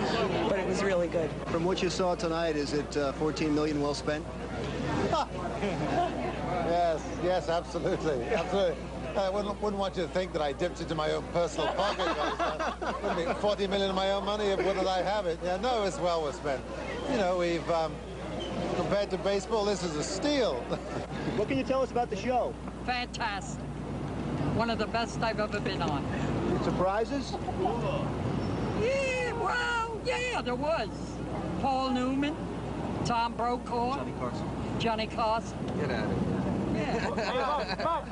Speaker 22: but it was really good.
Speaker 11: From what you saw tonight, is it $14 million well spent?
Speaker 15: Yes, absolutely. Absolutely. I wouldn't want you to think that I dipped into my own personal pocket. Wouldn't be 40 million of my own money, wouldn't I have it? Yeah, no, it's well spent. You know, we've, compared to baseball, this is a steal.
Speaker 11: What can you tell us about the show?
Speaker 23: Fantastic. One of the best I've ever been on.
Speaker 11: Surprises?
Speaker 23: Yeah, well, yeah, there was. Paul Newman, Tom Brokaw, Johnny Carson.
Speaker 19: Get at it.
Speaker 23: Yeah.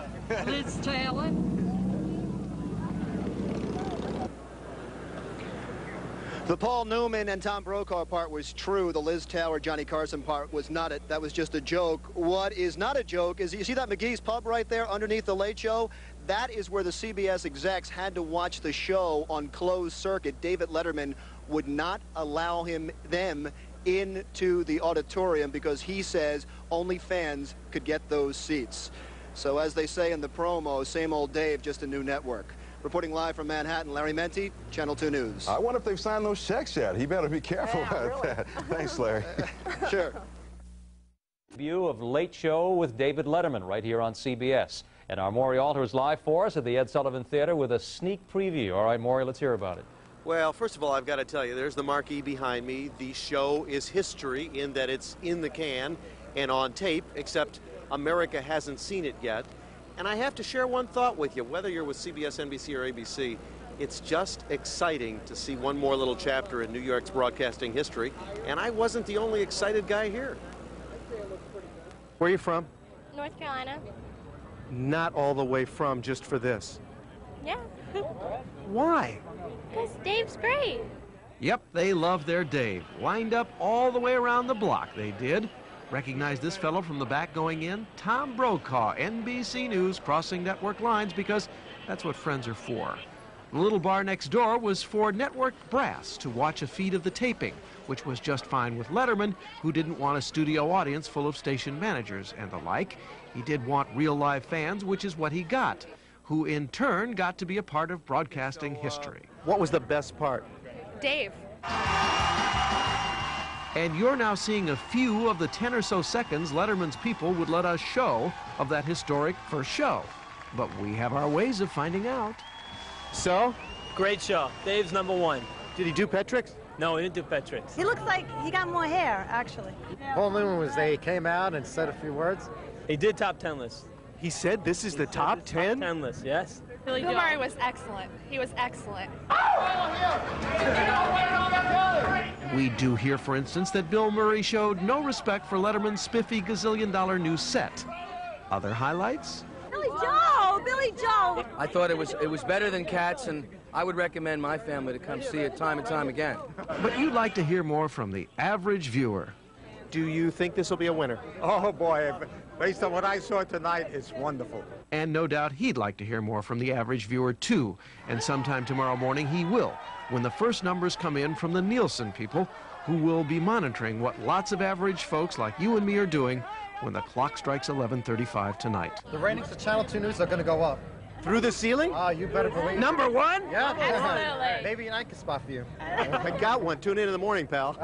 Speaker 23: Liz Taylor.
Speaker 11: The Paul Newman and Tom Brokaw part was true. The Liz Taylor, Johnny Carson part was not. That was just a joke. What is not a joke is, you see that McGee's Pub right there underneath the Late Show? That is where the CBS execs had to watch the show on closed circuit. David Letterman would not allow them into the auditorium because he says only fans could get those seats. So as they say in the promo, same old Dave, just a new network. Reporting live from Manhattan, Larry Menti, Channel 2 News.
Speaker 6: I wonder if they've signed those checks yet. He better be careful about that. Thanks, Larry.
Speaker 11: Sure.
Speaker 10: View of Late Show with David Letterman right here on CBS. And our Maury Alter is live for us at the Ed Sullivan Theater with a sneak preview. All right, Maury, let's hear about it.
Speaker 11: Well, first of all, I've got to tell you, there's the marquee behind me. The show is history in that it's in the can and on tape, except America hasn't seen it yet. And I have to share one thought with you, whether you're with CBS, NBC, or ABC, it's just exciting to see one more little chapter in New York's broadcasting history. And I wasn't the only excited guy here. Where are you from?
Speaker 13: North Carolina.
Speaker 11: Not all the way from, just for this.
Speaker 13: Yeah.
Speaker 11: Why?
Speaker 13: Because Dave's great.
Speaker 8: Yep, they love their Dave. Lined up all the way around the block, they did. Recognize this fellow from the back going in? Tom Brokaw, NBC News, crossing network lines because that's what friends are for. The little bar next door was for network brass to watch a feed of the taping, which was just fine with Letterman, who didn't want a studio audience full of station managers and the like. He did want real live fans, which is what he got, who in turn got to be a part of broadcasting history.
Speaker 11: What was the best part?
Speaker 13: Dave.
Speaker 8: And you're now seeing a few of the 10 or so seconds Letterman's people would let us show of that historic first show. But we have our ways of finding out.
Speaker 24: So, great show. Dave's #1.
Speaker 11: Did he do pet tricks?
Speaker 24: No, he didn't do pet tricks.
Speaker 25: He looks like he got more hair, actually.
Speaker 18: Paul Newman was there. He came out and said a few words.
Speaker 24: He did top 10 list.
Speaker 11: He said this is the top 10?
Speaker 24: Top 10 list, yes.
Speaker 13: Bill Murray was excellent. He was excellent.
Speaker 8: We do hear, for instance, that Bill Murray showed no respect for Letterman's spiffy gazillion-dollar new set. Other highlights?
Speaker 25: Billy Joel! Billy Joel!
Speaker 19: I thought it was better than Cats, and I would recommend my family to come see it time and time again.
Speaker 8: But you'd like to hear more from the average viewer.
Speaker 11: Do you think this will be a winner?
Speaker 18: Oh, boy. Based on what I saw tonight, it's wonderful.
Speaker 8: And no doubt he'd like to hear more from the average viewer, too. And sometime tomorrow morning he will, when the first numbers come in from the Nielsen people, who will be monitoring what lots of average folks like you and me are doing when the clock strikes 11:35 tonight.
Speaker 18: The ratings of Channel 2 News are going to go up.
Speaker 11: Through the ceiling?
Speaker 18: Ah, you better believe it.
Speaker 11: #1?
Speaker 18: Yeah.
Speaker 13: Absolutely.
Speaker 18: Maybe an anchor spot for you.
Speaker 11: I got one. Tune in the morning, pal.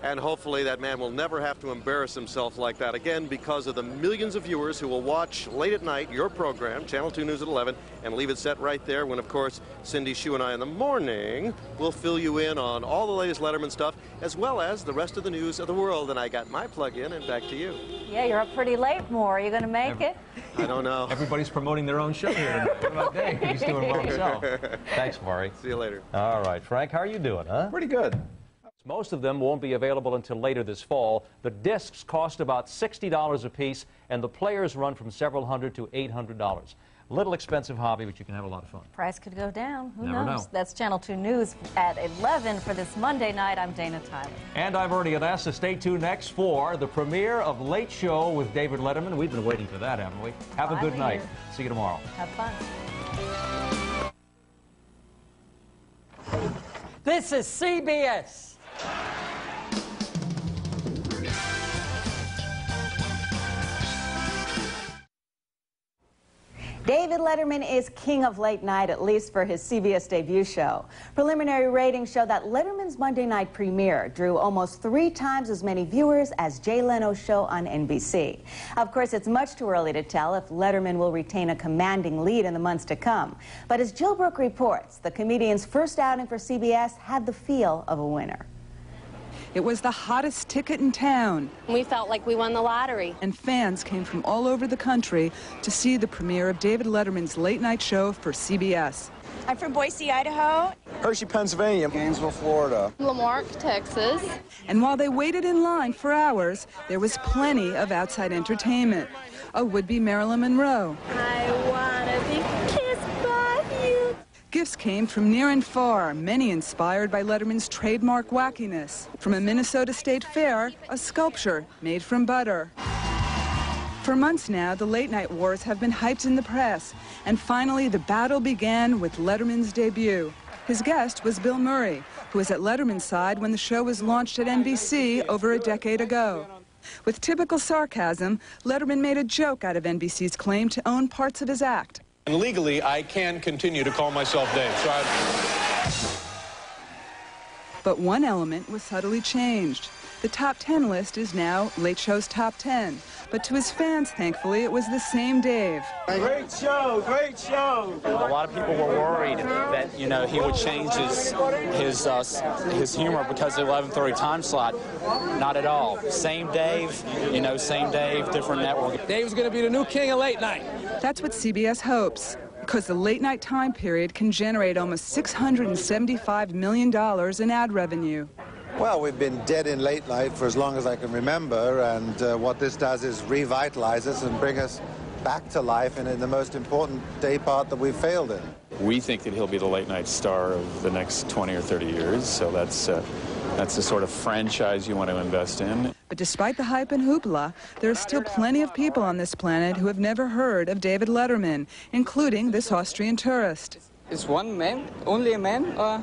Speaker 11: And hopefully that man will never have to embarrass himself like that again because of the millions of viewers who will watch late at night your program, Channel 2 News at 11, and leave it set right there when, of course, Cindy, Shue, and I in the morning will fill you in on all the latest Letterman stuff, as well as the rest of the news of the world. And I got my plug in, and back to you.
Speaker 9: Yeah, you're up pretty late, Moore. Are you going to make it?
Speaker 11: I don't know.
Speaker 10: Everybody's promoting their own show here. What about Dave? He's doing well himself. Thanks, Maury.
Speaker 11: See you later.
Speaker 10: All right, Frank, how are you doing, huh?
Speaker 6: Pretty good.
Speaker 10: Most of them won't be available until later this fall. The discs cost about $60 a piece, and the players run from several hundred to $800. Little expensive hobby, but you can have a lot of fun.
Speaker 9: Price could go down. Who
Speaker 10: Never
Speaker 9: knows?
Speaker 10: know.
Speaker 9: That's Channel 2 News at 11 for this Monday night. I'm Dana Tyler.
Speaker 10: And I'm Ernie Anessa. Stay tuned next for the premiere of Late Show with David Letterman. We've been waiting for that, haven't we? Have a good night. See you tomorrow.
Speaker 9: Have fun.
Speaker 24: This is CBS.
Speaker 2: David Letterman is king of late night, at least for his CBS debut show. Preliminary ratings show that Letterman's Monday night premiere drew almost 3 times as many viewers as Jay Leno's show on NBC. Of course, it's much too early to tell if Letterman will retain a commanding lead in the months to come. But as Jill Brooke reports, the comedian's first outing for CBS had the feel of a winner.
Speaker 22: It was the hottest ticket in town.
Speaker 13: We felt like we won the lottery.
Speaker 22: And fans came from all over the country to see the premiere of David Letterman's late night show for CBS.
Speaker 25: I'm from Boise, Idaho.
Speaker 4: Hershey, Pennsylvania. Gainesville, Florida.
Speaker 13: Lamarck, Texas.
Speaker 22: And while they waited in line for hours, there was plenty of outside entertainment. A would-be Marilyn Monroe.
Speaker 25: I wanna be kissed by you.
Speaker 22: Gifts came from near and far, many inspired by Letterman's trademark wackiness. From a Minnesota State Fair, a sculpture made from butter. For months now, the late-night wars have been hyped in the press, and finally the battle began with Letterman's debut. His guest was Bill Murray, who was at Letterman's side when the show was launched at NBC over a decade ago. With typical sarcasm, Letterman made a joke out of NBC's claim to own parts of his act.
Speaker 5: And legally, I can continue to call myself Dave.
Speaker 22: But one element was subtly changed. The top 10 list is now Late Show's top 10. But to his fans, thankfully, it was the same Dave.
Speaker 4: Great show, great show.
Speaker 17: A lot of people were worried that, you know, he would change his humor because of the 11:30 time slot. Not at all. Same Dave, you know, same Dave, different network.
Speaker 24: Dave's going to be the new king of late night.
Speaker 22: That's what CBS hopes, because the late night time period can generate almost $675 million in ad revenue.
Speaker 15: Well, we've been dead in late night for as long as I can remember, and what this does is revitalize us and bring us back to life in the most important day part that we've failed in.
Speaker 17: We think that he'll be the late night star of the next 20 or 30 years, so that's the sort of franchise you want to invest in.
Speaker 22: But despite the hype and hoopla, there are still plenty of people on this planet who have never heard of David Letterman, including this Austrian tourist.
Speaker 24: Is one man, only a man, or?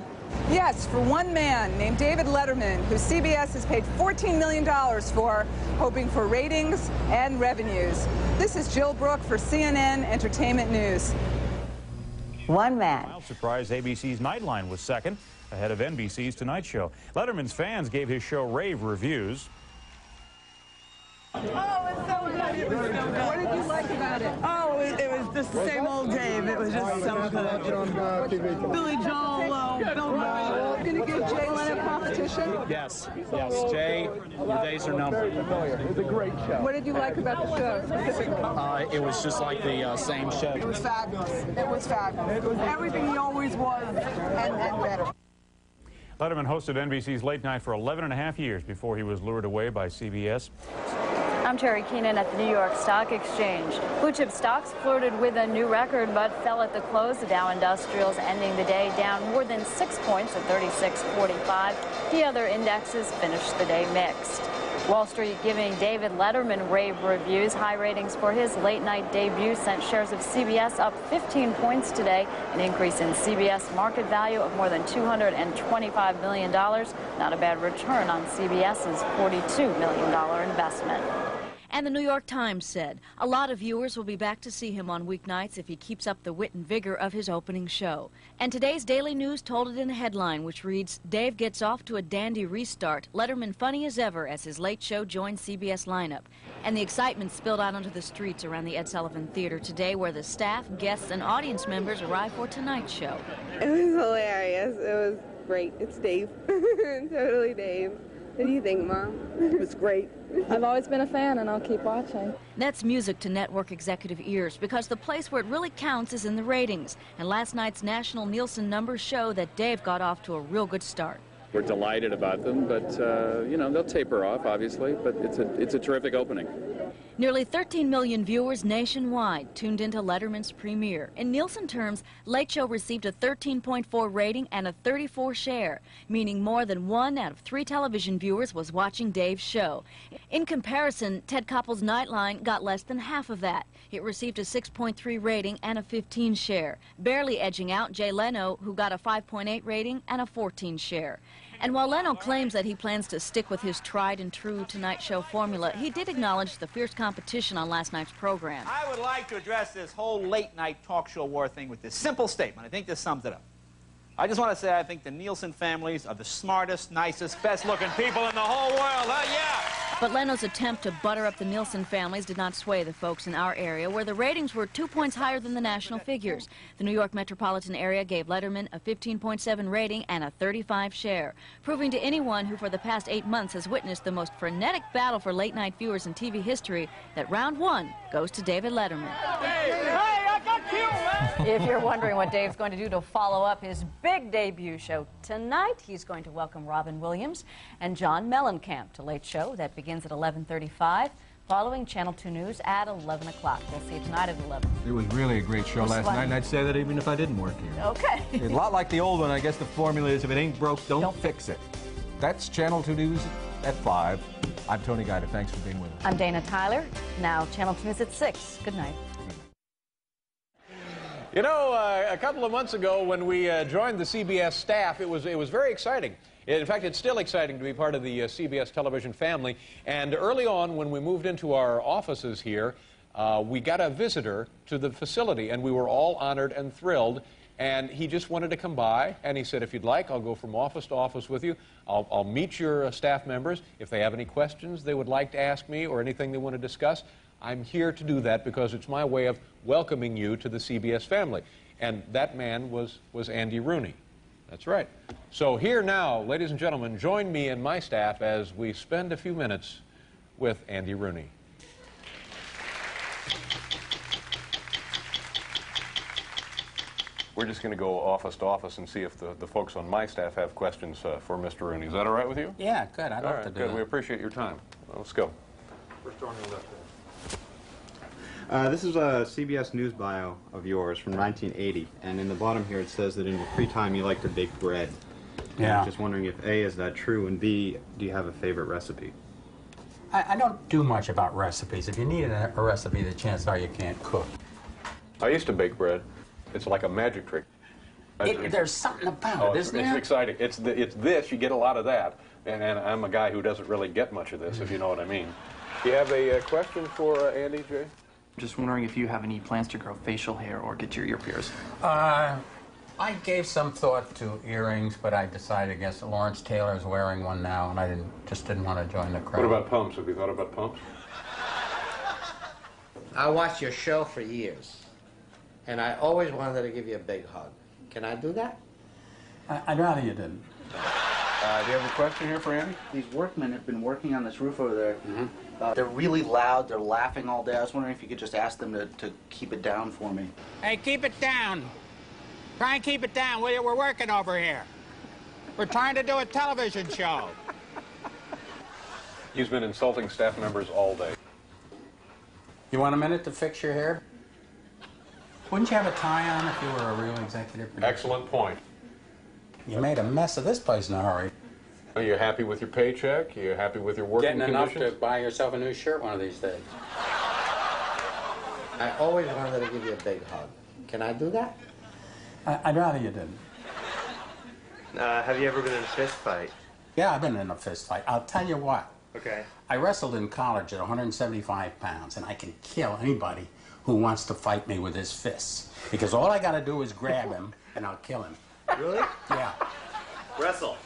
Speaker 22: Yes, for one man named David Letterman, who CBS has paid $14 million for, hoping for ratings and revenues. This is Jill Brooke for CNN Entertainment News.
Speaker 2: One man.
Speaker 20: Wild surprise, ABC's Nightline was second, ahead of NBC's Tonight Show. Letterman's fans gave his show rave reviews.
Speaker 22: Oh, it's so good. What did you like about it? Oh, it was just the same old Dave. It was just so good. Billy Joel, Bill Murray. Going to give Jay Leno competition?
Speaker 17: Yes, Jay, your days are numbered.
Speaker 22: It was a great show. What did you like about the show specifically?
Speaker 17: It was just like the same show.
Speaker 22: It was fabulous. It was fabulous. It was everything he always was and better.
Speaker 20: Letterman hosted NBC's Late Night for 11.5 years before he was lured away by CBS.
Speaker 9: I'm Teri Keenan at the New York Stock Exchange. Blue chip stocks flirted with a new record but fell at the close. The Dow Industrials ending the day down more than 6 points at 36.45. The other indexes finished the day mixed. Wall Street giving David Letterman rave reviews. High ratings for his late night debut sent shares of CBS up 15 points today, an increase in CBS market value of more than $225 million. Not a bad return on CBS's $42 million investment.
Speaker 21: And the New York Times said a lot of viewers will be back to see him on weeknights if he keeps up the wit and vigor of his opening show. And today's Daily News told it in a headline which reads, Dave gets off to a dandy restart. Letterman funny as ever as his late show joins CBS lineup. And the excitement spilled out onto the streets around the Ed Sullivan Theater today, where the staff, guests, and audience members arrive for tonight's show.
Speaker 27: It was hilarious. It was great. It's Dave. Totally Dave. What do you think, Mom? It was great.
Speaker 28: I've always been a fan, and I'll keep watching.
Speaker 21: That's music to network executive ears, because the place where it really counts is in the ratings. And last night's national Nielsen numbers show that Dave got off to a real good start.
Speaker 1: We're delighted about them, but you know, they'll taper off, obviously, but it's a terrific opening.
Speaker 21: Nearly 13 million viewers nationwide tuned into Letterman's premiere. In Nielsen terms, Late Show received a 13.4 rating and a 34 share, meaning more than 1 out of 3 television viewers was watching Dave's show. In comparison, Ted Koppel's Nightline got less than half of that. It received a 6.3 rating and a 15 share, barely edging out Jay Leno, who got a 5.8 rating and a 14 share. And while Leno claims that he plans to stick with his tried and true Tonight Show formula, he did acknowledge the fierce competition on last night's program.
Speaker 3: I would like to address this whole late night talk show war thing with this simple statement. I think this sums it up. I just want to say I think the Nielsen families are the smartest, nicest, best-looking people in the whole world. Yeah!
Speaker 21: But Leno's attempt to butter up the Nielsen families did not sway the folks in our area, where the ratings were 2 points higher than the national figures. The New York metropolitan area gave Letterman a 15.7 rating and a 35 share, proving to anyone who for the past 8 months has witnessed the most frenetic battle for late-night viewers in TV history that round 1 goes to David Letterman.
Speaker 9: If you're wondering what Dave's going to do to follow up his big debut show tonight, he's going to welcome Robin Williams and John Mellencamp to Late Show. That begins at 11:35, following Channel 2 News at 11 o'clock. We'll see you tonight at 11.
Speaker 10: It was really a great show last night, and I'd say that even if I didn't work here.
Speaker 9: Okay.
Speaker 10: A lot like the old one, I guess the formula is if it ain't broke, don't fix it. That's Channel 2 News at 5. I'm Tony Guida. Thanks for being with us.
Speaker 9: I'm Dana Tyler. Now Channel 2 News at 6. Good night.
Speaker 5: You know, a couple of months ago when we joined the CBS staff, it was very exciting. In fact, it's still exciting to be part of the CBS television family. And early on, when we moved into our offices here, we got a visitor to the facility, and we were all honored and thrilled. And he just wanted to come by, and he said, if you'd like, I'll go from office to office with you. I'll meet your staff members. If they have any questions they would like to ask me or anything they want to discuss, I'm here to do that because it's my way of welcoming you to the CBS family. And that man was Andy Rooney. That's right. So here now, ladies and gentlemen, join me and my staff as we spend a few minutes with Andy Rooney. We're just going to go office to office and see if the folks on my staff have questions for Mr. Rooney. Is that all right with you?
Speaker 7: Yeah, good. I'd love to do
Speaker 5: good.
Speaker 7: that.
Speaker 5: We appreciate your time. Well, let's go. First on your left.
Speaker 12: This is a CBS News bio of yours from 1980, and in the bottom here it says that in your free time you like to bake bread.
Speaker 7: Yeah.
Speaker 12: I'm just wondering if A, is that true, and B, do you have a favorite recipe?
Speaker 7: I don't do much about recipes. If you need a recipe, the chances are you can't cook.
Speaker 5: I used to bake bread. It's like a magic trick.
Speaker 7: There's something about it, isn't there?
Speaker 5: It's exciting. It's this, you get a lot of that, and I'm a guy who doesn't really get much of this, if you know what I mean. Do you have a question for Andy, Jay?
Speaker 14: Just wondering if you have any plans to grow facial hair or get your ear pierced.
Speaker 7: I gave some thought to earrings, but I decided against it. Lawrence Taylor is wearing one now, and I just didn't want to join the crowd.
Speaker 5: What about pumps? Have you thought about pumps?
Speaker 16: I watched your show for years, and I always wanted to give you a big hug. Can I do that?
Speaker 7: I'd rather you didn't.
Speaker 5: Do you have a question here for Andy?
Speaker 16: These workmen have been working on this roof over there. They're really loud. They're laughing all day. I was wondering if you could just ask them to keep it down for me.
Speaker 7: Hey, keep it down. Try and keep it down, will you? We're working over here. We're trying to do a television show.
Speaker 5: He's been insulting staff members all day.
Speaker 7: You want a minute to fix your hair? Wouldn't you have a tie on if you were a real executive producer?
Speaker 5: Excellent point.
Speaker 7: You made a mess of this place in a hurry.
Speaker 5: Are you happy with your paycheck? Are you happy with your working
Speaker 7: Getting enough
Speaker 5: conditions?
Speaker 7: to buy yourself a new shirt one of these days.
Speaker 16: I always wanted to give you a big hug. Can I do that?
Speaker 7: I'd rather you didn't.
Speaker 16: Have you ever been in a fist fight?
Speaker 7: Yeah, I've been in a fist fight. I'll tell you what.
Speaker 16: Okay.
Speaker 7: I wrestled in college at 175 pounds, and I can kill anybody who wants to fight me with his fists. Because all I got to do is grab him, and I'll kill him.
Speaker 16: Really?
Speaker 7: Yeah.
Speaker 16: Wrestle.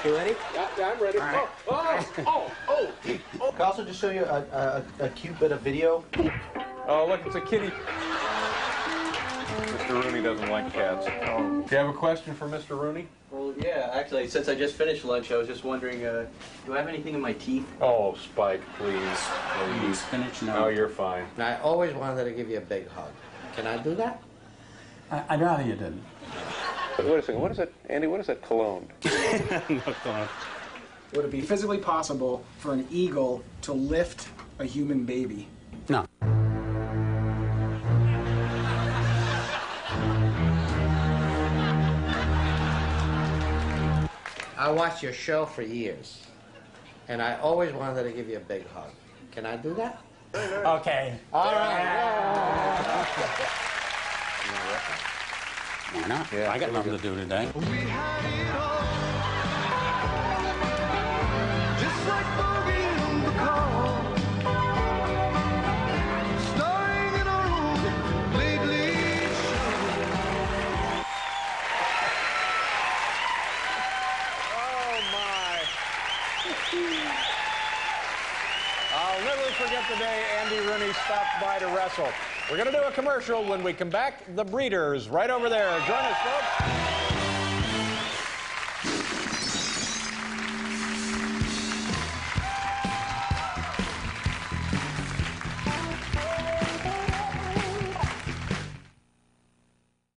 Speaker 16: You ready?
Speaker 5: Yeah, I'm ready.
Speaker 16: Right.
Speaker 5: Oh.
Speaker 16: Can I also just show you a cute bit of video?
Speaker 5: Oh, look, it's a kitty. Mr. Rooney doesn't like cats. Do you have a question for Mr. Rooney?
Speaker 14: Well, yeah, actually, since I just finished lunch, I was just wondering, do I have anything in my teeth?
Speaker 5: Oh, Spike, please.
Speaker 7: Spinach, no.
Speaker 5: No, you're fine.
Speaker 16: I always wanted to give you a big hug. Can I do that?
Speaker 7: I'd rather you didn't.
Speaker 5: Wait a second, what is that, Andy, what is that cologne?
Speaker 12: No cologne.
Speaker 6: Would it be physically possible for an eagle to lift a human baby?
Speaker 7: No.
Speaker 8: I watched your show for years, and I always wanted to give you a big hug. Can I do that?
Speaker 7: Okay.
Speaker 8: All right.
Speaker 7: Why not? Yeah, I got nothing to do today.
Speaker 5: I'll never forget the day Andy Rooney stopped by to wrestle. We're going to do a commercial. When we come back, the Breeders right over there. Join us, folks.